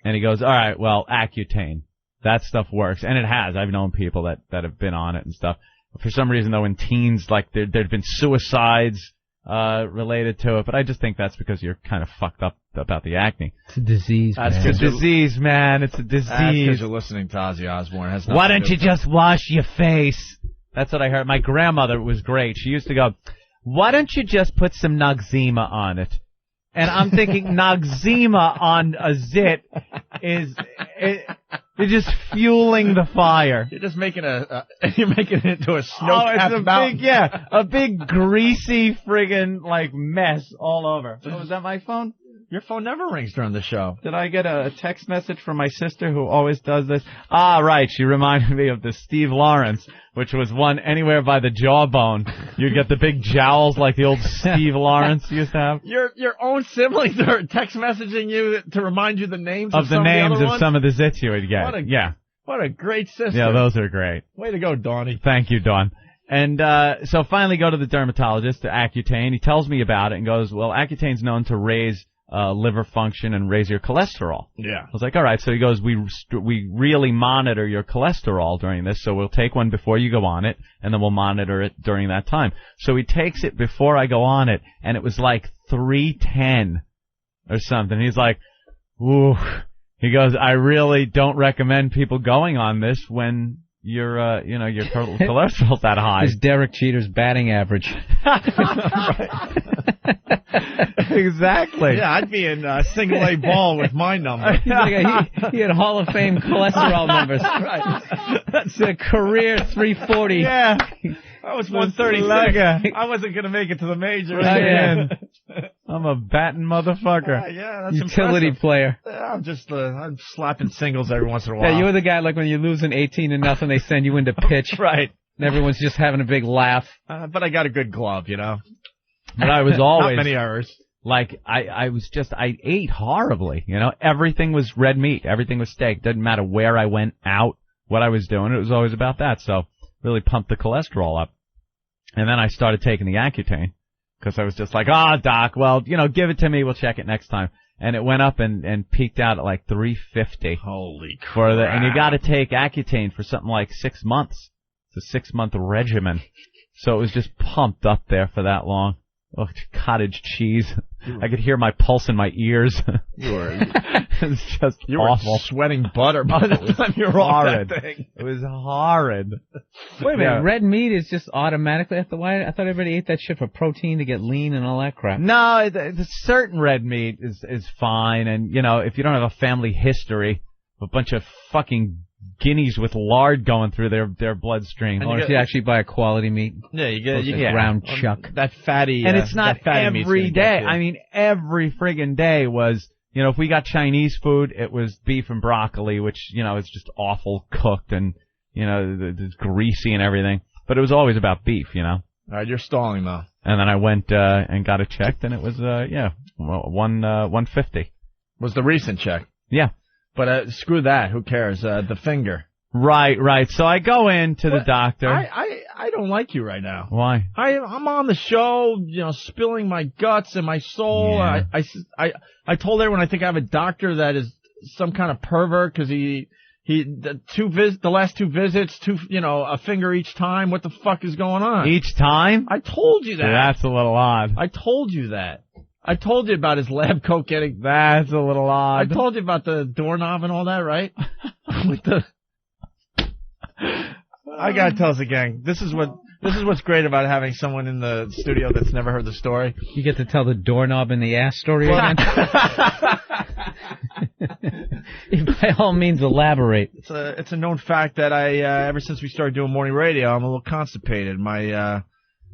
he goes, all right, well, Accutane. That stuff works. And it has. I've known people that have been on it and stuff. For some reason, though, in teens, like, there'd been suicides, related to it. But I just think that's because you're kind of fucked up about the acne. It's a disease, man. It's a disease, man. It's a disease. That's because you're listening to Ozzy Osbourne. Why don't you just wash your face? That's what I heard. My grandmother was great. She used to go, why don't you just put some Noxzema on it? And I'm thinking Noxzema on a zit you're just fueling the fire. You're just making you're making it into a snow-capped mountain. A big greasy friggin' mess all over. Oh, is that my phone? Your phone never rings during the show. Did I get a text message from my sister who always does this? Ah, right. She reminded me of the Steve Lawrence, which was one anywhere by the jawbone. You'd get the big jowls like the old Steve Lawrence used to have. Your own siblings are text messaging you to remind you the names of some of some of the zits you would get. What a great sister. Yeah, those are great. Way to go, Dawnie. Thank you, Dawn. And so finally go to the dermatologist, to Accutane. He tells me about it and goes, well, Accutane's known to raise liver function and raise your cholesterol. Yeah. I was like, all right. So he goes, we really monitor your cholesterol during this, so we'll take one before you go on it, and then we'll monitor it during that time. So he takes it before I go on it, and it was like 310 or something. He's like, ooh. He goes, I really don't recommend people going on this when your cholesterol's that high. It's Derek Jeter's batting average. Exactly. Yeah, I'd be in single A ball with my number. He had Hall of Fame cholesterol numbers. Right. That's a career 340. Yeah. I was 136. I wasn't going to make it to the majors. Again. I'm a batting motherfucker. Yeah, that's utility impressive. player. I'm just I'm slapping singles every once in a while. Yeah, you're the guy like when you're losing 18-0, they send you in to pitch. Right. And everyone's just having a big laugh. But I got a good glove, you know. But I was always not many errors. Like I ate horribly, you know. Everything was red meat. Everything was steak. Didn't matter where I went out, what I was doing. It was always about that. So really pumped the cholesterol up. And then I started taking the Accutane because I was just like, doc, well, you know, give it to me. We'll check it next time. And it went up and peaked out at like 350. Holy crap. And you got to take Accutane for something like 6 months. It's a 6-month regimen. So it was just pumped up there for that long. Oh, cottage cheese. I could hear my pulse in my ears. It's just awful. Were sweating butter by the time you were off that thing. It was horrid. Wait a minute, red meat is just automatically after why? I thought everybody ate that shit for protein to get lean and all that crap. No, the certain red meat is fine, and you know, if you don't have a family history, a bunch of fucking guineas with lard going through their bloodstream. Or if you actually buy a quality meat. Yeah, you get ground chuck. That fatty. And it's not every day. I mean, every friggin' day was, you know, if we got Chinese food, it was beef and broccoli, which, you know, is just awful cooked and, you know, it's greasy and everything. But it was always about beef, you know. All right, you're stalling though. And then I went and got it checked, and it was 150. Was the recent check? Yeah. But screw that. Who cares? The finger. Right. So I go in to the doctor. I don't like you right now. Why? I'm on the show, you know, spilling my guts and my soul. Yeah. I told everyone I think I have a doctor that is some kind of pervert because the last 2 visits, a finger each time. What the fuck is going on? Each time? I told you that. That's a little odd. I told you that. I told you about his lab coat getting. That's a little odd. I told you about the doorknob and all that, right? I gotta tell us again. This is what's great about having someone in the studio that's never heard the story. You get to tell the doorknob and the ass story again. By all means, elaborate. It's a known fact that I ever since we started doing morning radio, I'm a little constipated.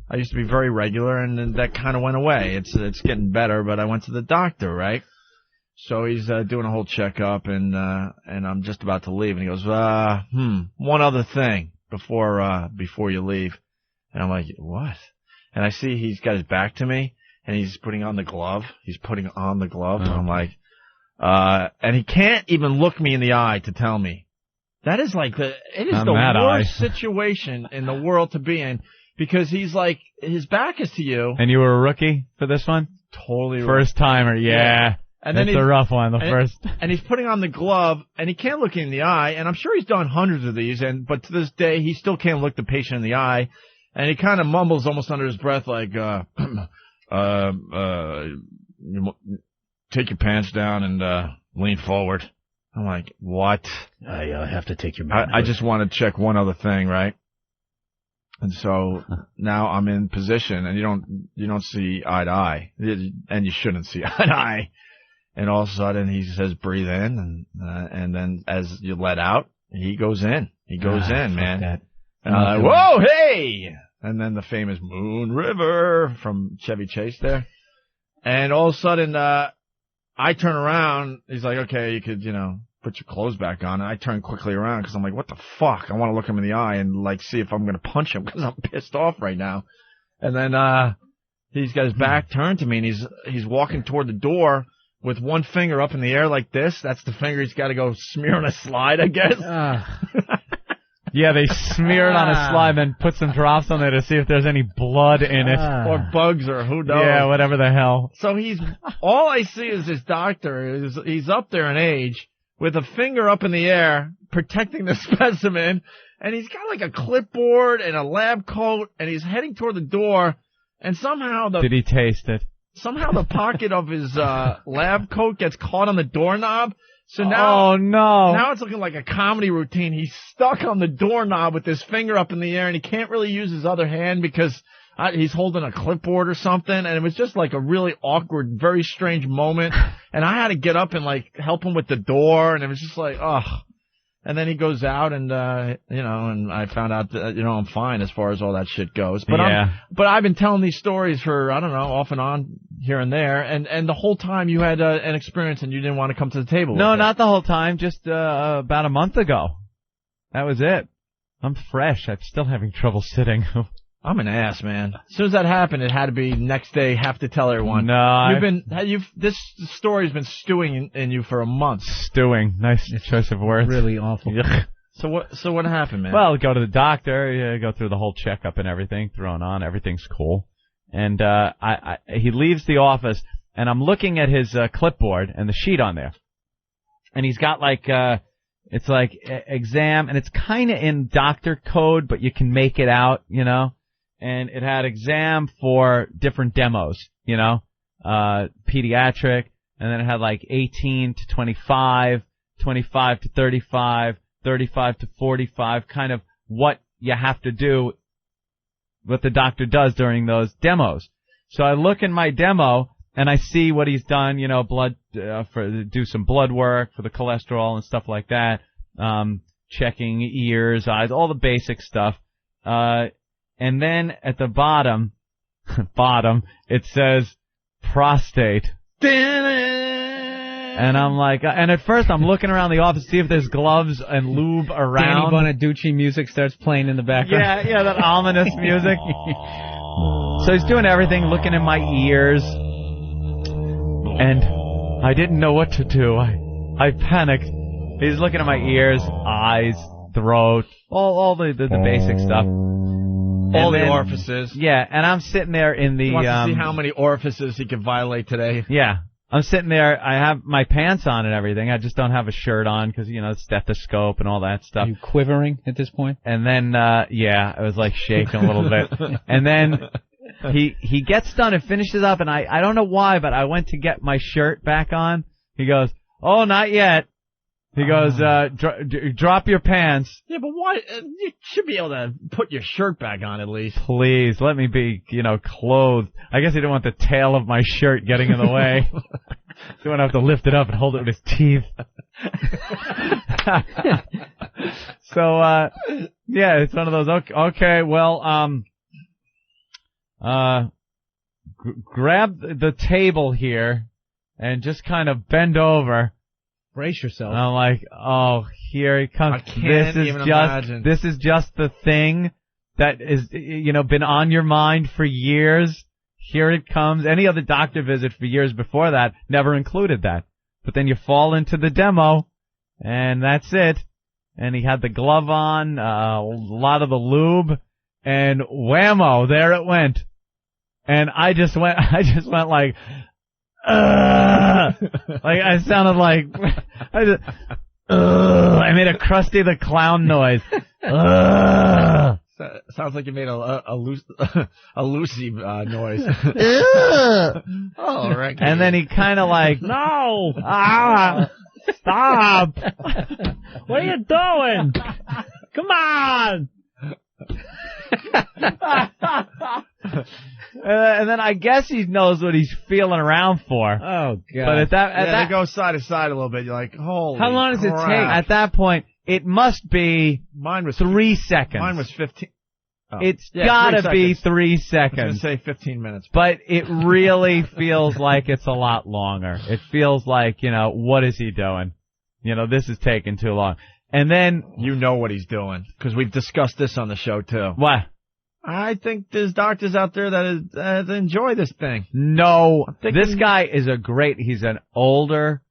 I used to be very regular, and then that kind of went away. It's getting better, but I went to the doctor, right? So he's doing a whole checkup, and I'm just about to leave, and he goes, one other thing before you leave. And I'm like, what? And I see he's got his back to me, and he's putting on the glove. And I'm like, and he can't even look me in the eye to tell me. That is like the worst situation in the world to be in. Because he's like, his back is to you. And you were a rookie for this one? Totally. First timer, yeah. And then it's a rough one, first. And he's putting on the glove, and he can't look in the eye. And I'm sure he's done hundreds of these, but to this day, he still can't look the patient in the eye. And he kind of mumbles almost under his breath like, take your pants down and lean forward. I'm like, what? I have to take your. I just want to check one other thing, right? And so now I'm in position, and you don't see eye to eye, and you shouldn't see eye to eye. And all of a sudden he says, breathe in, and then as you let out, he goes in. He goes in, man. That. And I'm like, whoa, hey! And then the famous Moon River from Chevy Chase there. And all of a sudden, I turn around. He's like, okay, you could, put your clothes back on. And I turn quickly around because I'm like, what the fuck? I want to look him in the eye and see if I'm going to punch him because I'm pissed off right now. And then he's got his back turned to me, and he's walking toward the door with one finger up in the air like this. That's the finger he's got to go smear on a slide, I guess. Yeah, they smear it on a slide and put some drops on there to see if there's any blood in it. Or bugs or who knows. Yeah, whatever the hell. So all I see is this doctor, he's up there in age, with a finger up in the air, protecting the specimen, and he's got like a clipboard and a lab coat, and he's heading toward the door, and somehow Did he taste it? Somehow the pocket of his lab coat gets caught on the doorknob. So now, oh no! Now it's looking like a comedy routine. He's stuck on the doorknob with his finger up in the air, and he can't really use his other hand because he's holding a clipboard or something. And it was just like a really awkward, very strange moment. And I had to get up and like help him with the door, and it was just like, ugh. And then he goes out, and and I found out that I'm fine as far as all that shit goes. But but I've been telling these stories for I don't know, off and on here and there, and the whole time you had an experience and you didn't want to come to the table. No, not the whole time. Just about a month ago. That was it. I'm fresh. I'm still having trouble sitting. I'm an ass, man. As soon as that happened, it had to be next day. Have to tell everyone. No, this story's been stewing in you for a month. Stewing, nice choice of words. Really awful. So what happened, man? Well, go to the doctor, go through the whole checkup and everything, thrown on, everything's cool, and he leaves the office, and I'm looking at his clipboard and the sheet on there, and he's got like it's like exam, and it's kind of in doctor code, but you can make it out, And it had exam for different demos, pediatric, and then it had like 18 to 25, 25 to 35, 35 to 45, kind of what you have to do, what the doctor does during those demos. So I look in my demo, and I see what he's done, blood, do some blood work for the cholesterol and stuff like that, checking ears, eyes, all the basic stuff, and then at the bottom, it says prostate. And I'm like, and at first I'm looking around the office to see if there's gloves and lube around. Danny Bonaduce music starts playing in the background. Yeah, that ominous music. So he's doing everything, looking in my ears. And I didn't know what to do. I panicked. He's looking at my ears, eyes, throat, all the basic stuff. All the orifices. Yeah, and I'm sitting there in the... He wants to see how many orifices he can violate today. Yeah. I'm sitting there, I have my pants on and everything, I just don't have a shirt on because, stethoscope and all that stuff. Are you quivering at this point? And then, I was like shaking a little bit. And then he gets done and finishes up, and I don't know why, but I went to get my shirt back on. He goes, oh, not yet. He goes, drop your pants. Yeah, but why? You should be able to put your shirt back on at least. Please, let me be, clothed. I guess he didn't want the tail of my shirt getting in the way. So I have to lift it up and hold it with his teeth. So, yeah, it's one of those, okay, well, grab the table here and just kind of bend over. Brace yourself. And I'm like, oh, here he comes. I can't imagine. This is just the thing that is, been on your mind for years. Here it comes. Any other doctor visit for years before that never included that. But then you fall into the demo, and that's it. And he had the glove on, a lot of the lube, and whammo, there it went. And I just went like, like I sounded like I made a Krusty the Clown noise. Sounds like you made a Lucy noise. Oh, right. And then he kind of like, no, stop. What are you doing? Come on. And then I guess he knows what he's feeling around for. Oh, God. But at that, they go side to side a little bit. You're like, holy How long does it crap. take? At that point, it must be Mine was 3 seconds. Mine was 15. Oh. It's Yeah, gotta 3 be seconds. 3 I was seconds. going to say 15 minutes. But it really feels like it's a lot longer. It feels like, what is he doing? This is taking too long. And then... You know what he's doing, because we've discussed this on the show, too. What? I think there's doctors out there that enjoy this thing. No, this guy is he's an older,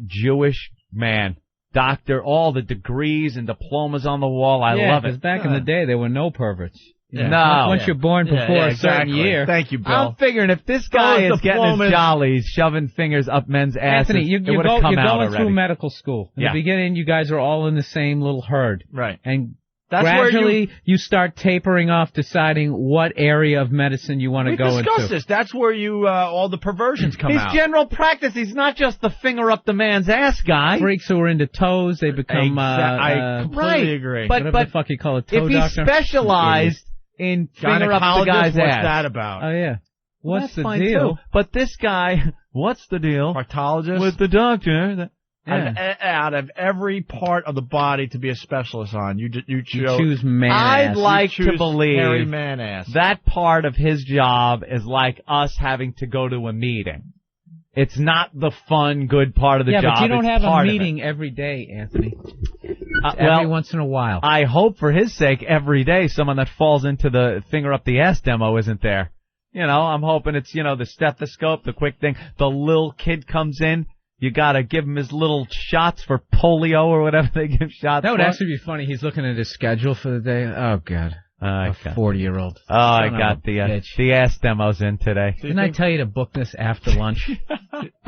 Jewish man. doctor, all the degrees and diplomas on the wall. I love it. Because back in the day, there were no perverts. Yeah. No. Once you're born before a certain year. Thank you, Bill. I'm figuring if this guy is getting his jollies, shoving fingers up men's asses, Anthony, you're it would have come out going already. through medical school. In the beginning, you guys are all in the same little herd. Right. And That's gradually, you start tapering off, deciding what area of medicine you want to go into. We discussed this. That's where you all the perversions come out. He's general practice. He's not just the finger up the man's ass guy. Freaks who are into toes, they become I completely agree. But the fuck you call a toe if doctor? he specialized in finger up the guy's what's ass. that about? Oh yeah. What's That's the deal? Too. But this guy, what's the deal? Proctologist with the doctor. Out of every part of the body to be a specialist on, you choose man I'd ass. like to believe hairy man ass. that part of his job is like us having to go to a meeting. It's not the fun, good part of the job. Yeah, but you don't have a part of meeting every day, Anthony. well, every once in a while. I hope for his sake every day someone that falls into the finger up the ass demo isn't there. You know, I'm hoping it's, the stethoscope, the quick thing. The little kid comes in. You gotta give him his little shots for polio or whatever they give shots That would for. actually be funny. He's looking at his schedule for the day. Oh, God. A 40-year-old. Oh, I got the ass demos in today. Didn't I tell you to book this after lunch?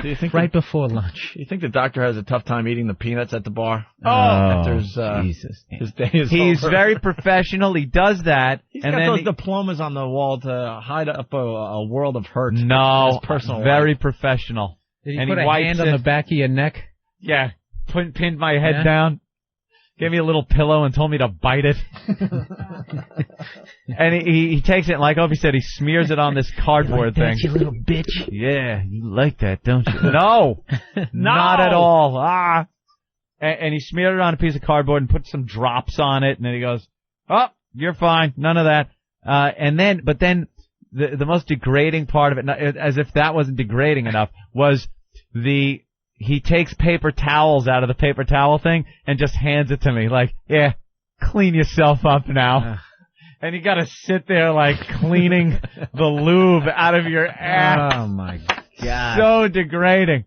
Do you think right before lunch? Do you think the doctor has a tough time eating the peanuts at the bar? Oh, Jesus. His day is He's over. very professional. He does that. He's and got then those diplomas on the wall to hide up a world of hurt. No, in his personal very life. professional. Did he and put he a wipes hand on the back of your neck? Yeah. Pinned my head down. Gave me a little pillow and told me to bite it. And he takes it, and like Opie said, he smears it on this cardboard thing. You little bitch. Yeah, you like that, don't you? No, not at all. And he smeared it on a piece of cardboard and put some drops on it, and then he goes, "Oh, you're fine, none of that." But then the most degrading part of it, as if that wasn't degrading enough, was he takes paper towels out of the paper towel thing and just hands it to me, like, "Yeah, clean yourself up now." And you gotta sit there like cleaning the lube out of your ass. Oh my God. So degrading.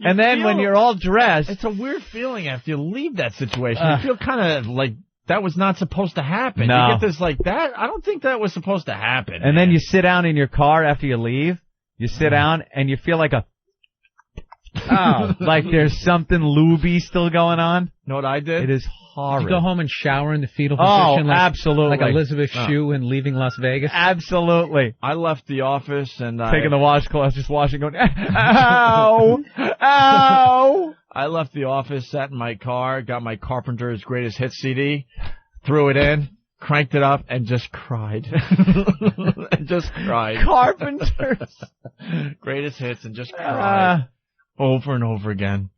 And then when you're all dressed, it's a weird feeling after you leave that situation. You feel kind of like that was not supposed to happen. No. You get this like that. I don't think that was supposed to happen. And then you sit down in your car after you leave. You sit down and you feel like like there's something lubey still going on. You know what I did? It is horrid. Did you go home and shower in the fetal position? Oh, absolutely. Like Elizabeth Shue in Leaving Las Vegas? Absolutely. I left the office and taking the washcloth, just washing, going, ow, ow. I left the office, sat in my car, got my Carpenter's Greatest Hits CD, threw it in, cranked it up, and just cried. Carpenter's Greatest Hits, and just cried. Over and over again.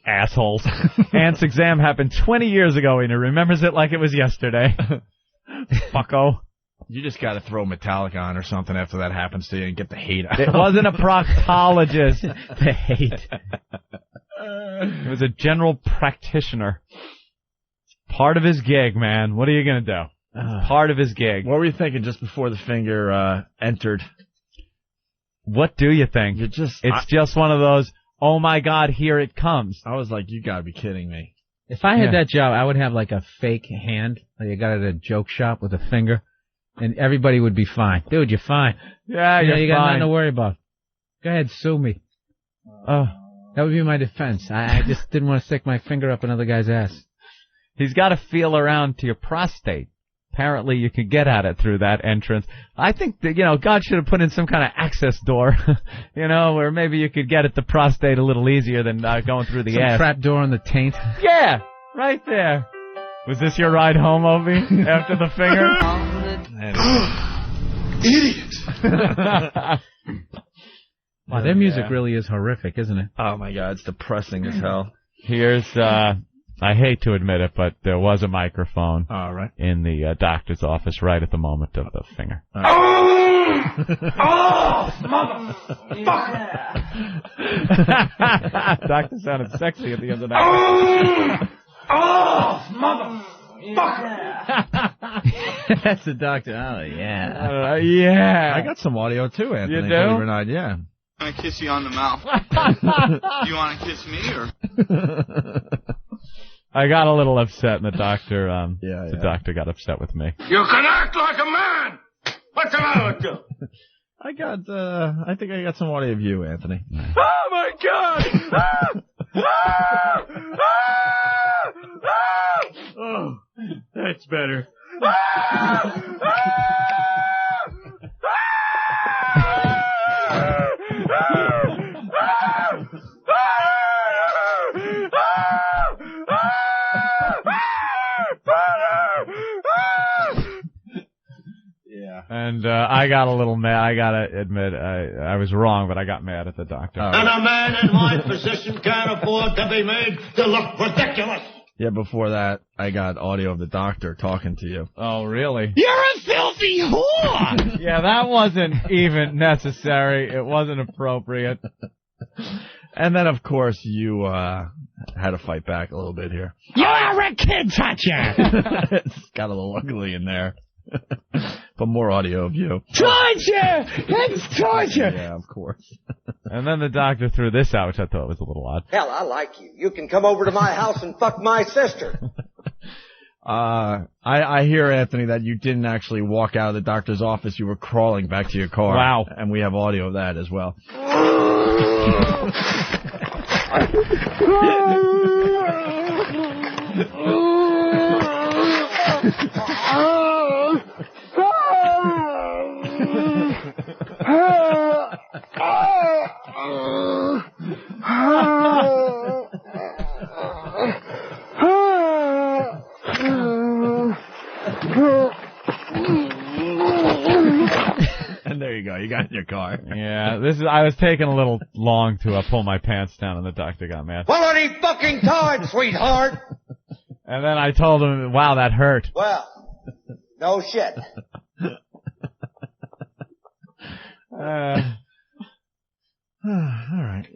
Assholes. Ant's exam happened 20 years ago, and he remembers it like it was yesterday. Fucko. You just got to throw Metallica on or something after that happens to you and get the hate out. It wasn't a proctologist. The hate. It was a general practitioner. Part of his gig, man. What are you going to do? Part of his gig. What were you thinking just before the finger entered? What do you think? It's just one of those, oh my God, here it comes. I was like, you gotta be kidding me. If I had that job, I would have like a fake hand, like you got at a joke shop with a finger, and everybody would be fine. Dude, you're fine. Yeah, you got fine. nothing to worry about. Go ahead, sue me. That would be my defense. I just didn't want to stick my finger up another guy's ass. He's got to feel around to your prostate. Apparently you can get at it through that entrance. I think that, God should have put in some kind of access door, where maybe you could get at the prostate a little easier than going through the ass. Some trap door on the taint. Yeah, right there. Was this your ride home, Opie, after the finger? Idiot! Wow, their music really is horrific, isn't it? Oh my God, it's depressing as hell. Here's, I hate to admit it, but there was a microphone in the doctor's office right at the moment of the finger. Doctor sounded sexy at the end of that. That's the doctor. Oh, yeah. Yeah. I got some audio too, Anthony. You do? Believe it or not, yeah. I want to kiss you on the mouth. You want to kiss me, or? I got a little upset, and the doctor, the doctor got upset with me. You can act like a man! What's the matter with you? I think I got some audio of you, Anthony. Oh my God! Oh, that's better. Yeah. And I got a little mad. I gotta admit, I was wrong, but I got mad at the doctor. And a man in my position can't afford to be made to look ridiculous. Yeah, before that, I got audio of the doctor talking to you. Oh, really? You're a filthy whore! Yeah, that wasn't even necessary. It wasn't appropriate. And then, of course, you had to fight back a little bit here. You're a kid toucher! It's got a little ugly in there. But more audio of you. Torture! That's torture! Yeah, of course. And then the doctor threw this out, which I thought was a little odd. Hell, I like you. You can come over to my house and fuck my sister. I hear, Anthony, that you didn't actually walk out of the doctor's office. You were crawling back to your car. Wow. And we have audio of that as well. And there you go. You got in your car. Yeah, I was taking a little long to pull my pants down, and the doctor got mad. Well, any fucking time, sweetheart. And then I told him, wow, that hurt. Well, no shit. All right.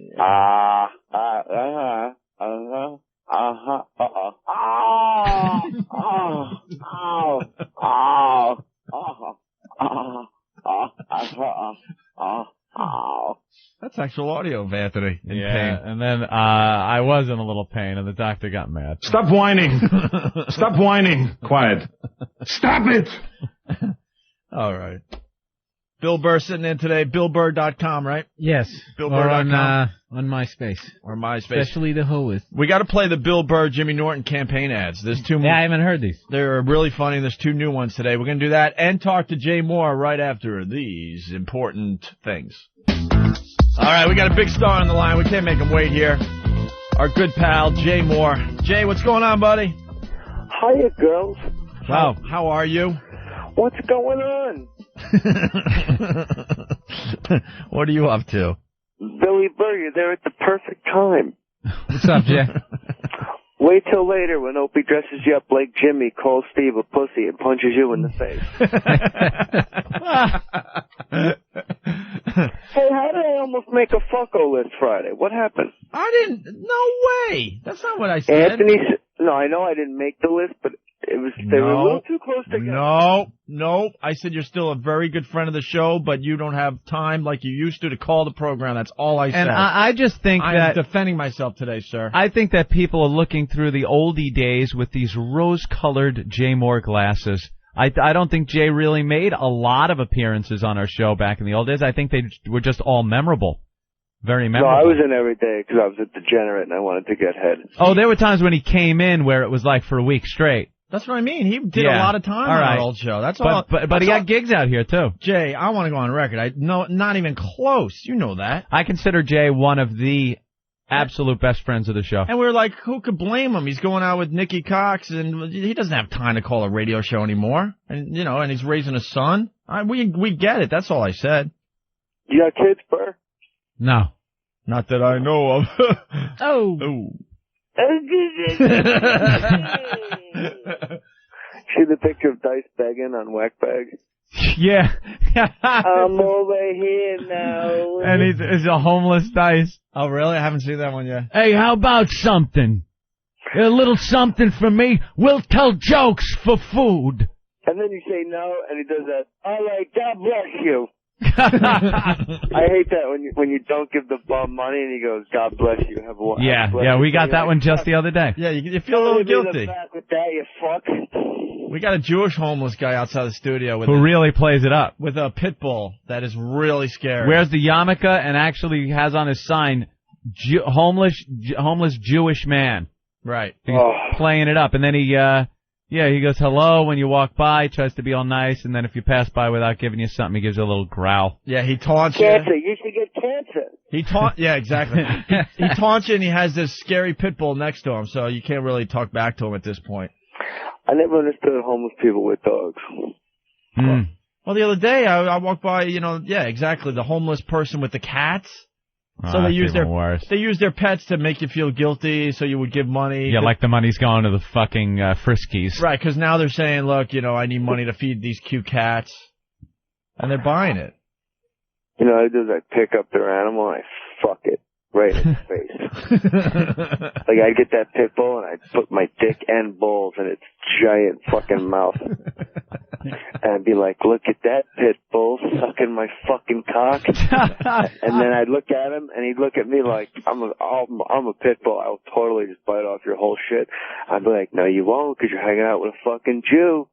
That's actual audio of Anthony in pain. And then I was in a little pain, and the doctor got mad. Stop whining. Stop whining. Quiet. Stop it. All right. Bill Burr sitting in today. BillBurr.com, right? Yes. BillBurr.com. On MySpace. Or MySpace. Especially the hoest. We got to play the Bill Burr, Jimmy Norton campaign ads. There's two more. Yeah, I haven't heard these. They're really funny. There's two new ones today. We're going to do that and talk to Jay Mohr right after these important things. All right, we got a big star on the line. We can't make him wait here. Our good pal, Jay Mohr. Jay, what's going on, buddy? Hiya, girls. Wow. How are you? What's going on? What are you up to? Billy Burr, you're there at the perfect time. What's up, Jay? Wait till later when Opie dresses you up like Jimmy, calls Steve a pussy, and punches you in the face. Hey, how did I almost make a fucko list Friday? What happened? I didn't. No way. That's not what I said. Anthony, no, I know I didn't make the list, but they were a little too close together. No. I said you're still a very good friend of the show, but you don't have time like you used to call the program. That's all I said. And I just think I'm defending myself today, sir. I think that people are looking through the oldie days with these rose-colored Jay Mohr glasses. I don't think Jay really made a lot of appearances on our show back in the old days. I think they were just all memorable. Very memorable. No, I was in every day because I was a degenerate and I wanted to get head. Oh, there were times when he came in where it was like for a week straight. That's what I mean. He did a lot of time on our old show. That's all. But he got gigs out here too. Jay, I want to go on record. Not even close. You know that. I consider Jay one of the absolute best friends of the show. And we're like, who could blame him? He's going out with Nikki Cox, and he doesn't have time to call a radio show anymore. And and he's raising a son. We get it. That's all I said. You got kids, Burr? No. Not that I know of. Oh. See the picture of Dice begging on Whackbag? Yeah. I'm over here now. And he's a homeless Dice. Oh, really? I haven't seen that one yet. Hey, how about something? A little something for me. We'll tell jokes for food. And then you say no, and he does that. All right, God bless you. I hate that when you don't give the bum money and he goes, "God bless you, have a Yeah, we got that one just the other day. Yeah, you feel a little guilty. With that, you fuck. We got a Jewish homeless guy outside the studio with Who really plays it up. with a pit bull that is really scary. Wears the yarmulke and actually has on his sign, homeless Jewish man. Right. He's playing it up, and then he goes hello when you walk by, tries to be all nice, and then if you pass by without giving you something, he gives you a little growl. Yeah, he taunts you. Cancer. You should get cancer. Yeah, exactly. he taunts you, and he has this scary pit bull next to him, so you can't really talk back to him at this point. I never understood homeless people with dogs. Well, the other day I walked by, exactly, the homeless person with the cats. So they use their pets to make you feel guilty, so you would give money. Yeah, like the money's going to the fucking Friskies. Right, because now they're saying, look, I need money to feed these cute cats, and they're buying it. You know, I do is I pick up their animal and I fuck it right in its face. Like I'd get that pit bull and I'd put my dick and balls in its giant fucking mouth. And I'd be like, look at that pit bull sucking my fucking cock. And then I'd look at him and he'd look at me like, I'm a pit bull. I'll totally just bite off your whole shit. I'd be like, no you won't because you're hanging out with a fucking Jew.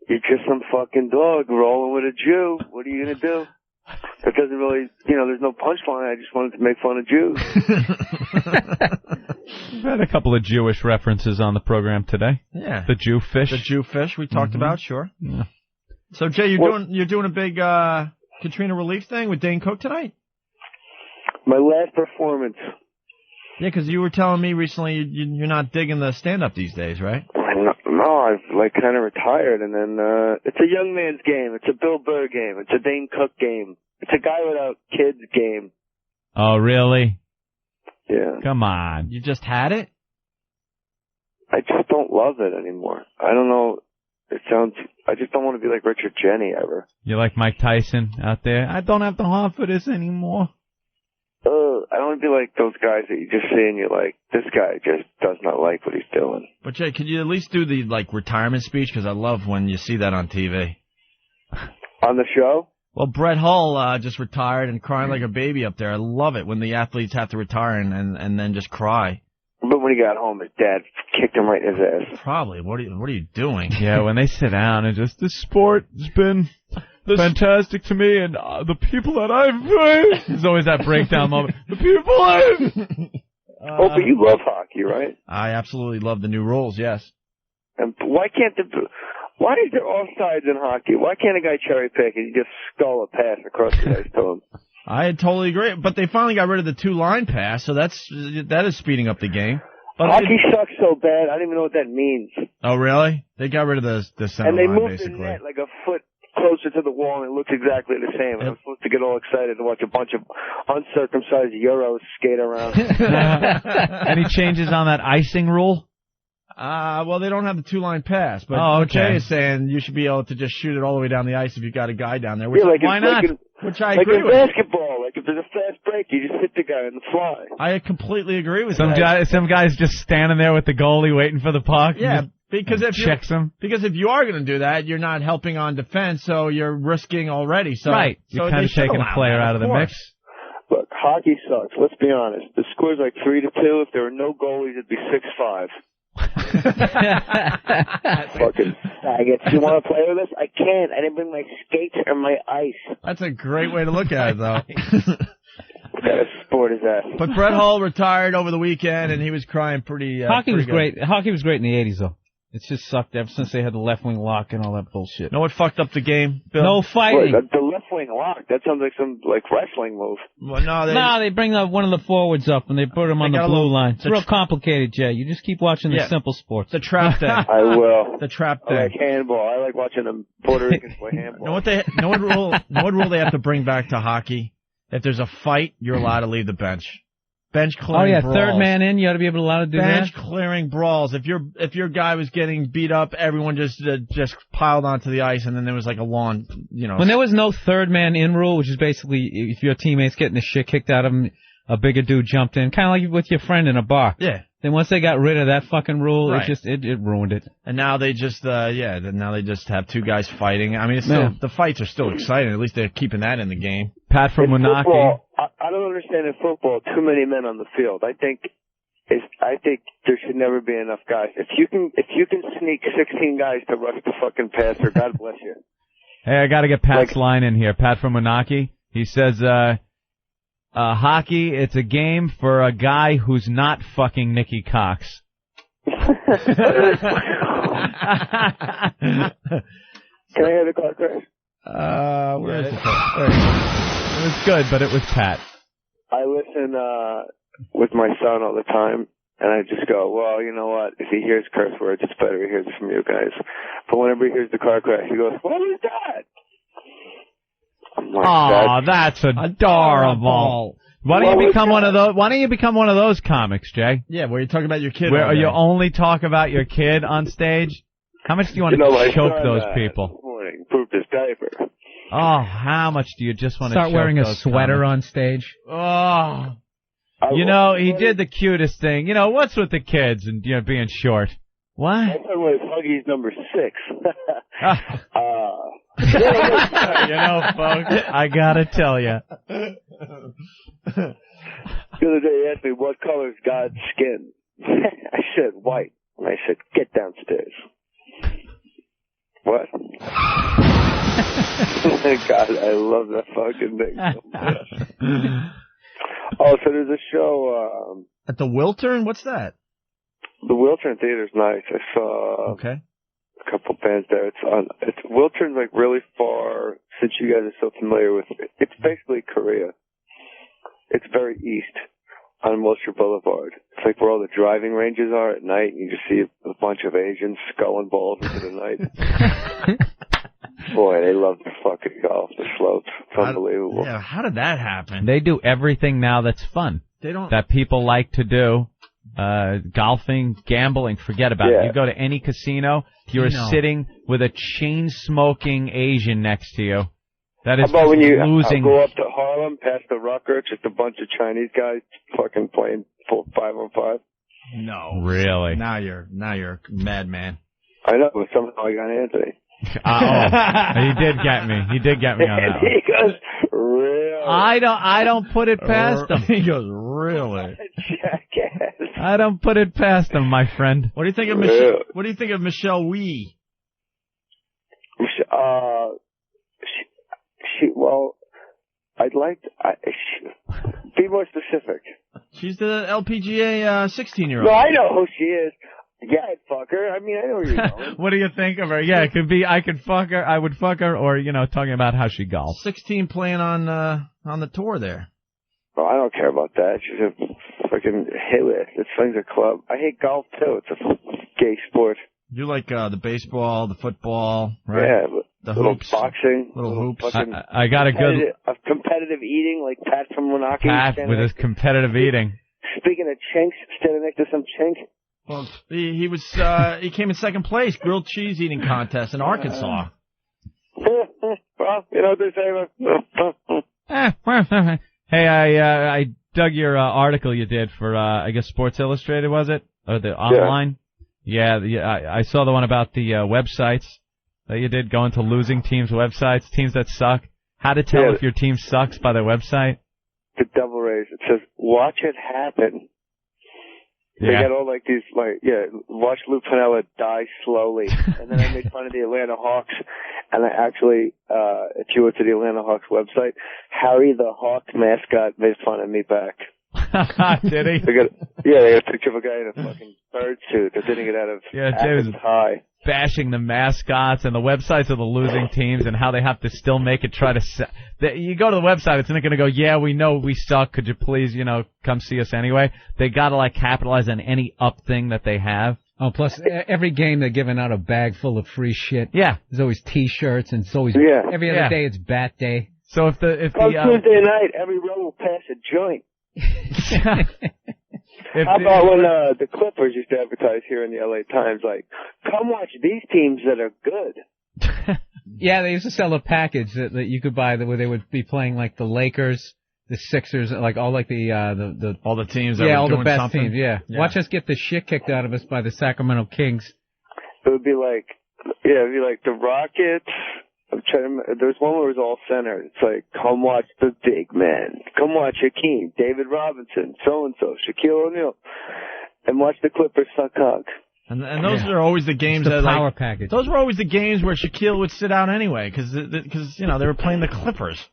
You're just some fucking dog rolling with a Jew. What are you going to do? It doesn't really, there's no punchline. I just wanted to make fun of Jews. We've had a couple of Jewish references on the program today. Yeah. The Jew fish. The Jew fish we talked about, sure. Yeah. So, Jay, you're doing a big Katrina relief thing with Dane Cook tonight? My last performance. Yeah, because you were telling me recently you're not digging the stand-up these days, right? No, I've kind of retired, and then it's a young man's game. It's a Bill Burr game. It's a Dane Cook game. It's a guy without kids game. Oh, really? Yeah. Come on. You just had it? I just don't love it anymore. I don't know. I just don't want to be like Richard Jeni ever. You like Mike Tyson out there? I don't have the heart for this anymore. I don't want to be like those guys that you just see and you're like, this guy just does not like what he's doing. But Jay, could you at least do the retirement speech? Because I love when you see that on TV. On the show? Well, Brett Hull just retired and crying like a baby up there. I love it when the athletes have to retire and then just cry. But when he got home, his dad kicked him right in his ass. Probably. What are you doing? Yeah, when they sit down and just, this sport has been fantastic to me, and the people that I've played. There's always that breakdown moment. The people but you love hockey, right? I absolutely love the new rules, yes. And why is there offsides in hockey? Why can't a guy cherry pick and you just skull a pass across the ice to him? I totally agree, but they finally got rid of the 2-line pass, so that is speeding up the game. But hockey sucks so bad, I don't even know what that means. Oh, really? They got rid of the center and they line, moved basically. the net like a foot closer to the wall, and it looks exactly the same. And I'm supposed to get all excited to watch a bunch of uncircumcised Euros skate around. Any changes on that icing rule? Well, they don't have the 2-line pass, but okay. Jay is saying you should be able to just shoot it all the way down the ice if you've got a guy down there. Which, yeah, like why not? Which I agree with. Like in basketball, like if there's a fast break, you just hit the guy on the fly. I completely agree with some that. Some guy's just standing there with the goalie waiting for the puck. Yeah, because if you are going to do that, you're not helping on defense, so you're risking already. So right, you're kind of taking a player out of the mix. Look, hockey sucks. Let's be honest. The score's like 3-2. If there were no goalies, it'd be 6-5. Fucking faggots. You want to play with us? I can't. I didn't bring my skates or my ice. That's a great way to look at it, though. What kind of sport is that? But Brett Hull retired over the weekend, and he was crying pretty. Hockey was good. great. Hockey was great in the '80s, though. It's just sucked ever since they had the left wing lock and all that bullshit. You know what fucked up the game, Bill? No fighting. Wait, the left wing lock. That sounds like some wrestling move. Well, no, they bring one of the forwards up and they put him on the blue line. It's real complicated, Jay. You just keep watching the simple sports. The trap thing. I will. The trap thing. I like handball. I like watching the Puerto Ricans play handball. Know what rule they have to bring back to hockey? If there's a fight, you're allowed to leave the bench. Bench clearing brawls. Third man in, you ought to be able to allow to do bench that. Bench clearing brawls. If your guy was getting beat up, everyone just piled onto the ice, and then there was like a lawn, When there was no third man in rule, which is basically if your teammate's getting the shit kicked out of him, a bigger dude jumped in, kind of like with your friend in a bar. Yeah. Then once they got rid of that fucking rule, Right. it ruined it. And now they just, now they just have two guys fighting. I mean, it's still, the fights are still exciting. At least they're keeping that in the game. Pat from Monaco. Football, I don't understand in football too many men on the field. I think there should never be enough guys. If you can sneak 16 guys to rush the fucking passer, God bless you. Hey, I got to get Pat's line in here. Pat from Monaco. He says, hockey, it's a game for a guy who's not fucking Nikki Cox. Can I hear the car crash? Where is the car? It was good, but it was Pat. I listen with my son all the time, and I just go, well, you know what? If he hears curse words, it's better he hears it from you guys. But whenever he hears the car crash, he goes, what was that? Oh, that's adorable. Why don't you become one of those? Why don't you become one of those comics, Jay? Yeah, where you talk about your kid. Where you only talk about your kid on stage? How much do you want to choke those people? This morning, pooped his diaper. Oh, how much do you just want to Start wearing a sweater on stage? Oh. You know, he did the cutest thing. You know, what's with the kids and being short? What? My son was Huggy's number 6. You know, folks, I gotta tell you. The other day he asked me, what color is God's skin? I said, white. And I said, get downstairs. What? God, I love that fucking thing so much. Oh, so there's a show... At the Wiltern? What's that? The Wiltern Theater's nice. I saw a couple bands there. Wiltern's like really far, since you guys are so familiar with it. It's basically Korea. It's very east on Wilshire Boulevard. It's like where all the driving ranges are at night, and you just see a bunch of Asians sculling balls into the night. Boy, they love their fucking golf, the slopes. It's unbelievable. Yeah, how did that happen? They do everything now that's fun. That people like to do. Golfing, gambling, forget about it. You go to any casino, you're sitting with a chain-smoking Asian next to you. That is How about when you losing. go up to Harlem, past the Rucker, just a bunch of Chinese guys fucking playing 5-on-5? No. Really? Now you're a madman. I know, but somehow I got Anthony. He did get me. He did get me on that one. He goes, really? I don't put it past him. He goes, really? Jackass. I don't put it past him, my friend. What do you think of What do you think of Michelle Wee? Well, I'd like to be more specific. She's the LPGA 16-year-old. No, I know who she is. Yeah, I'd fuck her. I mean, I know where you're going. What do you think of her? Yeah, it could be I could fuck her, I would fuck her, or talking about how she golfs. 16 playing on the tour there. Oh, I don't care about that. She's a fucking hit list. This thing's a club. I hate golf too. It's a gay sport. You like the baseball, the football, right? Yeah, the little hoops, boxing, little hoops. I got a good competitive eating like Pat from Monaco. Pat with his competitive eating. Speaking of chinks, standing next to some chink. Well, he was he came in second place, grilled cheese eating contest in Arkansas. Well, you know what they say. Hey, I dug your article you did for I guess Sports Illustrated, was it, or the online? Yeah, I saw the one about the websites that you did, going to losing teams' websites, teams that suck. How to tell if your team sucks by their website? The Devil Rays. It says, "Watch it happen." They got all like these, watch Lou Piniella die slowly. And then I made fun of the Atlanta Hawks. And I actually, if you went to the Atlanta Hawks website, Harry the Hawk mascot made fun of me back. Did he? They got a picture of a guy in a fucking bird suit that didn't get out of Athens High. Bashing the mascots and the websites of the losing teams and how they have to still make it try to... You go to the website, it's not going to go, yeah, we know we suck, could you please, come see us anyway? They got to, capitalize on any up thing that they have. Oh, plus every game they're giving out a bag full of free shit. Yeah. There's always T-shirts and it's always... Every other day it's Bat Day. So if Tuesday night, every row will pass a joint. How about when the Clippers used to advertise here in the LA Times, come watch these teams that are good. Yeah, they used to sell a package that you could buy where they would be playing the Lakers The Sixers, like all like the all the teams that yeah, were all doing the best something. teams. Yeah. Watch us get the shit kicked out of us by the Sacramento Kings. It would be like, yeah, it'd be like the Rockets. I'm trying to. There's one where it was all centered. It's like, come watch the big men. Come watch Hakeem, David Robinson, so and so, Shaquille O'Neal, and watch the Clippers suck cock. And those are always the games It's the that power like, package. Those were always the games where Shaquille would sit out anyway, because you know they were playing the Clippers.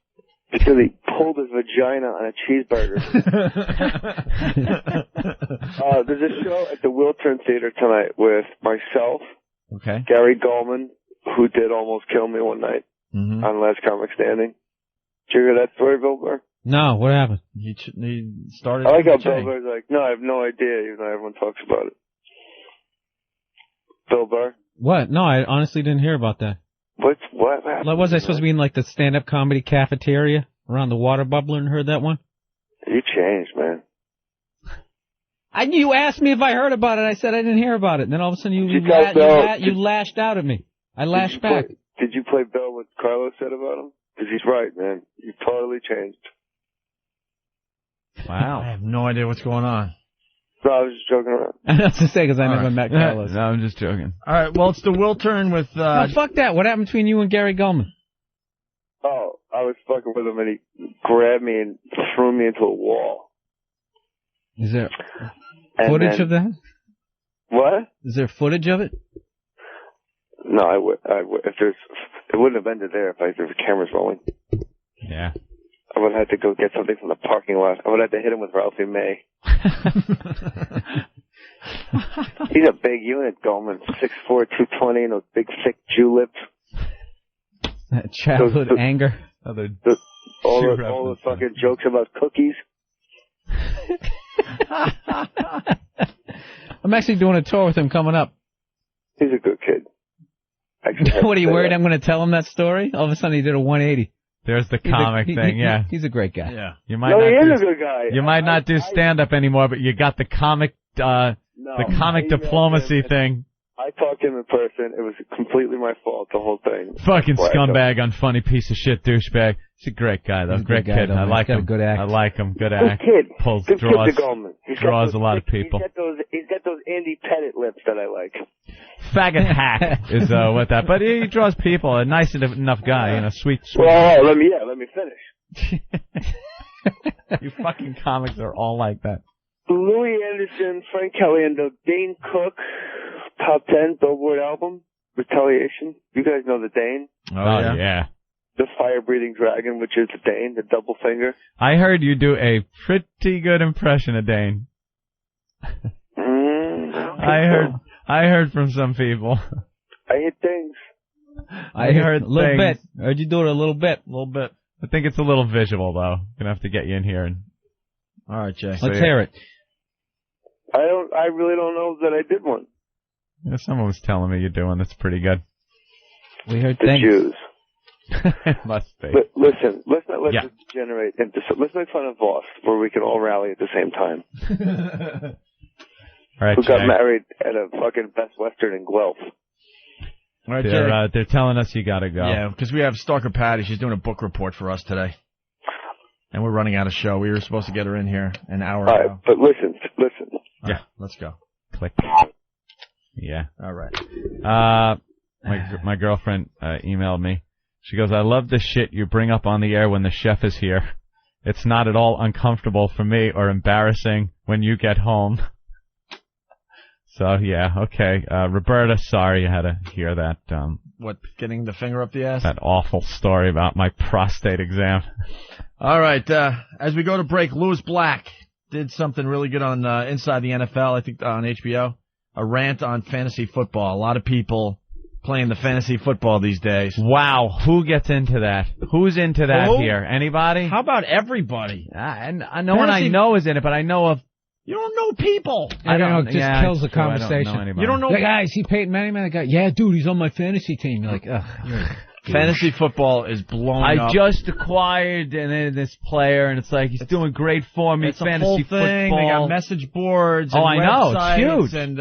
Because he pulled his vagina on a cheeseburger. There's a show at the Wiltern Theater tonight with myself, Okay. Gary Gulman, who did almost kill me one night on Last Comic Standing. Did you hear that story, Bill Burr? No, what happened? He started. I like how Jay. Bill Burr's like, no, I have no idea, even though everyone talks about it. Bill Burr? What? No, I honestly didn't hear about that. What happened? Like, was I supposed to be in like the stand-up comedy cafeteria around the water bubbler and heard that one? You changed, man. You asked me if I heard about it. I said I didn't hear about it. And then all of a sudden you lashed out at me. I lashed back. Did you play Bill what Carlos said about him? Because he's right, man. You totally changed. Wow. I have no idea what's going on. No, I was just joking around. I was to say because I never met Carlos. No, I'm just joking. All right, well, it's the Wiltern with... No, fuck that. What happened between you and Gary Gulman? Oh, I was fucking with him and he grabbed me and threw me into a wall. Is there footage of that? What? Is there footage of it? No, I would. If there's, it wouldn't have ended there if the camera's rolling. Yeah. I would have had to go get something from the parking lot. I would have to hit him with Ralphie May. He's a big unit, Goldman. 6'4", 220, and those big, thick Jew lips. That childhood anger. All the fucking jokes about cookies. I'm actually doing a tour with him coming up. He's a good kid. What, are you worried I'm going to tell him that story? All of a sudden he did a 180. There's the comic thing, yeah. He's a great guy. Yeah. You might No, not he do, is a good guy. You might not do stand-up anymore, but you got the comic, diplomacy thing. I talked to him in person. It was completely my fault, the whole thing. Fucking scumbag, unfunny piece of shit douchebag. He's a great guy, though. He's a Great good guy, kid. though, I man. like He's got him. a good act. I like him. Good Good act. kid. Pulls, Good draws, kid to Goldman. draws a lot of people. He's got those Andy Pettit lips that I like. Faggot hack is what that. But he draws people. A nice enough guy, sweet. Well, let me finish. You fucking comics are all like that. Louis Anderson, Frank Kelly, and the Dane Cook top 10 Billboard album, Retaliation. You guys know the Dane? Oh yeah. The fire-breathing dragon, which is the Dane, the double finger. I heard you do a pretty good impression of Dane. I heard from some people. I hit things. I heard a little things. bit. Heard you do it a little bit. I think it's a little visual, though. Gonna have to get you in here. All right, Jay. Let's hear it. I really don't know that I did one. Yeah, someone was telling me you're doing. That's pretty good. We heard The things. Jews. It must be. Listen, let's not let this degenerate into. Let's make fun of Voss, where we can all rally at the same time. All right, Who got Jay. married at a fucking Best Western in Guelph. All right, Jay. They're telling us you gotta go. Yeah, because we have Stalker Patti. She's doing a book report for us today. And we're running out of show. We were supposed to get her in here an hour All ago. right, but listen. Yeah, let's go. Click. Yeah. All right. My girlfriend emailed me. She goes, I love the shit you bring up on the air when the chef is here. It's not at all uncomfortable for me or embarrassing when you get home. So, yeah, okay. Roberta, sorry you had to hear that. What, getting the finger up the ass? That awful story about my prostate exam. All right. As we go to break, Lewis Black did something really good on Inside the NFL, I think on HBO. A rant on fantasy football. A lot of people playing the fantasy football these days. Wow, who gets into that? Who's into that here? Anybody? How about everybody? And no one I know is in it, but I know of. You don't know people. I don't know. It just kills the conversation. I don't know anybody. You don't know. Like, guys, he Peyton Manning, man. That guy, yeah, dude, he's on my fantasy team. You're like, ugh. Fantasy football is blown up. I just acquired this player, and it's like he's doing great for me. It's fantasy a whole thing. football. They got message boards. And I know. It's huge. And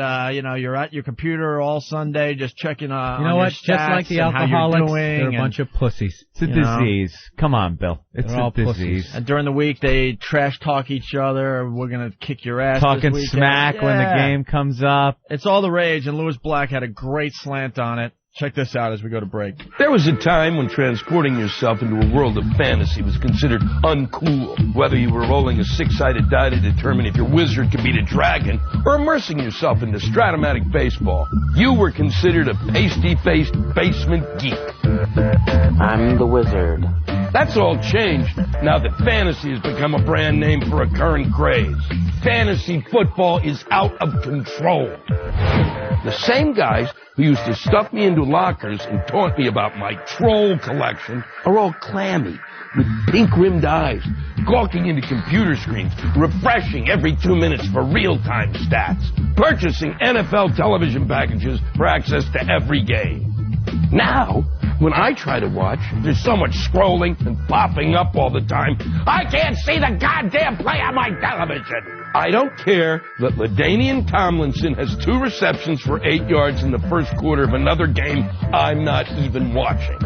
you're at your computer all Sunday just checking. You know what? Just like the alcoholics, they're a bunch of pussies. It's a disease. Come on, Bill. It's a disease. Pussies. And during the week, they trash talk each other. We're gonna kick your ass. Talking this smack when the game comes up. It's all the rage, and Lewis Black had a great slant on it. Check this out as we go to break. There was a time when transporting yourself into a world of fantasy was considered uncool. Whether you were rolling a six-sided die to determine if your wizard could beat a dragon, or immersing yourself into Stratomatic baseball, you were considered a pasty-faced basement geek. I'm the wizard. That's all changed now that fantasy has become a brand name for a current craze. Fantasy football is out of control. The same guys who used to stuff me into lockers and taunt me about my troll collection are all clammy, with pink-rimmed eyes, gawking into computer screens, refreshing every 2 minutes for real-time stats, purchasing NFL television packages for access to every game. Now, when I try to watch, there's so much scrolling and popping up all the time, I can't see the goddamn play on my television. I don't care that LaDainian Tomlinson has 2 receptions for 8 yards in the first quarter of another game I'm not even watching.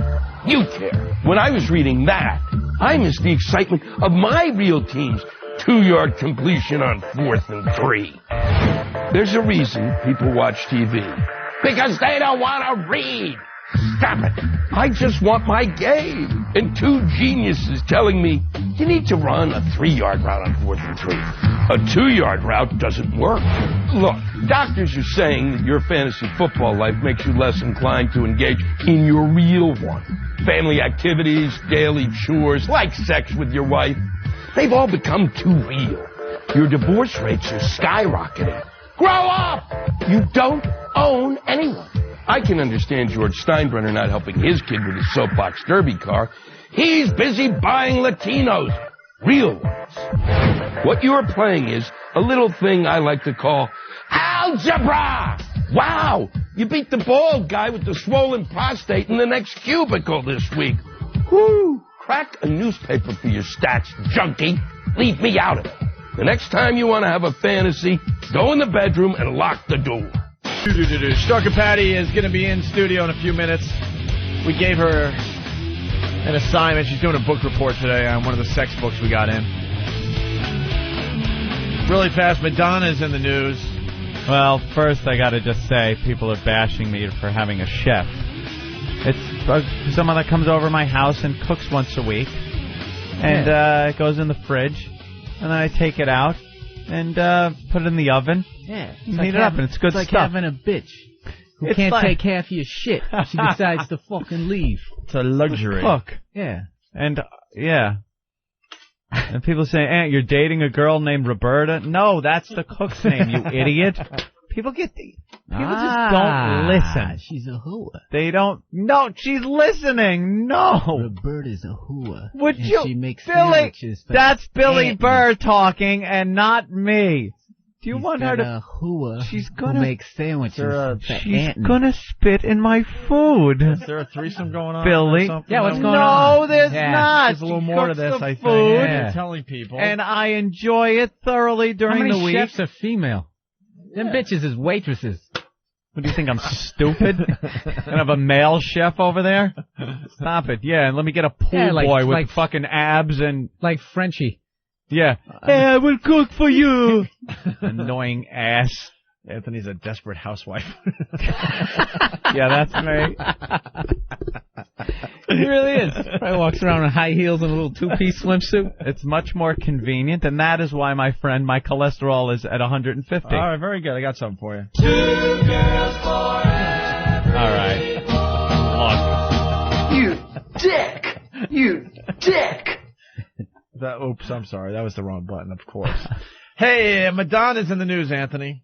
You care. When I was reading that, I missed the excitement of my real team's 2-yard completion on 4th and 3. There's a reason people watch TV. Because they don't want to read. Stop it. I just want my game. And 2 geniuses telling me, you need to run a 3-yard route on 4th and 3. A 2-yard route doesn't work. Look, doctors are saying that your fantasy football life makes you less inclined to engage in your real one. Family activities, daily chores, like sex with your wife, they've all become too real. Your divorce rates are skyrocketing. Grow up! You don't own anyone. I can understand George Steinbrenner not helping his kid with his soapbox derby car. He's busy buying Latinos. Real ones. What you're playing is a little thing I like to call algebra. Wow, you beat the bald guy with the swollen prostate in the next cubicle this week. Whoo, crack a newspaper for your stats, junkie. Leave me out of it. The next time you want to have a fantasy, go in the bedroom and lock the door. Stalker Patti is going to be in studio in a few minutes. We gave her an assignment. She's doing a book report today on one of the sex books we got in. Really fast, Madonna's in the news. Well, first I got to just say, people are bashing me for having a chef. It's someone that comes over my house and cooks once a week. And it goes in the fridge. And then I take it out and put it in the oven. Yeah. Heat it up, and it's good stuff. It's like having a bitch who can't take half your shit. She decides to fucking leave. It's a luxury. Cook. Yeah. And, And people say, you're dating a girl named Roberta? No, that's the cook's name, you idiot. People just don't listen. She's a hooah. They don't. No, she's listening. No. Roberta's a hooah. Would you? She makes Billy, that's Billy Aunt Burr talking and not me. Do you She's want her to? Hooah She's gonna make sandwiches. She's gonna spit in my food. Is there a threesome going on? Billy? Yeah, what's going on? No, there's not. There's a little more to this, I think. Food. Yeah. Telling people. And I enjoy it thoroughly during the week. How many chefs are female? Them bitches is waitresses. What do you think, I'm stupid? And have a male chef over there? Stop it. Yeah, and let me get a pool boy with fucking abs and... Like Frenchie. Yeah. Hey, I will cook for you. Annoying ass. Anthony's a desperate housewife. Yeah, that's me. He really is. Probably walks around in high heels and a little two-piece swimsuit. It's much more convenient, and that is why, my friend, my cholesterol is at 150. All right, very good. I got something for you. 2 girls forever. All right. Look. You dick. You dick. Oops, I'm sorry. That was the wrong button, of course. Hey, Madonna's in the news, Anthony.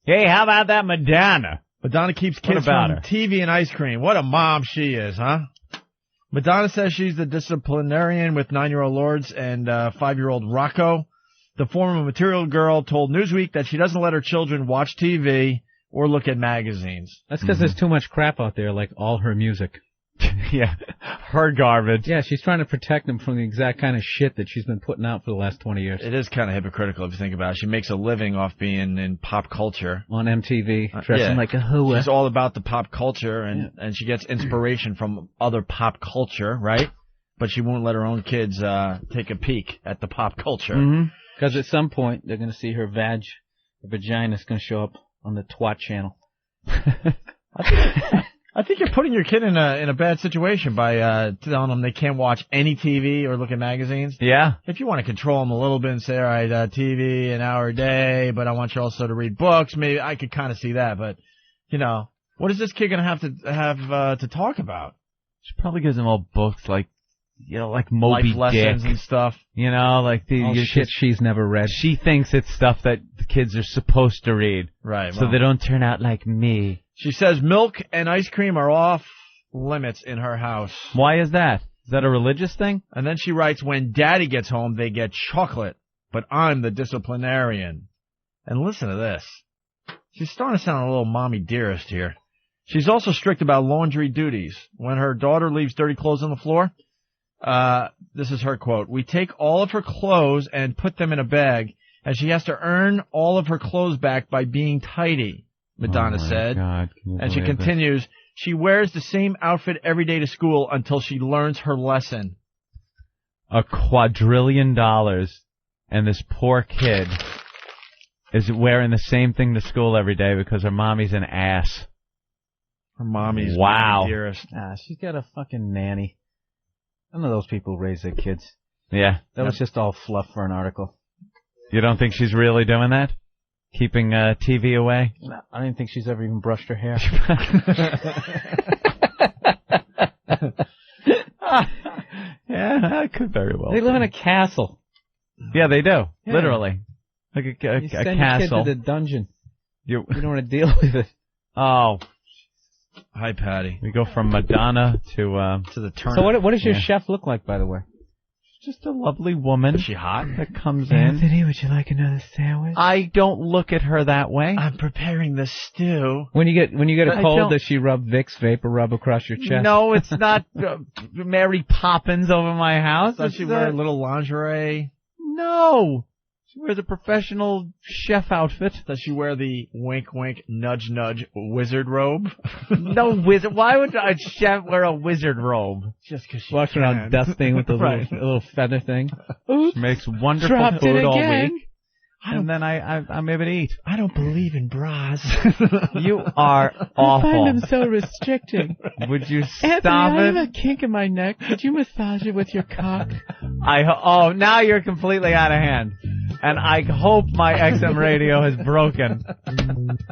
Hey, how about that Madonna? Madonna keeps kids from TV and ice cream. What a mom she is, huh? Madonna says she's the disciplinarian with 9-year-old Lourdes and 5-year-old Rocco. The former Material Girl told Newsweek that she doesn't let her children watch TV or look at magazines. That's because there's too much crap out there, like all her music. Yeah, her garbage. Yeah, she's trying to protect them from the exact kind of shit that she's been putting out for the last 20 years. It is kind of hypocritical if you think about it. She makes a living off being in pop culture. On MTV, dressing like a hooah. She's all about the pop culture, and she gets inspiration from other pop culture, right? But she won't let her own kids take a peek at the pop culture. Because at some point, they're going to see her vagina's going to show up on the twat channel. I think you're putting your kid in a bad situation by telling them they can't watch any TV or look at magazines. Yeah. If you want to control them a little bit and say, all right, TV an hour a day, but I want you also to read books, maybe I could kind of see that. But, what is this kid going to have to talk about? She probably gives them all books like Moby Life Dick lessons and stuff. Like the shit she's never read. She thinks it's stuff that the kids are supposed to read. Right. So they don't turn out like me. She says milk and ice cream are off limits in her house. Why is that? Is that a religious thing? And then she writes, when Daddy gets home, they get chocolate, but I'm the disciplinarian. And listen to this. She's starting to sound a little mommy dearest here. She's also strict about laundry duties. When her daughter leaves dirty clothes on the floor, this is her quote, we take all of her clothes and put them in a bag, and she has to earn all of her clothes back by being tidy, Madonna said. God, and she continues, she wears the same outfit every day to school until she learns her lesson. $2 quadrillion, and this poor kid is wearing the same thing to school every day because her mommy's an ass. Her mommy's dearest. She's got a fucking nanny. None of those people raise their kids. Yeah. That was just all fluff for an article. You don't think she's really doing that? Keeping TV away? No, I didn't think she's ever even brushed her hair. Yeah, that could very well. They live in a castle. Yeah, they do. Yeah. Literally. Like a You send castle. your kid to the dungeon. You don't want to deal with it. Oh. Hi, Patti. We go from Madonna to the turn. So what does your chef look like, by the way? Just a lovely woman. Is she hot? That comes in. Anthony, would you like another sandwich? I don't look at her that way. I'm preparing the stew. When you get a cold, does she rub Vicks Vapor Rub across your chest? No, it's not Mary Poppins over my house. Does she wear a little lingerie? No. She wears a professional chef outfit. Does she wear the wink, wink, nudge, nudge wizard robe? No wizard. Why would a chef wear a wizard robe? Just because she walks around dusting with the little feather thing. Oops. She makes wonderful Dropped food it all again. week. And then I'm able to eat. I don't believe in bras. You are awful. I find them so restricting. Would you Anthony, stop I it? have a kink in my neck. Could you massage it with your cock? Now you're completely out of hand. And I hope my XM radio has broken. I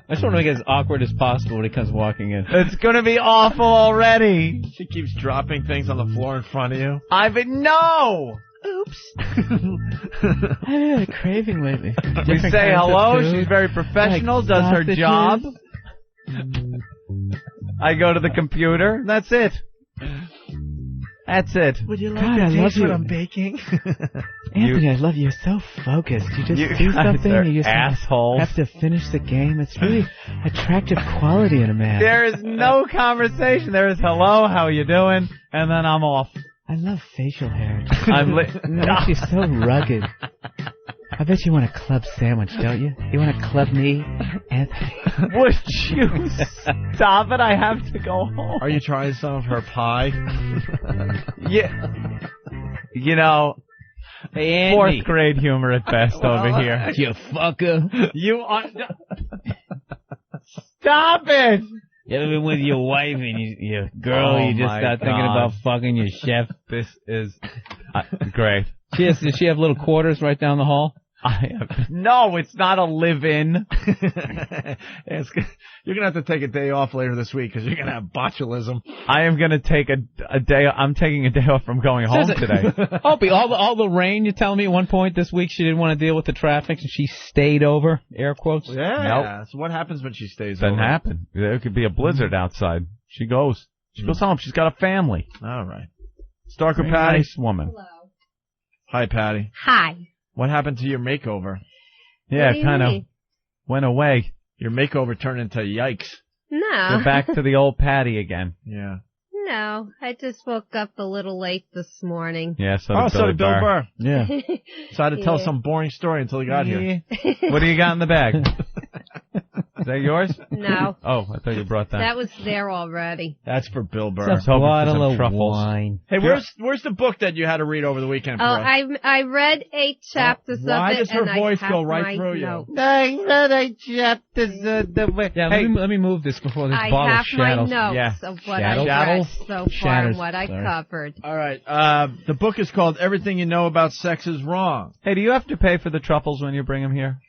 just want to make it as awkward as possible when he comes walking in. It's going to be awful already. She keeps dropping things on the floor in front of you. No! Oops. I've had a craving lately. We say hello. She's very professional, like does her sausages. job. I go to the computer. That's it. That's it. Would you like God, to I love taste what you. I'm baking? Anthony, I love you. You're so focused. You just do something and you just assholes. have to finish the game. It's really attractive quality in a man. There is no conversation. There is hello, how you doing? And then I'm off. I love facial hair. It makes you so rugged. I bet you want a club sandwich, don't you? You want to club me, Anthony? Would you stop it? I have to go home. Are you trying some of her pie? Yeah. You know, hey, fourth grade humor at best over here. You fucker. You are... Stop it! You ever been with your wife and your girl, you just start thinking about fucking your chef? This is great. Does she have little quarters right down the hall? No, it's not a live-in. You're going to have to take a day off later this week because you're going to have botulism. I am going to take a day. I'm taking a day off from going home today. Opie, all the rain, you're telling me at one point this week she didn't want to deal with the traffic and she stayed over, air quotes? Yeah. Nope. So what happens when she stays over? Doesn't happen. There could be a blizzard outside. She goes. She goes home. She's got a family. All right. Stalker Very Patti. nice woman. Hello. Hi, Patti. Hi. What happened to your makeover? Yeah, What do you kind of mean? went away. Your makeover turned into yikes. No. You're back to the old Patti again. Yeah. No, I just woke up a little late this morning. Yeah, so did Bill Burr. Yeah. So I had to tell some boring story until he got here. What do you got in the bag? Is that yours? No. Oh, I thought you brought that. That was there already. That's for Bill Burr. It's a bottle of truffles. wine. Hey, where's the book that you had to read over the weekend for Oh, us? I read 8 chapters of it. Why does her and voice I have go right my through you? notes. I read 8 chapters of the way. Yeah, let me move this before this I bottle have my shatters. notes of what I read so far and what I covered. All right. The book is called Everything You Know About Sex Is Wrong. Hey, do you have to pay for the truffles when you bring them here?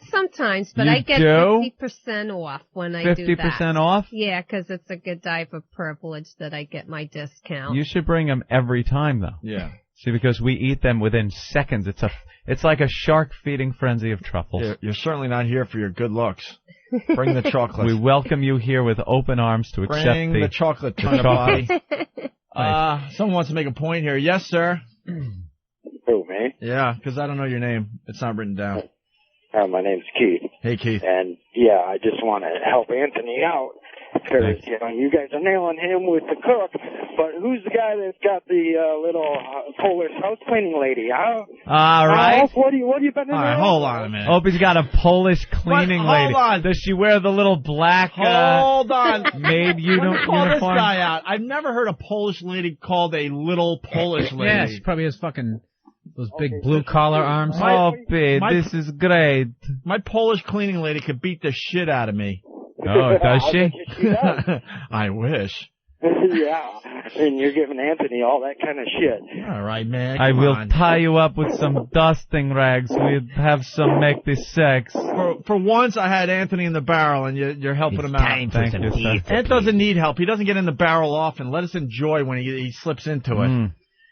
Sometimes, but You I get do? 50% off when I do that. 50% off? Yeah, because it's a good type of privilege that I get my discount. You should bring them every time, though. Yeah. See, because we eat them within seconds. It's like a shark feeding frenzy of truffles. You're certainly not here for your good looks. Bring the chocolate. We welcome you here with open arms to accept Bring the chocolate, ton of body. Someone wants to make a point here. Yes, sir. Who, me? Yeah, because I don't know your name. It's not written down. My name's Keith. Hey, Keith. And, yeah, I just want to help Anthony out. Because, you guys are nailing him with the cook. But who's the guy that's got the little Polish house cleaning lady, huh? All right. What have you been in All right, hold on a minute. Opie's got a Polish cleaning lady. Hold on. Does she wear the little black Hold on. maid Let me uniform? call this guy out. I've never heard a Polish lady called a little Polish lady. Yeah, she probably has fucking those big blue collar arms. Opie, this is great. My Polish cleaning lady could beat the shit out of me. Oh, does she? I wish. Yeah, and you're giving Anthony all that kind of shit. All right, man. I will on. tie you up with some dusting rags. We'll have some make this sex. For once, I had Anthony in the barrel, and you're helping him out. Thank you, sir. Ant doesn't need help. He doesn't get in the barrel often. Let us enjoy when he slips into it.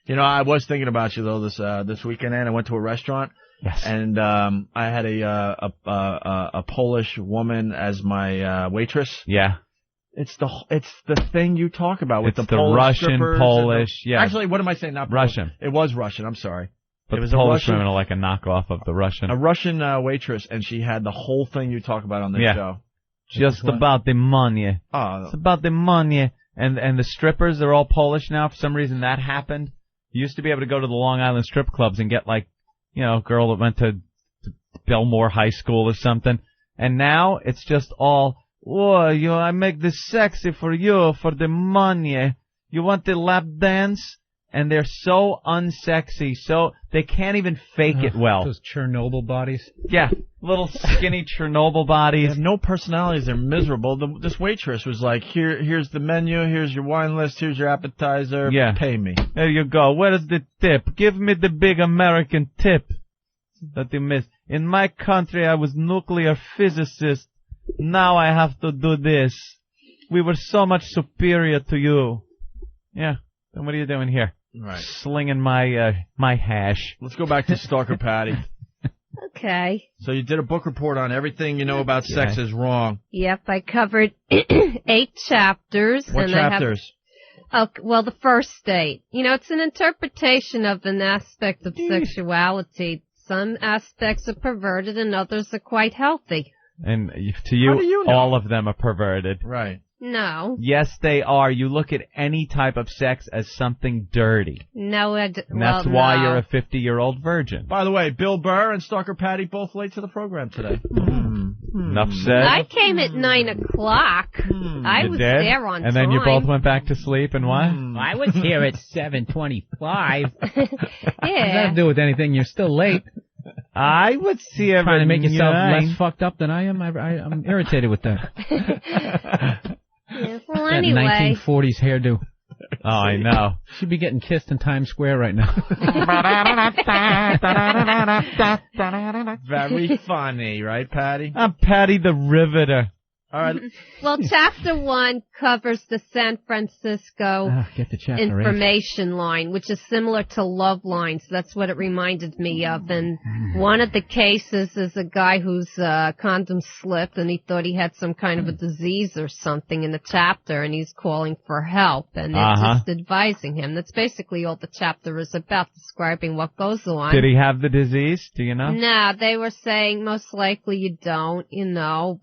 You know, I was thinking about you though this weekend, and I went to a restaurant. Yes. And I had a Polish woman as my waitress. Yeah. It's the thing you talk about with It's the the Polish Russian, strippers Polish, and yeah. Actually, what am I saying? Not Russian. Polish. It was Russian. I'm sorry. But it was the a Polish Russian, women are like a knockoff of the Russian. a Russian waitress, and she had the whole thing you talk about on this show. Just about the money. Oh. It's about the money. And the strippers, they're all Polish now. For some reason, that happened. You used to be able to go to the Long Island strip clubs and get like, a girl that went to Belmore High School or something. And now it's just all, I make this sexy for you, for the money. You want the lap dance? And they're so unsexy, so they can't even fake it well. Those Chernobyl bodies. Yeah, little skinny Chernobyl bodies. They have no personalities. They're miserable. This waitress was like, here's the menu, here's your wine list, here's your appetizer. Yeah. Pay me. There you go. Where's the tip? Give me the big American tip that you missed. In my country, I was nuclear physicist. Now I have to do this. We were so much superior to you. Yeah. Then what are you doing here? Right. Slinging my hash. Let's go back to Stalker Patti. Okay. So you did a book report on everything you know about sex is wrong. Yep, I covered 8 chapters. What and chapters? The first 8. It's an interpretation of an aspect of sexuality. Some aspects are perverted and others are quite healthy. And to you, How do you know? all of them are perverted. Right. No. Yes, they are. You look at any type of sex as something dirty. No, And that's why you're a 50-year-old virgin. By the way, Bill Burr and Stalker Patti both late to the program today. Enough said. I came at 9 o'clock. I You was did? there on time. And then you both went back to sleep, and what? I was here at 7:25. Yeah. Doesn't have to do with anything. You're still late. I would see every Trying to make yourself night. less fucked up than I am. I'm irritated with that. Yeah, well, That anyway. 1940s hairdo. Oh, I know. She'd be getting kissed in Times Square right now. Very funny, right, Patti? I'm Patti the Riveter. All right. Well, Chapter 1 covers the San Francisco Get the chapter information line, which is similar to Love Lines. That's what it reminded me of. And one of the cases is a guy whose condom slipped, and he thought he had some kind of a disease or something in the chapter, and he's calling for help, and it's just advising him. That's basically all the chapter is about, describing what goes on. Did he have the disease? Do you know? No, they were saying most likely you don't,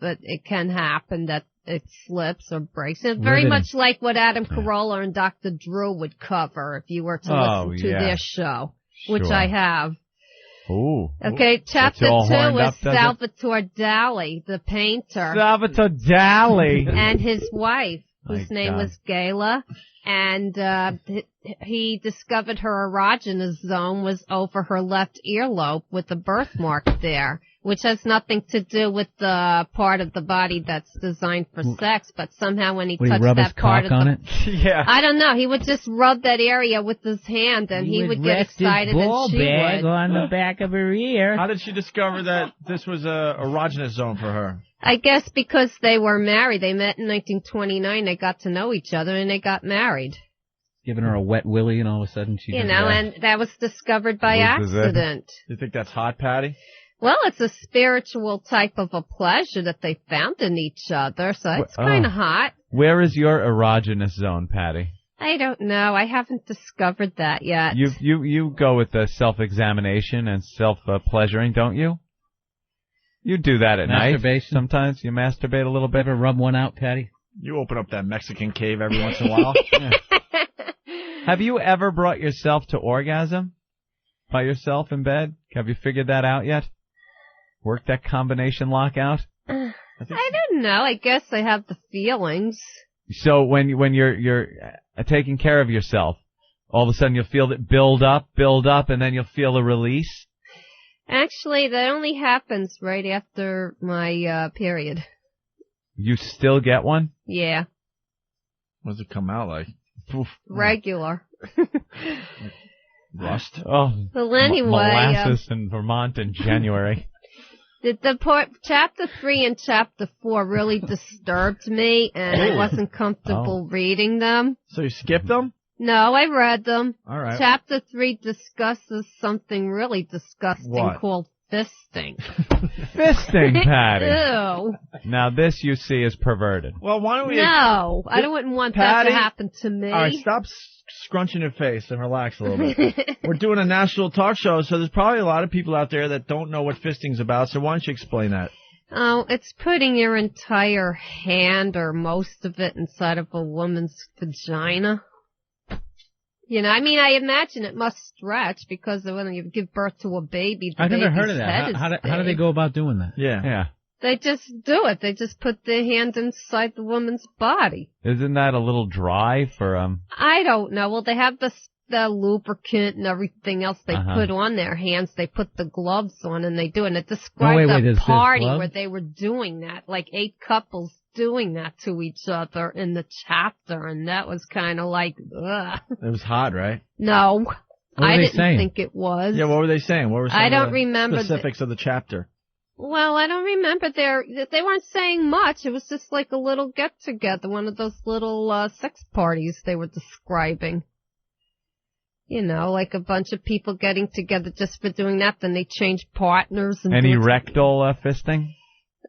but it can happen that it slips or breaks. It's very much like what Adam Carolla and Dr. Drew would cover if you were to listen to their show, which I have. Ooh. Okay, Chapter 2 is Salvatore Dali, the painter. Salvatore Dali. And his wife, whose name was Gayla. And he discovered her erogenous zone was over her left earlobe with a birthmark there, which has nothing to do with the part of the body that's designed for sex, but somehow when he touched that part of it? Yeah. I don't know, he would just rub that area with his hand and he would get excited and she would. On the back of her ear. How did she discover that this was a erogenous zone for her? I guess because they were married. They met in 1929. They got to know each other, and they got married. Giving her a wet willy, and all of a sudden she... and that was discovered by accident. You think that's hot, Patty? Well, it's a spiritual type of a pleasure that they found in each other, so it's kind of hot. Where is your erogenous zone, Patty? I don't know. I haven't discovered that yet. You go with the self-examination and self-pleasuring, don't you? You do that at night. Sometimes you masturbate a little bit. Ever rub one out, Patty? You open up that Mexican cave every once in a while. Have you ever brought yourself to orgasm by yourself in bed? Have you figured that out yet? Worked that combination lock out? I don't know. I guess I have the feelings. So when you're taking care of yourself, all of a sudden you'll feel it build up, and then you'll feel a release? Actually, that only happens right after my period. You still get one? Yeah. What does it come out like? Oof. Regular. Rust? Oh, well, anyway, molasses in Vermont in January. Chapter 3 and Chapter 4 really disturbed me, and I wasn't comfortable reading them. So you skipped them? No, I read them. All right. Chapter 3 discusses something really disgusting called fisting. Fisting, Patty. Ew. Now this you see is perverted. Well, why don't we... No, I wouldn't want Patty, that to happen to me. All right, stop scrunching your face and relax a little bit. We're doing a national talk show, so there's probably a lot of people out there that don't know what fisting's about, so why don't you explain that? Oh, it's putting your entire hand or most of it inside of a woman's vagina. I imagine it must stretch because when you give birth to a baby, I've never heard of that. How do they go about doing that? Yeah. They just do it. They just put their hand inside the woman's body. Isn't that a little dry for I don't know. Well, they have the lubricant and everything else they put on their hands. They put the gloves on and they do it. And it described a party where they were doing that, like 8 couples doing that to each other in the chapter, and that was kind of like, ugh. It was hot, right? No, I didn't think it was. Yeah, what were they saying? What were some I don't of the remember specifics of the chapter? Well, I don't remember they weren't saying much. It was just like a little get-together, one of those little sex parties they were describing. Like a bunch of people getting together just for doing that, then they changed partners. And any rectal fisting?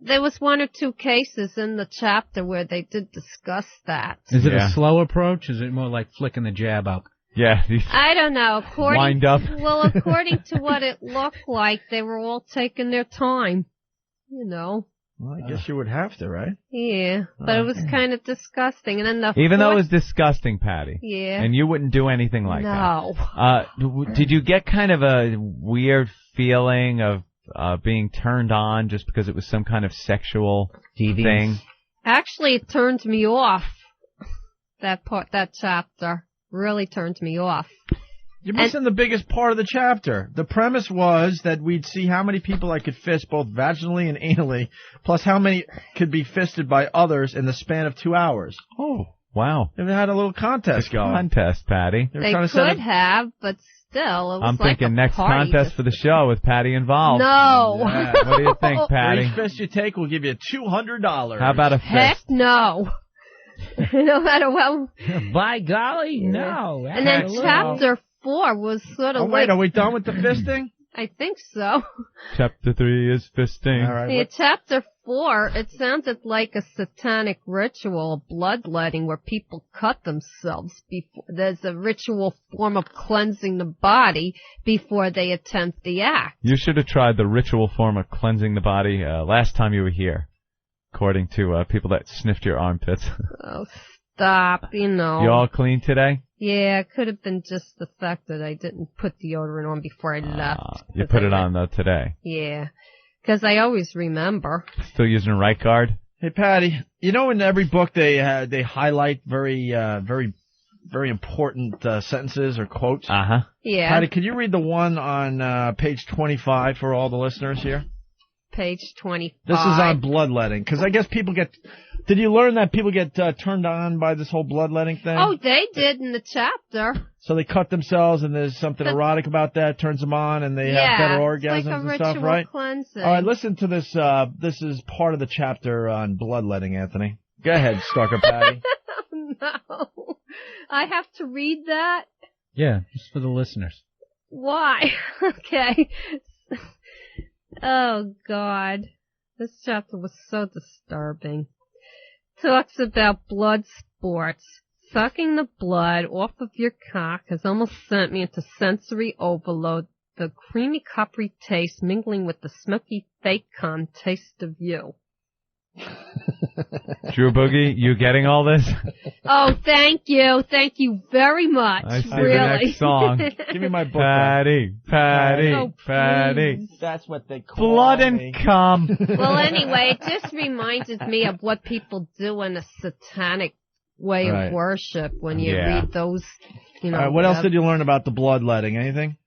There was 1 or 2 cases in the chapter where they did discuss that. Is it a slow approach? Is it more like flicking the jab out? Yeah. I don't know. Wind up. Well, according to what it looked like, they were all taking their time. Well, I guess you would have to, right? Yeah, but it was kind of disgusting. And then even though it was disgusting, Patty. Yeah. And you wouldn't do anything like that. No. Did you get kind of a weird feeling of being turned on just because it was some kind of sexual thing? Actually, it turned me off. That chapter really turned me off. You're missing the biggest part of the chapter. The premise was that we'd see how many people I could fist both vaginally and anally, plus how many could be fisted by others in the span of 2 hours. Oh, wow. They had a little contest going. Contest, Patty. They could have, but still, it was I'm like thinking a next party. contest for the show with Patty involved. No. Yeah. What do you think, Patty? For each fist you take, we'll give you $200. How about a fist? Heck no. No matter what. By golly, no. And then Absolutely. chapter 4 was sort of Oh, wait, like... are we done with the fisting? I think so. Chapter 3 is fisting. All right. See, chapter 4, it sounded like a satanic ritual, bloodletting, where people cut themselves before. There's a ritual form of cleansing the body before they attempt the act. You should have tried the ritual form of cleansing the body last time you were here, according to people that sniffed your armpits. Oh, stop, you know. You all clean today? Yeah, it could have been just the fact that I didn't put deodorant on before I left. You put it on, though, today. Yeah, because I always remember. Still using a right guard? Hey, Patty, you know in every book they highlight very important sentences or quotes? Uh-huh. Yeah. Patty, could you read the one on page 25 for all the listeners here? Page 25. This is on bloodletting, because I guess people get... Did you learn that people get turned on by this whole bloodletting thing? Oh, they did in the chapter. So they cut themselves, and there's something erotic about that, turns them on, and they have better orgasms like a and stuff, right? Cleansing. All right, listen to this. This is part of the chapter on bloodletting, Anthony. Go ahead, Stalker Patty. No. I have to read that? Yeah, just for the listeners. Why? Okay. Oh, God. This chapter was so disturbing. Talks about blood sports. Sucking the blood off of your cock has almost sent me into sensory overload. The creamy coppery taste mingling with the smoky fake con taste of you. Drew Boogie, you getting all this? Oh, thank you. Thank you very much. I see really. the next song. Give me my book. Patty. Oh, Patty. That's what they call Blood me. and cum. Well, anyway, it just reminded me of what people do in a satanic way Right. of worship when you read those, you know. All right, what else did you learn about the bloodletting? Anything?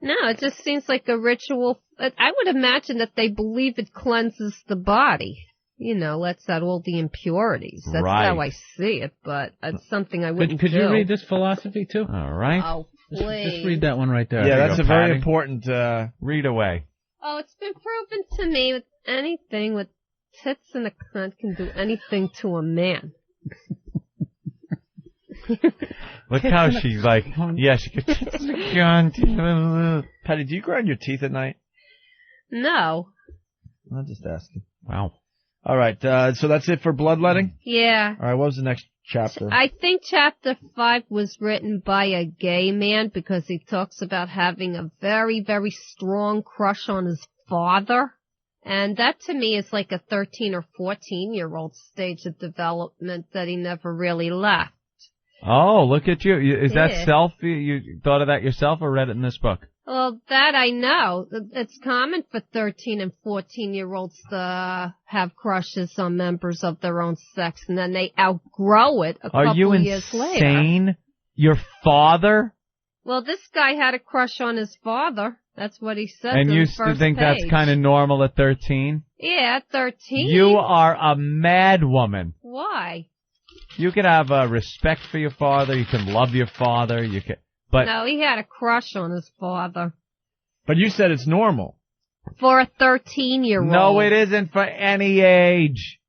No, it just seems like a ritual. I would imagine that they believe it cleanses the body. You know, lets out all the impurities. That's how I see it, but it's something I wouldn't Could do. you read this philosophy, too? All right. Oh, please. Just read that one right there. Yeah, There you that's go, a very Patty. important... Read away. Oh, it's been proven to me with anything with tits and a cunt can do anything to a man. Look how she's like, yeah, she could... Patty, do you grind your teeth at night? No. I'm just asking. Wow. All right, so that's it for bloodletting? Yeah. All right, what was the next chapter? I think chapter 5 was written by a gay man because he talks about having a very, very strong crush on his father. And that to me is like a 13 or 14-year-old stage of development that he never really left. Oh, look at you. Is that Yeah. self? You thought of that yourself or read it in this book? Well, that I know. It's common for 13 and 14-year-olds to have crushes on members of their own sex, and then they outgrow it a Are you couple years later. insane? Your father? Well, this guy had a crush on his father. That's what he said. And on you the still first think that's page. kind of normal at 13? Yeah, 13. You are a mad woman. Why? You can have respect for your father. You can love your father. You can, but No, he had a crush on his father. But you said it's normal. For a 13-year-old. no, it isn't for any age.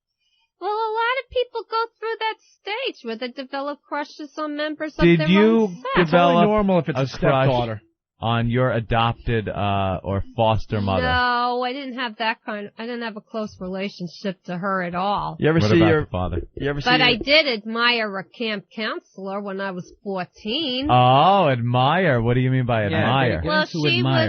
Well, a lot of people go through that stage where they develop crushes on members of Did their you own sex. develop normal if it's a crush stepdaughter. on your adopted or foster mother? No, I didn't have that kind. I didn't have a close relationship to her at all. You ever What see about your the father? You ever see But I your- did admire a camp counselor when I was 14. Oh, admire. What do you mean by admire? Well,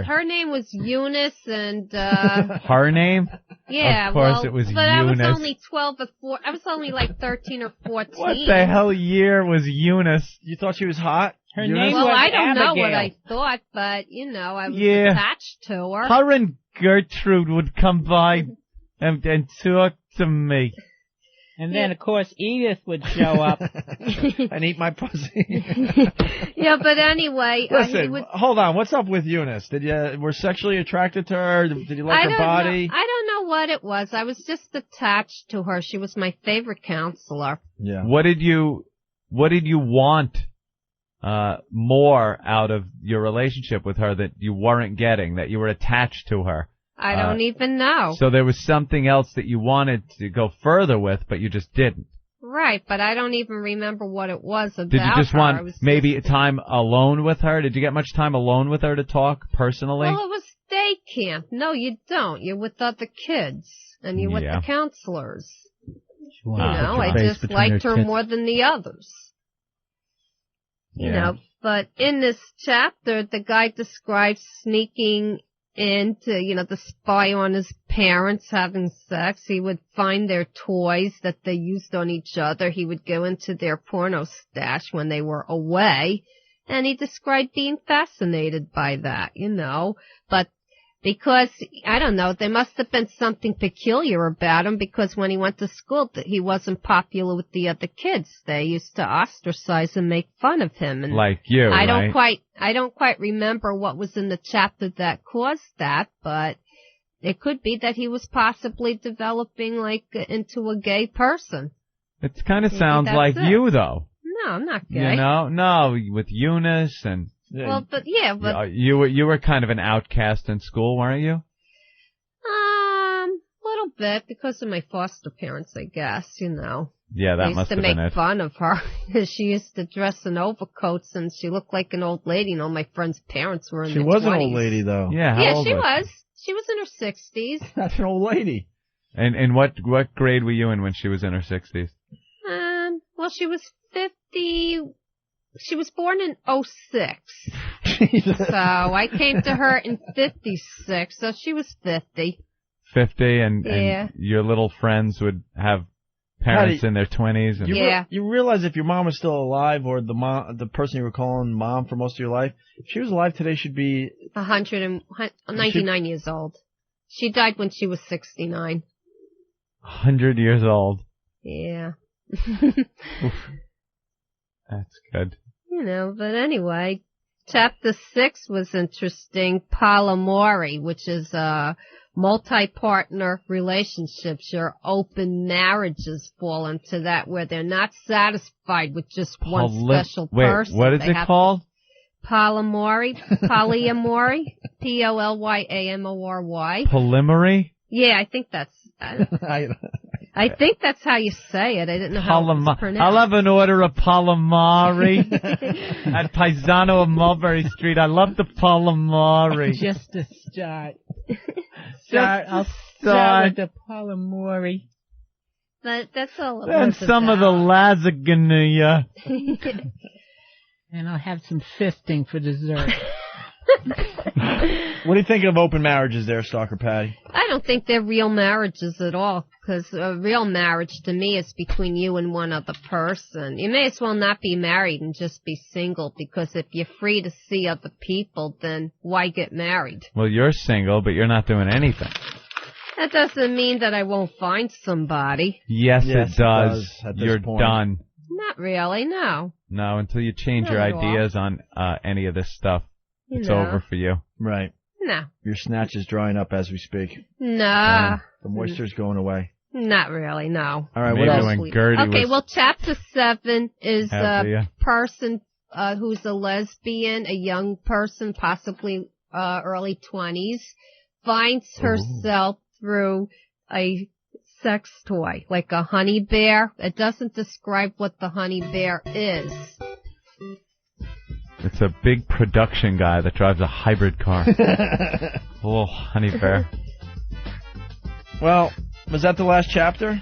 her name was Eunice, and Her name? yeah, Of course well, it was but I was Eunice. only 12 before. I was only like 13 or 14. What the hell year was Eunice? You thought she was hot? Her Eunice? name Well, was I don't know what Abigail. I thought, but you know, I was Yeah. attached to her. Her and Gertrude would come by and talk to me. And then, of course, Edith would show up. and eat my pussy. Yeah, but anyway, he Listen, would. hold on. What's up with Eunice? Did you were sexually attracted to her? Did you like her body? I don't know what it was. I was just attached to her. She was my favorite counselor. Yeah. What did you want more out of your relationship with her that you weren't getting, that you were attached to her. I don't even know. So there was something else that you wanted to go further with, but you just didn't. Right, but I don't even remember what it was about. Did you just her. want maybe time alone with her? Did you get much time alone with her to talk personally? Well, it was day camp. No, you don't. You're with other kids, and you're with the counselors. You know, I just liked her more than the others. You know, but in this chapter, the guy describes sneaking into, to spy on his parents having sex. He would find their toys that they used on each other. He would go into their porno stash when they were away. And he described being fascinated by that, But because, I don't know, there must have been something peculiar about him, because when he went to school, he wasn't popular with the other kids. They used to ostracize and make fun of him. And like you, I don't quite remember what was in the chapter that caused that, but it could be that he was possibly developing into a gay person. It kind of sounds like you, though. No, I'm not gay. No, with Eunice and... Well, but you were kind of an outcast in school, weren't you? Little bit because of my foster parents, I guess. Yeah, that must have been it. They used to make fun of her because she used to dress in overcoats and she looked like an old lady. And all my friends' parents were in their 20s. She was an old lady, though. Yeah, she was. She was in her 60s. That's an old lady. And what grade were you in when she was in her 60s? Well, she was 50. She was born in 06. So I came to her in 56, so she was 50. 50, and your little friends would have parents in their 20s. And You realize if your mom was still alive, or the person you were calling mom for most of your life, if she was alive today, she'd be 99 years old. She died when she was 69. 100 years old. Yeah. That's good. But anyway, chapter 6 was interesting. Polyamory, which is multi-partner relationships. Your open marriages fall into that, where they're not satisfied with just one special person. What is it called? Polyamory. Polyamory. Polyamory. Polyamory? Yeah, I think that's... I think that's how you say it. I didn't know how it's pronounced. I'll have an order of Polyamory at Paisano of Mulberry Street. I love the Polyamory. Just to start. I'll start with the Polyamory. But that's all it and was some of the lasagna. And I'll have some fisting for dessert. What do you think of open marriages there, Stalker Patti? I don't think they're real marriages at all, because a real marriage to me is between you and one other person. You may as well not be married and just be single, because if you're free to see other people, then why get married? Well, you're single, but you're not doing anything. That doesn't mean that I won't find somebody. Yes, it does. You're done. Not really, no. No, until you change your ideas on any of this stuff. It's over for you. Right. No. Your snatch is drying up as we speak. Nah. The moisture's going away. Not really, no. All right, what else? Well, chapter 7 is a person who's a lesbian, a young person, possibly early 20s, finds herself through a sex toy, like a honey bear. It doesn't describe what the honey bear is. It's a big production guy that drives a hybrid car. Oh, honey bear. Well, was that the last chapter?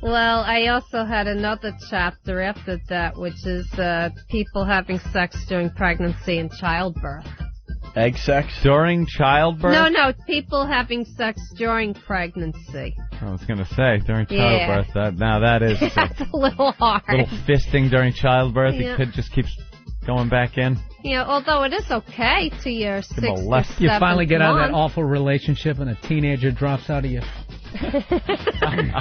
Well, I also had another chapter after that, which is people having sex during pregnancy and childbirth. Egg sex? During childbirth? No, people having sex during pregnancy. I was going to say, during childbirth. That is... That's a little hard. A little fisting during childbirth. Yeah. The kid just keeps going back in. Although it is okay to your 6th or 7th You finally get out of that month. awful relationship and a teenager drops out of you. All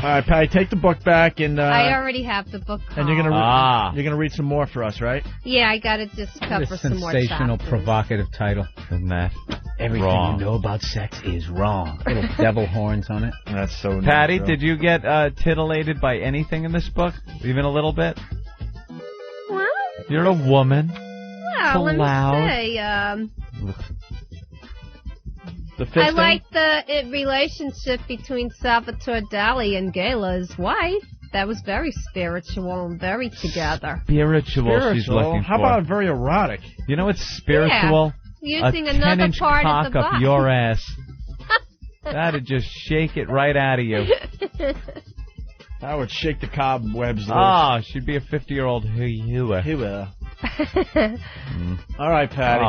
right, Patty, take the book back and... I already have the book. And you're gonna read some more for us, right? Yeah, I gotta just cover some more chapters. Sensational, provocative title. Isn't that everything wrong? You know about sex is wrong. Little devil horns on it. That's so Patty, natural. did you get titillated by anything in this book? Even a little bit? What? You're a woman. Yeah, let me say. The fisting? I like the relationship between Salvatore Dali and Gayla, his wife. That was very spiritual and very together. Spiritual. She's looking How for. about very erotic? You know what's spiritual? Yeah, using a another 10-inch part cock of the up body. your ass. That'd just shake it right out of you. That would shake the cobwebs loose. Ah, she'd be a 50-year-old hooah. All right, Patti.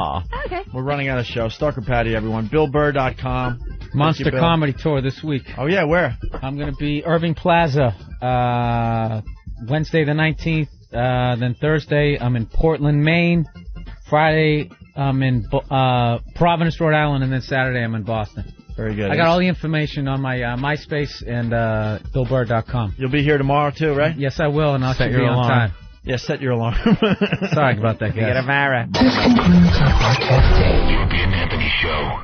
Okay. We're running out of show. Stalker Patti, everyone. BillBurr.com. Monster Comedy Tour this week. Oh, yeah, where? I'm going to be Irving Plaza Wednesday the 19th. Then Thursday, I'm in Portland, Maine. Friday, I'm in Providence, Rhode Island. And then Saturday, I'm in Boston. Very good. I got all the information on my MySpace and BillBurr.com. You'll be here tomorrow, too, right? Yes, I will, and I'll Set be your on alarm. time. Yeah, set your alarm. Sorry about that, guys. You get a Mara. This concludes our podcast. The Opie and Anthony Show.